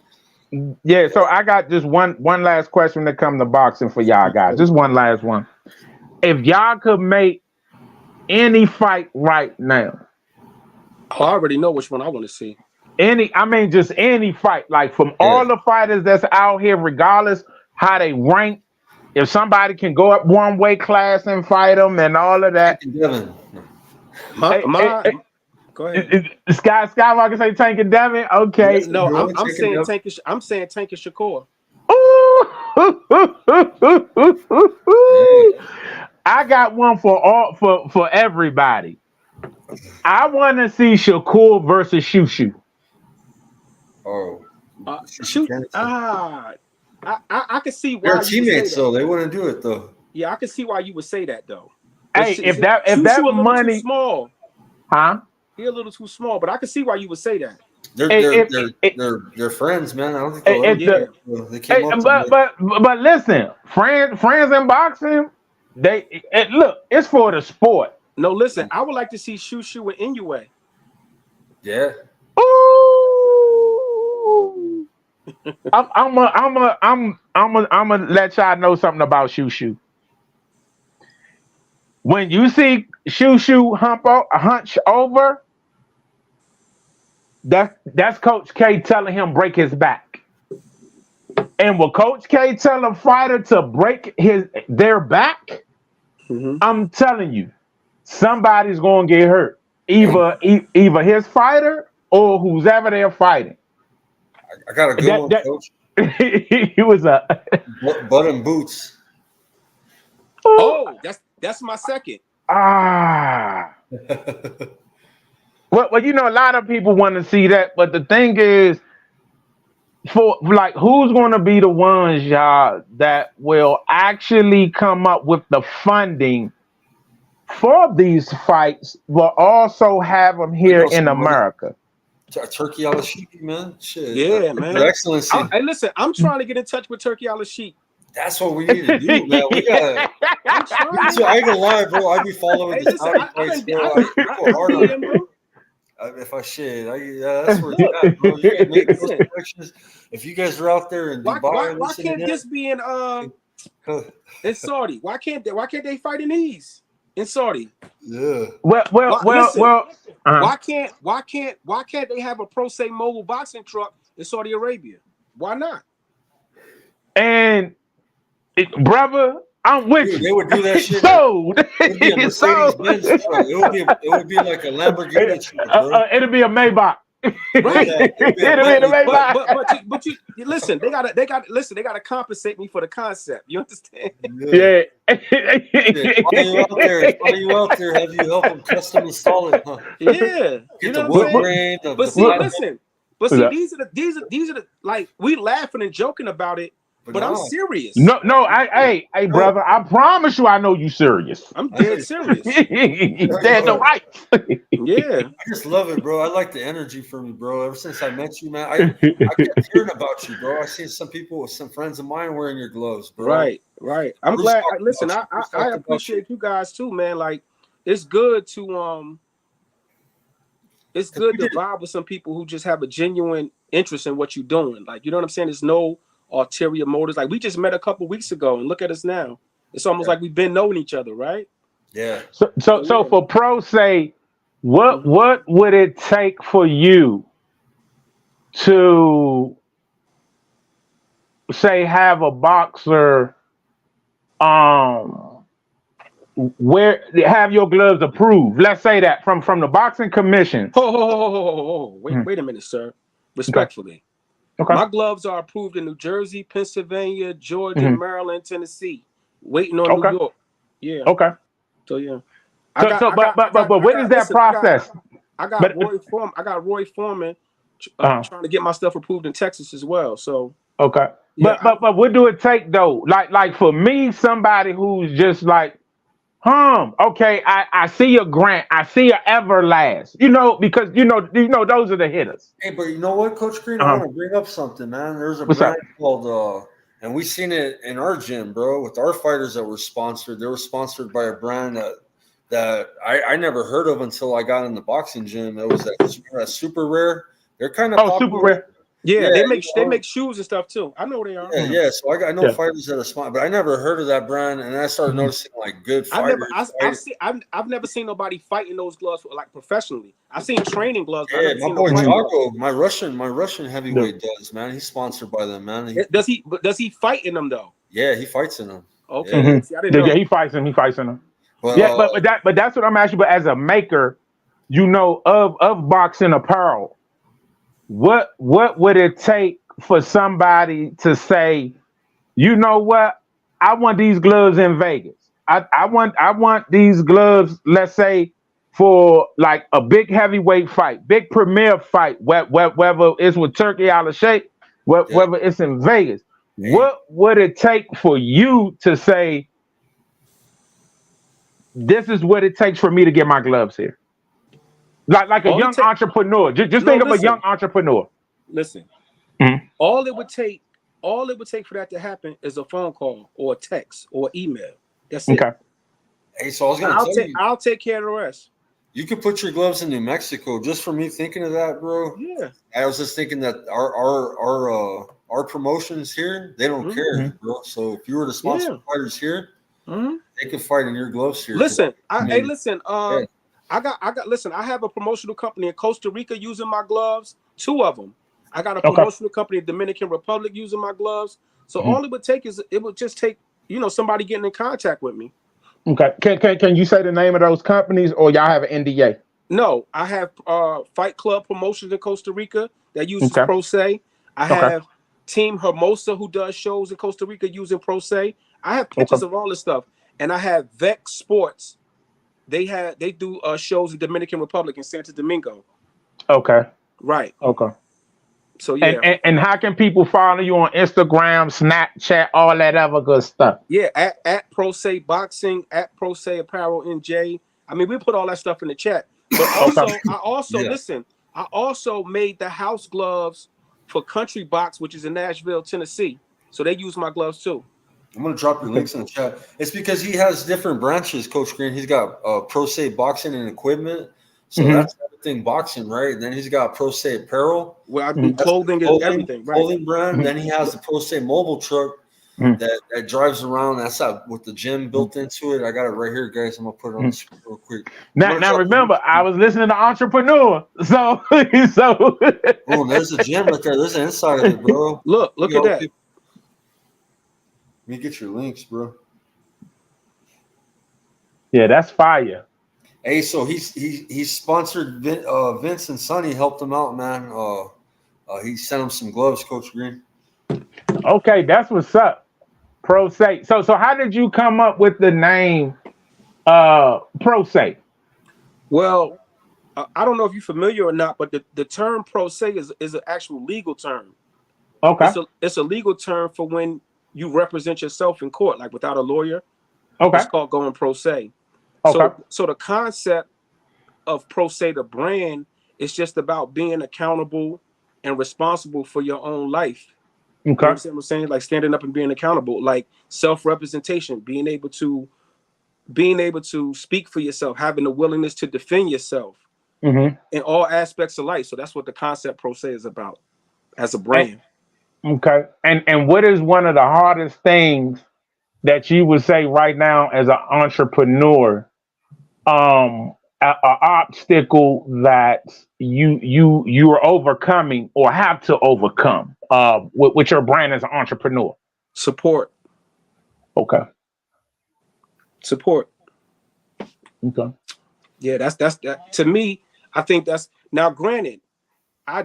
Yeah, so I got just one last question that come to boxing for y'all guys. Just one last one. If y'all could make any fight right now, I already know which one I want to see. Just any fight, like from all the fighters that's out here, regardless how they rank. If somebody can go up one weight class and fight them and all of that. Go Go ahead. Skywalker say Tank and Devin. Okay. Yes, no, I'm saying Tank. I'm saying Tank and Shakur. I got one for everybody. I want to see Shakur versus Shushu. Oh, Shoot. I can see why they're teammates, though. They wouldn't do it though. Yeah, I can see why you would say that though. Hey, if that money too small, huh? He's a little too small, but I can see why you would say that. They're friends, man. I don't think they came up. But listen, friends in boxing, look, it's for the sport. No, listen, I would like to see Shushu and Inoue. Yeah. Ooh. I'm gonna let y'all know something about Shushu. When you see Shushu hunch over, that's Coach K telling him break his back. And will Coach K tell a fighter to break their back? Mm-hmm. I'm telling you, somebody's gonna get hurt. Either his fighter or who's ever they're fighting. I got a good one, Coach. He was a butt and boots. Oh, that's my second. Well, you know, a lot of people want to see that, but the thing is, for like, who's going to be the ones, y'all, that will actually come up with the funding for these fights, but also have them here in America? Turkey Al-Sheikh, man. Shit. Yeah, man. Your Excellency. Hey, listen, I'm trying to get in touch with Turkey Al-Sheikh. That's what we need to do, man. We gotta. I ain't gonna lie, bro. I be following this fights, bro. I go hard on him, bro. If I shit, that's where it's at, bro. You can make those predictions. If you guys are out there in Dubai, why can't this be in Saudi? Why can't they fight in these in Saudi? Yeah. Well. Why can't they have a pro se mobile boxing truck in Saudi Arabia? Why not? And brother, I'm with you. They would do that shit. Sold. It would be a Mercedes-Benz truck. It would be like a Lamborghini truck, bro. It'll be a Maybach. Right. It'll be a Maybach. But you listen. They gotta compensate me for the concept. You understand? Yeah. Fly you out there. Have you help them custom install it? Huh? Yeah. Get the wood grain. But see, listen. But see, these are the like, we laughing and joking about it. But I'm serious. No, hey, brother, I promise you I know you serious. I'm dead serious. Dead to right. Yeah. I just love it, bro. I like the energy from you, bro. Ever since I met you, man, I kept hearing about you, bro. I seen some people with some friends of mine wearing your gloves, bro. Right. I'm glad. Listen, I appreciate you guys too, man. Like, it's good to vibe with some people who just have a genuine interest in what you're doing. Like, you know what I'm saying? There's no ulterior motives. Like, we just met a couple weeks ago and look at us now. It's almost like we've been knowing each other, right? Yeah. So for pro say, what would it take for you to say have a boxer where have your gloves approved? Let's say that from the boxing commission. Wait a minute, sir. Respectfully. Okay. My gloves are approved in New Jersey, Pennsylvania, Georgia, Maryland, Tennessee. Waiting on New York. Yeah. Okay. So yeah. But what is that process? I got Roy Foreman trying to get my stuff approved in Texas as well. So okay. Yeah, but what do it take though? Like for me, somebody who's just like, okay, I see a Grant, I see a Everlast, because those are the hitters. Hey, but you know what, Coach Green, I want to bring up something, man. There's a brand called and we seen it in our gym, bro, with our fighters that were sponsored. They were sponsored by a brand that I never heard of until I got in the boxing gym. It was that Super Rare. They're kind of popular. Super Rare. Yeah, they make shoes and stuff too. I know they are. Yeah. So I know fighters that are smart, but I never heard of that brand, and I started noticing like good fighters. I've never seen nobody fighting those gloves like professionally. I've seen training gloves. Yeah, my boy Jago, my Russian heavyweight does, man. He's sponsored by them, man. Does he fight in them though? Yeah, he fights in them. Okay, yeah. See, I didn't know. He fights in them. Well, but that's what I'm asking. But as a maker, of boxing apparel, what would it take for somebody to say, you know what, I want these gloves in Vegas. I want these gloves, let's say, for like a big heavyweight fight, big premier fight, whether it's with Turkey Al-Rahim, whether it's in Vegas. What would it take for you to say, this is what it takes for me to get my gloves here? Like a young entrepreneur. Just think of a young entrepreneur. Listen, Mhm. all it would take for that to happen is a phone call or a text or email. That's it. Okay. Hey, so I was gonna tell you, I'll take care of the rest. you could put your gloves in New Mexico. Just for me thinking of that, bro. Yeah. I was just thinking that our promotions here, they don't care, bro. So if you were to sponsor fighters here, they could fight in your gloves here. Listen, I have a promotional company in Costa Rica using my gloves, 2 of them. I got a promotional company in Dominican Republic using my gloves. So all it would take is somebody getting in contact with me. Okay. Can you say the name of those companies, or y'all have an NDA? No, I have Fight Club Promotions in Costa Rica that uses Pro Se. I have Team Hermosa who does shows in Costa Rica using Pro Se. I have pictures of all this stuff. And I have Vex Sports. They do shows in Dominican Republic in Santo Domingo. Okay. Right. Okay. So yeah. And how can people follow you on Instagram, Snapchat, all that other good stuff? Yeah, at Pro Se Boxing, at Pro Se Apparel NJ. I mean, we put all that stuff in the chat. But also, listen, I also made the house gloves for Country Box, which is in Nashville, Tennessee. So they use my gloves too. I'm gonna drop your links in the chat. It's because he has different branches, Coach Green. He's got Pro Se Boxing and equipment. So that's everything boxing, right? And then he's got Pro Se Apparel. Well, I do clothing and everything, right? Clothing brand. Then he has the Pro Se mobile truck that drives around. That's with the gym built into it. I got it right here, guys. I'm gonna put it on the screen real quick. Now remember, I was listening to Entrepreneur. So oh, there's a gym right there. There's the inside of it, bro. Look at that. Let me get your links, bro. Yeah, that's fire. Hey, so he's sponsored Vince and Sonny, helped him out, man. He sent him some gloves, Coach Green. Okay, that's what's up. Pro Se. So how did you come up with the name Pro Se? Well, I don't know if you're familiar or not, but the term Pro Se is an actual legal term. Okay. It's a legal term for when you represent yourself in court, like without a lawyer. Okay. It's called going Pro Se. Okay. So the concept of Pro Se, the brand, is just about being accountable and responsible for your own life. Okay. You know what I'm saying? Like standing up and being accountable, like self-representation, being able to speak for yourself, having the willingness to defend yourself in all aspects of life. So that's what the concept Pro Se is about as a brand. Okay. And what is one of the hardest things that you would say right now as an entrepreneur, an obstacle that you are overcoming or have to overcome with your brand as an entrepreneur? Support. Okay. Support. Okay. Yeah, that's that. To me, I think that's, now granted, I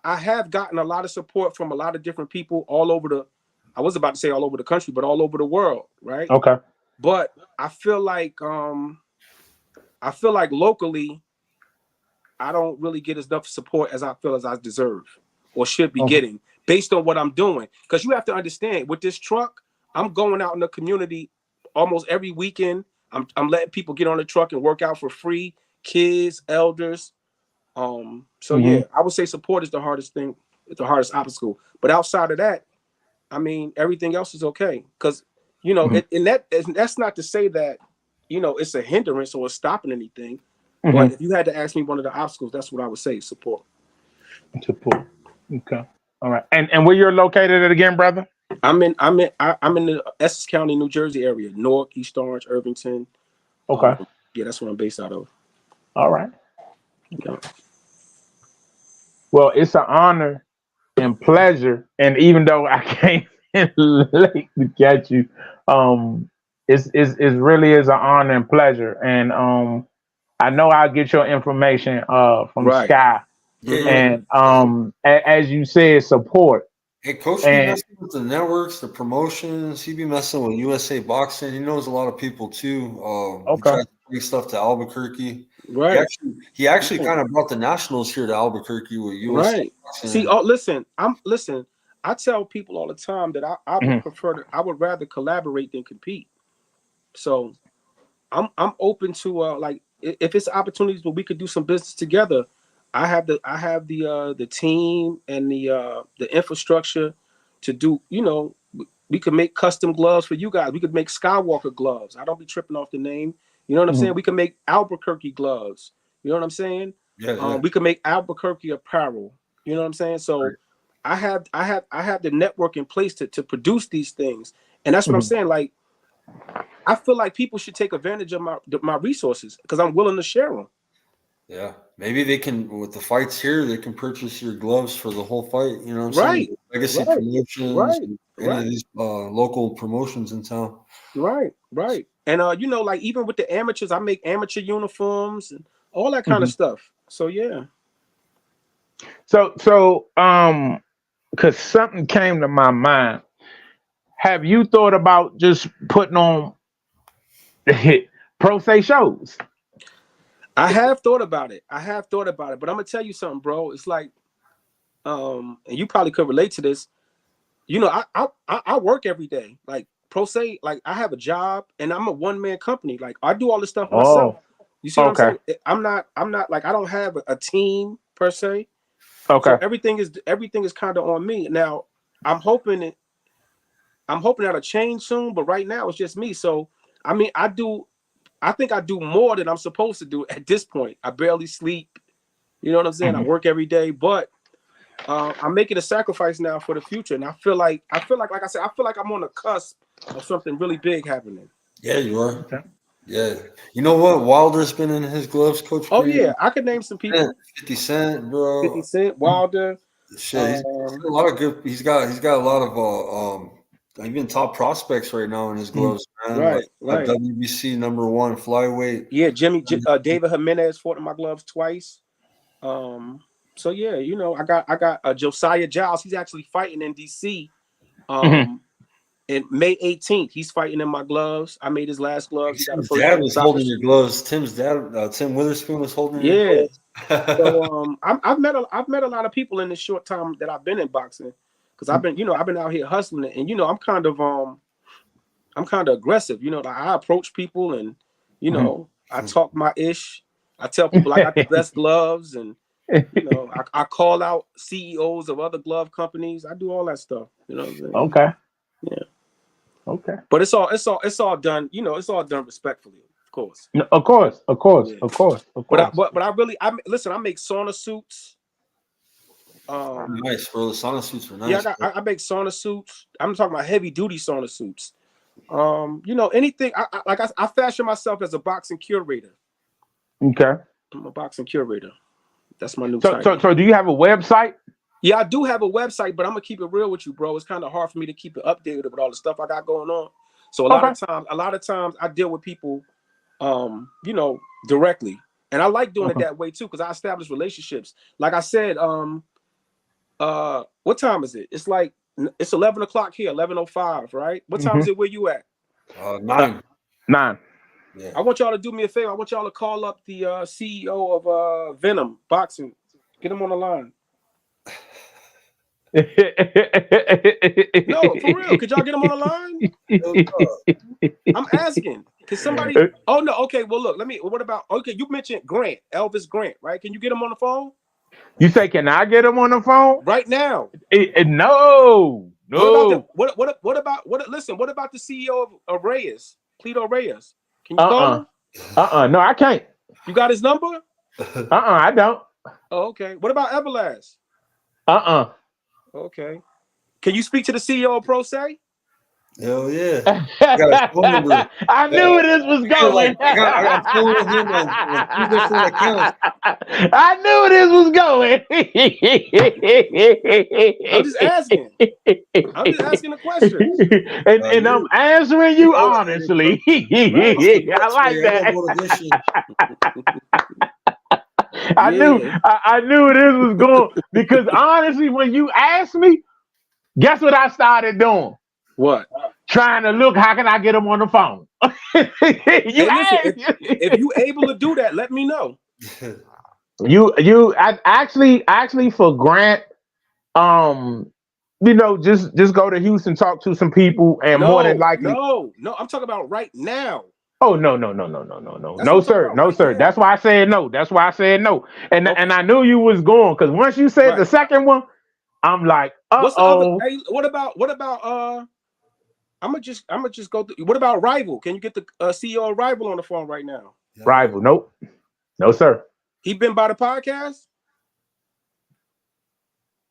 have gotten a lot of support from a lot of different people all over I was about to say all over the country, but all over the world, right? Okay. But I feel like locally, I don't really get enough support as I feel as I deserve or should be getting based on what I'm doing. Because you have to understand, with this truck, I'm going out in the community almost every weekend. I'm letting people get on the truck and work out for free, kids, elders. Yeah, I would say support is the hardest thing, the hardest obstacle. But outside of that, I mean, everything else is okay. Because, you know, and that's not to say that, you know, it's a hindrance or stopping anything. But if you had to ask me one of the obstacles, that's what I would say, support. Support. Okay. All right. And where you're located at again, brother? I'm in the Essex County, New Jersey area, Newark, East Orange, Irvington. Okay. Yeah, that's where I'm based out of. All right. Yeah. Well, it's an honor and pleasure, and even though I came in late to catch you, it's really is an honor and pleasure. And I know I'll get your information from Right. Sky. Yeah. And as you said, support. Hey, Coach be messing with the networks, the promotions. He be messing with USA Boxing. He knows a lot of people too. He tries to bring stuff to Albuquerque. Right. He actually kind of brought the Nationals here to Albuquerque with USA Right. Boxing. See, listen. I tell people all the time that I would prefer I would rather collaborate than compete. So I'm open to like if it's opportunities where we could do some business together. I have the team and the infrastructure to do, we could make custom gloves for you guys. We could make Skywalker gloves. I don't be tripping off the name. You know what I'm saying? We can make Albuquerque gloves. You know what I'm saying? Yeah. We can make Albuquerque apparel. You know what I'm saying? So right. I have the network in place to produce these things. And that's what I'm saying. Like, I feel like people should take advantage of my resources because I'm willing to share them. Yeah, maybe they can, with the fights here, they can purchase your gloves for the whole fight. You know what I'm saying? Legacy promotions, any of these local promotions in town. Right. And like even with the amateurs, I make amateur uniforms and all that kind of stuff. So yeah. So because something came to my mind. Have you thought about just putting on pro se shows? I have thought about it. But I'm gonna tell you something, bro. It's like, and you probably could relate to this. I work every day. Like pro se, like I have a job and I'm a one-man company. Like I do all this stuff myself. You see what I'm saying? I'm not like I don't have a team per se. Okay. So everything is kind of on me. Now I'm hoping that'll change soon, but right now it's just me. So I mean, I think I do more than I'm supposed to do at this point. I barely sleep. You know what I'm saying? I work every day, but I'm making a sacrifice now for the future. And I feel like I said, I feel like I'm on the cusp of something really big happening. Yeah, you are. Okay. Yeah. You know what? Wilder's been in his gloves, Coach. Oh, yeah. I could name some people. 50 Cent, bro. 50 Cent, Wilder. Shit, he's got a lot of good. He's got a lot of even top prospects right now in his gloves, man. Right. WBC #1 flyweight. Yeah, David Jimenez fought in my gloves twice. So yeah, I got Josiah Giles. He's actually fighting in DC. And May 18th, he's fighting in my gloves. I made his last gloves. Tim's dad was holding your gloves. Tim's dad, Tim Witherspoon, was holding your gloves. So I've met a lot of people in this short time that I've been in boxing, because I've been out here hustling it, and I'm kind of aggressive. Like I approach people, and I talk my ish. I tell people I got the best gloves, and I call out CEOs of other glove companies. I do all that stuff. You know what I'm saying? Okay. Yeah. Okay. But it's all done. It's all done respectfully, of course. No, of course. But I make sauna suits. Nice, bro. The sauna suits are nice. Yeah, I make sauna suits. I'm talking about heavy duty sauna suits. Anything. I fashion myself as a boxing curator. Okay. I'm a boxing curator. That's my new title. So do you have a website? Yeah, I do have a website, but I'm gonna keep it real with you, bro. It's kind of hard for me to keep it updated with all the stuff I got going on. So a lot of times I deal with people, directly, and I like doing it that way too, because I establish relationships. Like I said, what time is it? It's 11 o'clock here, 11:05, right? What time is it where you at? 9. 9. Yeah. I want y'all to do me a favor. I want y'all to call up the CEO of Venom Boxing. Get him on the line. No, for real. Could y'all get him on the line? I'm asking. Can somebody? Oh no. Okay. Well, look. What about? Okay, you mentioned Grant, Elvis Grant, right? Can you get him on the phone? You say, can I get him on the phone right now? No. What about? Listen. What about the CEO of Reyes, Cleto Reyes? Can you call him? No, I can't. You got his number? I don't. Oh, okay. What about Everlast? Okay. Can you speak to the CEO of Pro Se? Hell yeah. I got a phone number. I knew where this was going. I got phone with him on 2 different accounts. I knew where this was going. I'm just asking. I'm just asking a question. And I'm answering you honestly. I like that. I knew where this was going because honestly, when you asked me, guess what I started doing? What? Trying to look, how can I get him on the phone? If you able to do that, let me know. I actually for Grant, just go to Houston, talk to some people, and more than likely. No, I'm talking about right now. Oh no, sir. That's why I said no. And I knew you was going because once you said the second one, I'm like, What's the other? Hey, what about I'm gonna just go through. What about Rival? Can you get the CEO of Rival on the phone right now? Rival, nope. No, sir. He been by the podcast?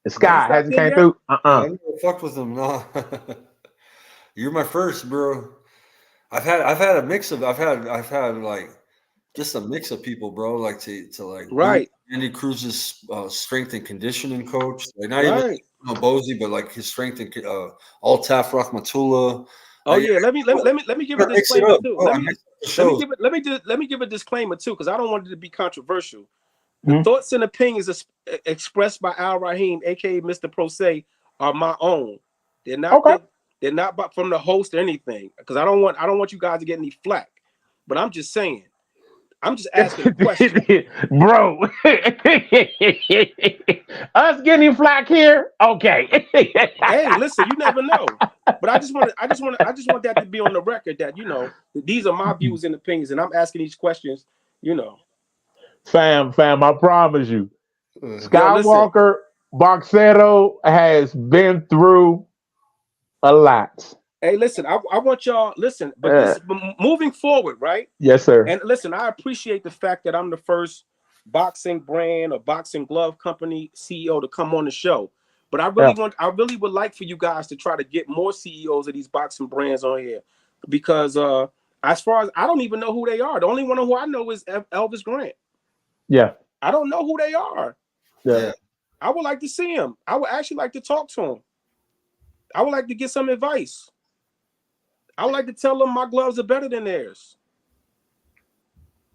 The Sky hasn't came through. I never fucked with him, no. You're my first, bro. I've had a mix of like just a mix of people, bro. Like to like right. Andy Cruz's strength and conditioning coach, like not even Bozy, but like his strength and Altaf Rahmatullah. Oh yeah, let me give a disclaimer too. Let me give a disclaimer too, because I don't want it to be controversial. The thoughts and opinions expressed by Al-Rahim, aka Mr. Pro Se, are my own. They're not they're not from the host or anything. Because I don't want you guys to get any flack. But I'm just saying. I'm just asking a question. Bro. Us getting flack here? Okay. Hey, listen, you never know. But I just want that to be on the record that, these are my views and opinions, and I'm asking these questions, Fam, I promise you. Skywalker Boxero has been through a lot. Hey, listen, I want y'all listen, but moving forward, right? Yes, sir. And listen, I appreciate the fact that I'm the first boxing brand or boxing glove company CEO to come on the show. But I really would like for you guys to try to get more CEOs of these boxing brands on here, because as far as I don't even know who they are. The only one who I know is Elvis Grant. Yeah, I don't know who they are. Yeah, I would like to see him. I would actually like to talk to him. I would like to get some advice. I would like to tell them my gloves are better than theirs.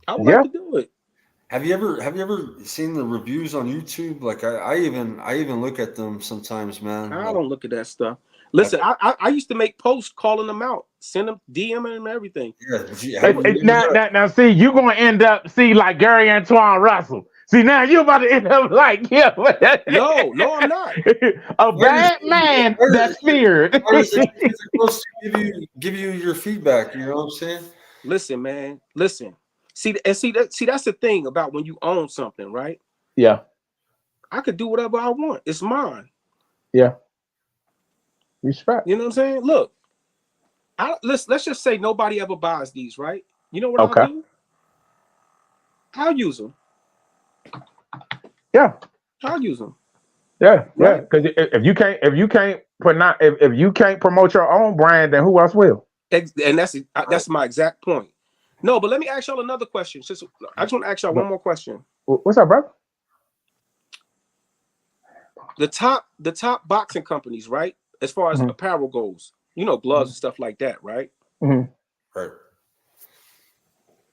I would like to do it. Have you ever seen the reviews on YouTube? Like I even look at them sometimes, man. I don't look at that stuff. Listen, I used to make posts calling them out, send them, DM them, and everything. Yeah. Now, see, you're gonna end up like Gary Antoine Russell. See, now you're about to end up like him. No, I'm not. A bad man that's feared. Give you your feedback. You know what I'm saying? Listen, man. Listen. See, that's the thing about when you own something, right? Yeah. I could do whatever I want. It's mine. Yeah. Respect. You know what I'm saying? Look, let's just say nobody ever buys these, right? You know what I'll do? I'll use them. Yeah, I'll use them. Yeah, right? Because if you can't promote your own brand, then who else will? And that's my exact point. No, but let me ask y'all another question. I just want to ask y'all one more question. What's up, bro? The top boxing companies, right? As far as apparel goes, gloves and stuff like that, right? Mm-hmm. Right.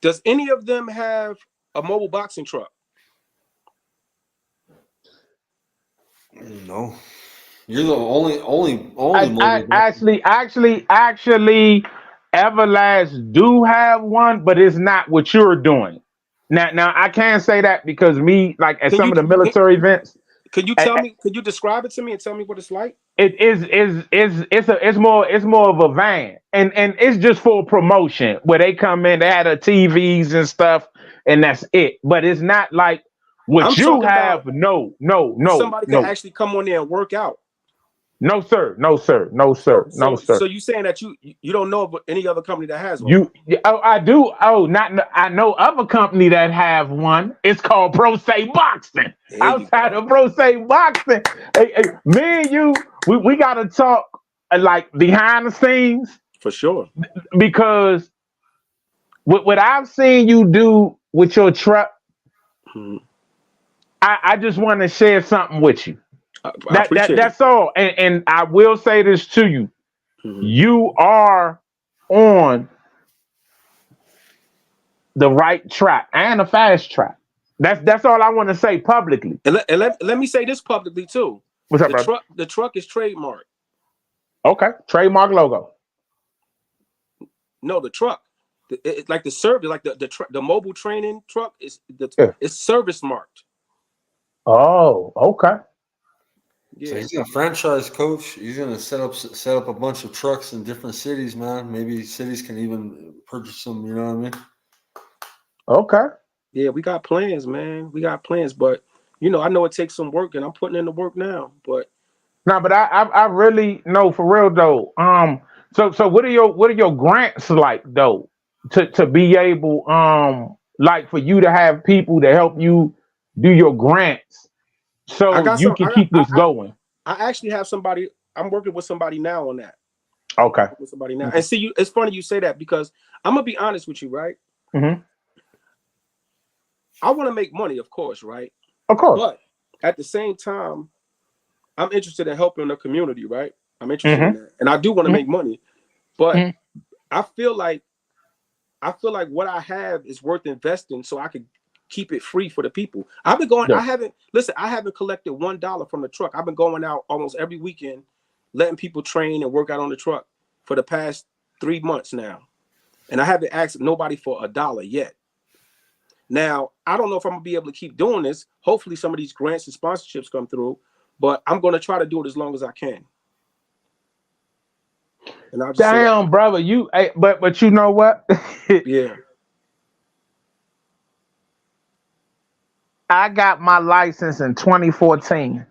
Does any of them have a mobile boxing truck? No, you're the only. Actually, Everlast do have one, but it's not what you're doing. Now I can't say that because at some of the military events. Could you tell me? Could you describe it to me and tell me what it's like? It's more of a van, and it's just for promotion where they come in. They had TVs and stuff, and that's it. But it's not like what you have. No. Somebody can actually come on there and work out. No, sir. So you saying that you don't know of any other company that has one? I do. I know of a company that have one. It's called Pro Se Boxing. Outside of Pro Se Boxing, hey, me and you, we gotta talk like behind the scenes, For sure. because what I've seen you do with your truck, I just want to share something with you. I appreciate That's all. And I will say this to you. You are on the right track and a fast track. That's all I want to say publicly. And let me say this publicly too. What's up, brother? The truck is trademarked. Okay, trademark logo. No, the truck, like the service, like the mobile training truck is it's service marked. Oh, okay. So he's gonna franchise coach. He's gonna set up a bunch of trucks in different cities, man. Maybe cities can even purchase them. You know what I mean? Okay. Yeah, we got plans, man. We got plans, but you know, I know it takes some work, and I'm putting in the work now. But I really know for real though. So what are your grants like though? To be able like for you to have people to help you do your grants, so you can keep this going. I actually have somebody. I'm working with somebody now on that. Okay. With somebody now, and see, it's funny you say that because I'm gonna be honest with you, right? Mm-hmm. I want to make money, of course, right? Of course. But at the same time, I'm interested in helping the community, right? I'm interested in that, and I do want to make money, but I feel like what I have is worth investing, so I could keep it free for the people. I've been going. I haven't collected $1 from the truck. I've been going out almost every weekend, letting people train and work out on the truck for the past 3 months now, and I haven't asked nobody for $1 yet. Now, I don't know if I'm gonna be able to keep doing this. Hopefully some of these grants and sponsorships come through, but I'm gonna try to do it as long as I can. And I'll just damn, brother, but you know what? Yeah. I got my license in 2014.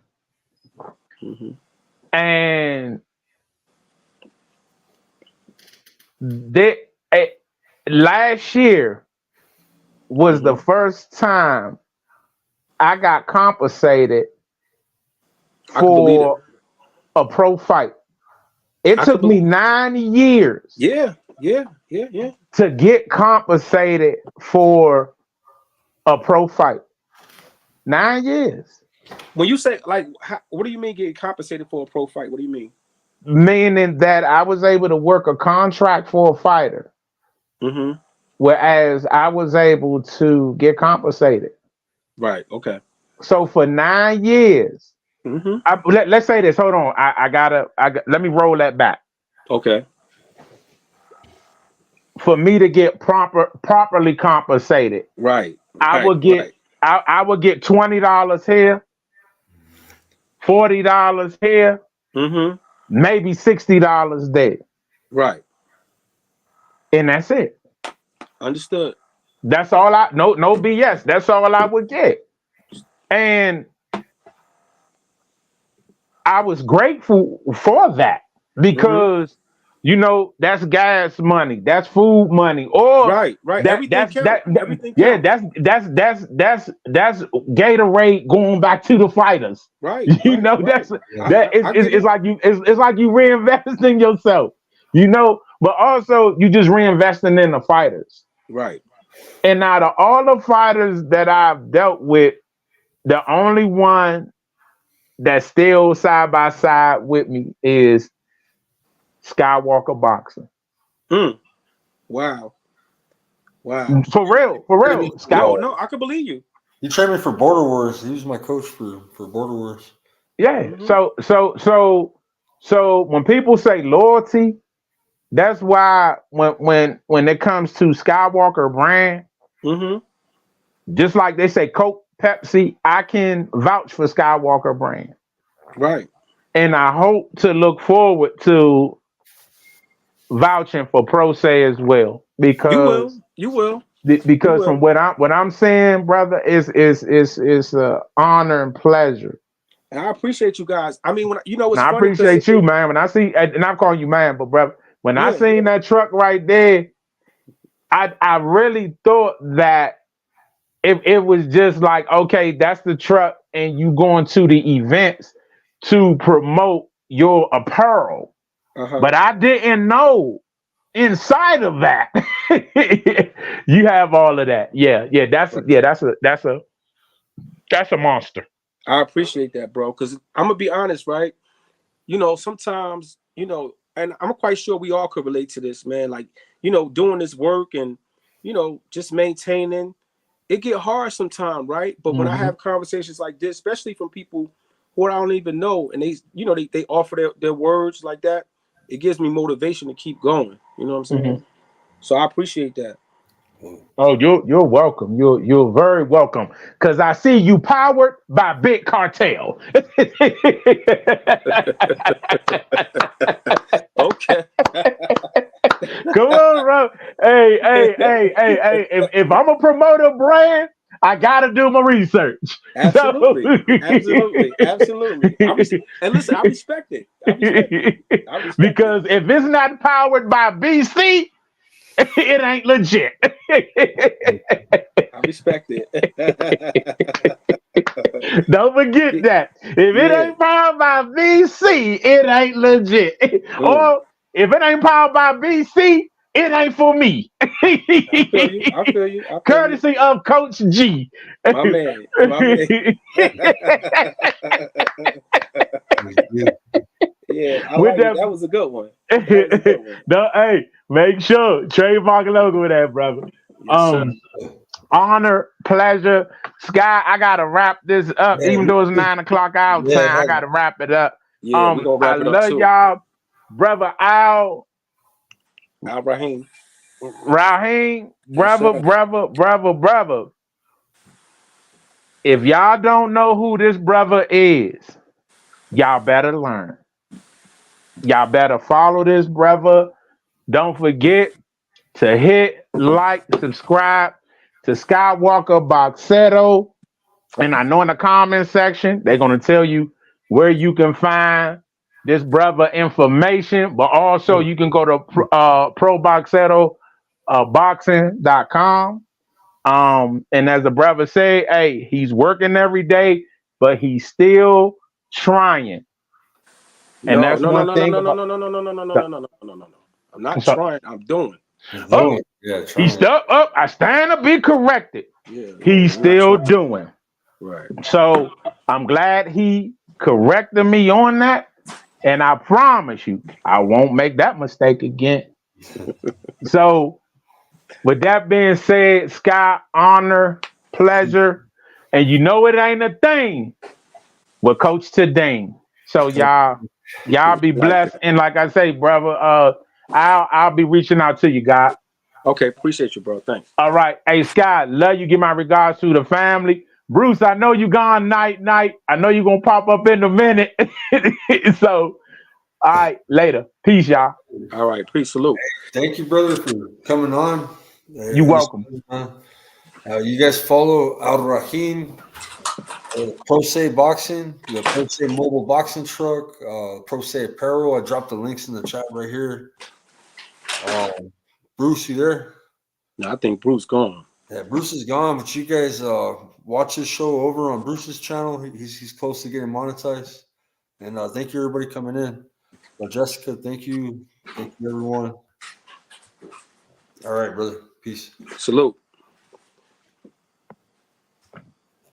And last year was the first time I got compensated for a pro fight. It took me 9 years. Yeah. To get compensated for a pro fight. 9 years. When you say what do you mean getting compensated for a pro fight? What do you mean? Meaning that I was able to work a contract for a fighter. Whereas I was able to get compensated. Right. Okay. So for 9 years, let's say this. Hold on. Let me roll that back. Okay. For me to get properly compensated, right. I would get $20 here, $40 here, maybe $60 there. Right. And that's it. Understood. That's all no BS. That's all I would get. And I was grateful for that because you know that's gas money, that's food money, or right. Everything counts. That's Gatorade going back to the fighters. Right. It's like you reinvest in yourself, you know, but also you just reinvesting in the fighters. Right. And out of all the fighters that I've dealt with, the only one that's still side by side with me is Skywalker Boxing. Wow. For real. No, I can believe you. He trained me for Border Wars. He was my coach for Border Wars. Yeah. So when people say loyalty, that's why when it comes to Skywalker brand, just like they say Coke, Pepsi, I can vouch for Skywalker brand. Right. And I hope to look forward to vouching for Pro Say as well. Because you will. Because from what I'm saying, brother, is an honor and pleasure. And I appreciate you guys. I mean, I appreciate you, man. When I see, and I'm calling you man, but brother, when I seen that truck right there, I really thought that it was just like, okay, that's the truck, and you going to the events to promote your apparel. but I didn't know inside of that you have all of that. That's a monster. I appreciate that, bro. Because I'm gonna be honest, right? Sometimes, and I'm quite sure we all could relate to this, man. Like, doing this work and, just maintaining, it get hard sometimes, right? But when I have conversations like this, especially from people who I don't even know, and they offer their words like that, it gives me motivation to keep going. You know what I'm saying? So I appreciate that. Oh, you're welcome. You're very welcome. Cause I see you powered by Big Cartel. Okay. Come on, bro. Hey. If I'm a promoter brand, I gotta do my research. Absolutely. And listen, I respect it. Because if it's not powered by BC, it ain't legit. I respect it. Don't forget that. If it ain't powered by BC, it ain't legit. Or if it ain't powered by BC, it ain't for me. I feel you. Courtesy of Coach G. My man. Yeah, that was a good one. No, hey, make sure trademark logo with that, brother. Yes, Honor, pleasure. Sky, I gotta wrap this up. Even though it's 9 o'clock our time, I gotta wrap it up. Yeah, we gonna wrap it up love too. y'all, brother Al-Rahim. Rahim, brother. If y'all don't know who this brother is, y'all better learn. Y'all better follow this brother. Don't forget to hit like, subscribe to Skywalker Boxero. And I know in the comment section, they're going to tell you where you can find this brother information, but also you can go to proboxeroboxing.com. And as the brother say, hey, he's working every day, but he's still trying. And that's one thing. No. I'm not trying. I'm doing. He's still up. I stand to be corrected. He's still doing. Right. So I'm glad he corrected me on that. And I promise you, I won't make that mistake again. So with that being said, Sky, honor, pleasure. And you know it ain't a thing with Coach Tadane. So y'all be blessed. And like I say, brother, I'll be reaching out to you, God. Okay, appreciate you, bro. Thanks. All right. Hey, Sky, love you. Give my regards to the family. Bruce, I know you gone night. I know you're going to pop up in a minute. So, all right, later. Peace, y'all. All right, peace, salute. Thank you, brother, for coming on. You're welcome. You guys follow Al-Rahim, Pro Se Boxing, the Pro Se Mobile Boxing Truck, Pro Se Apparel. I dropped the links in the chat right here. Bruce, you there? No, I think Bruce gone. Yeah, Bruce is gone, but you guys watch his show over on Bruce's channel. He's close to getting monetized. And thank you, everybody, coming in. Jessica, thank you. Thank you, everyone. All right, brother. Peace. Salute.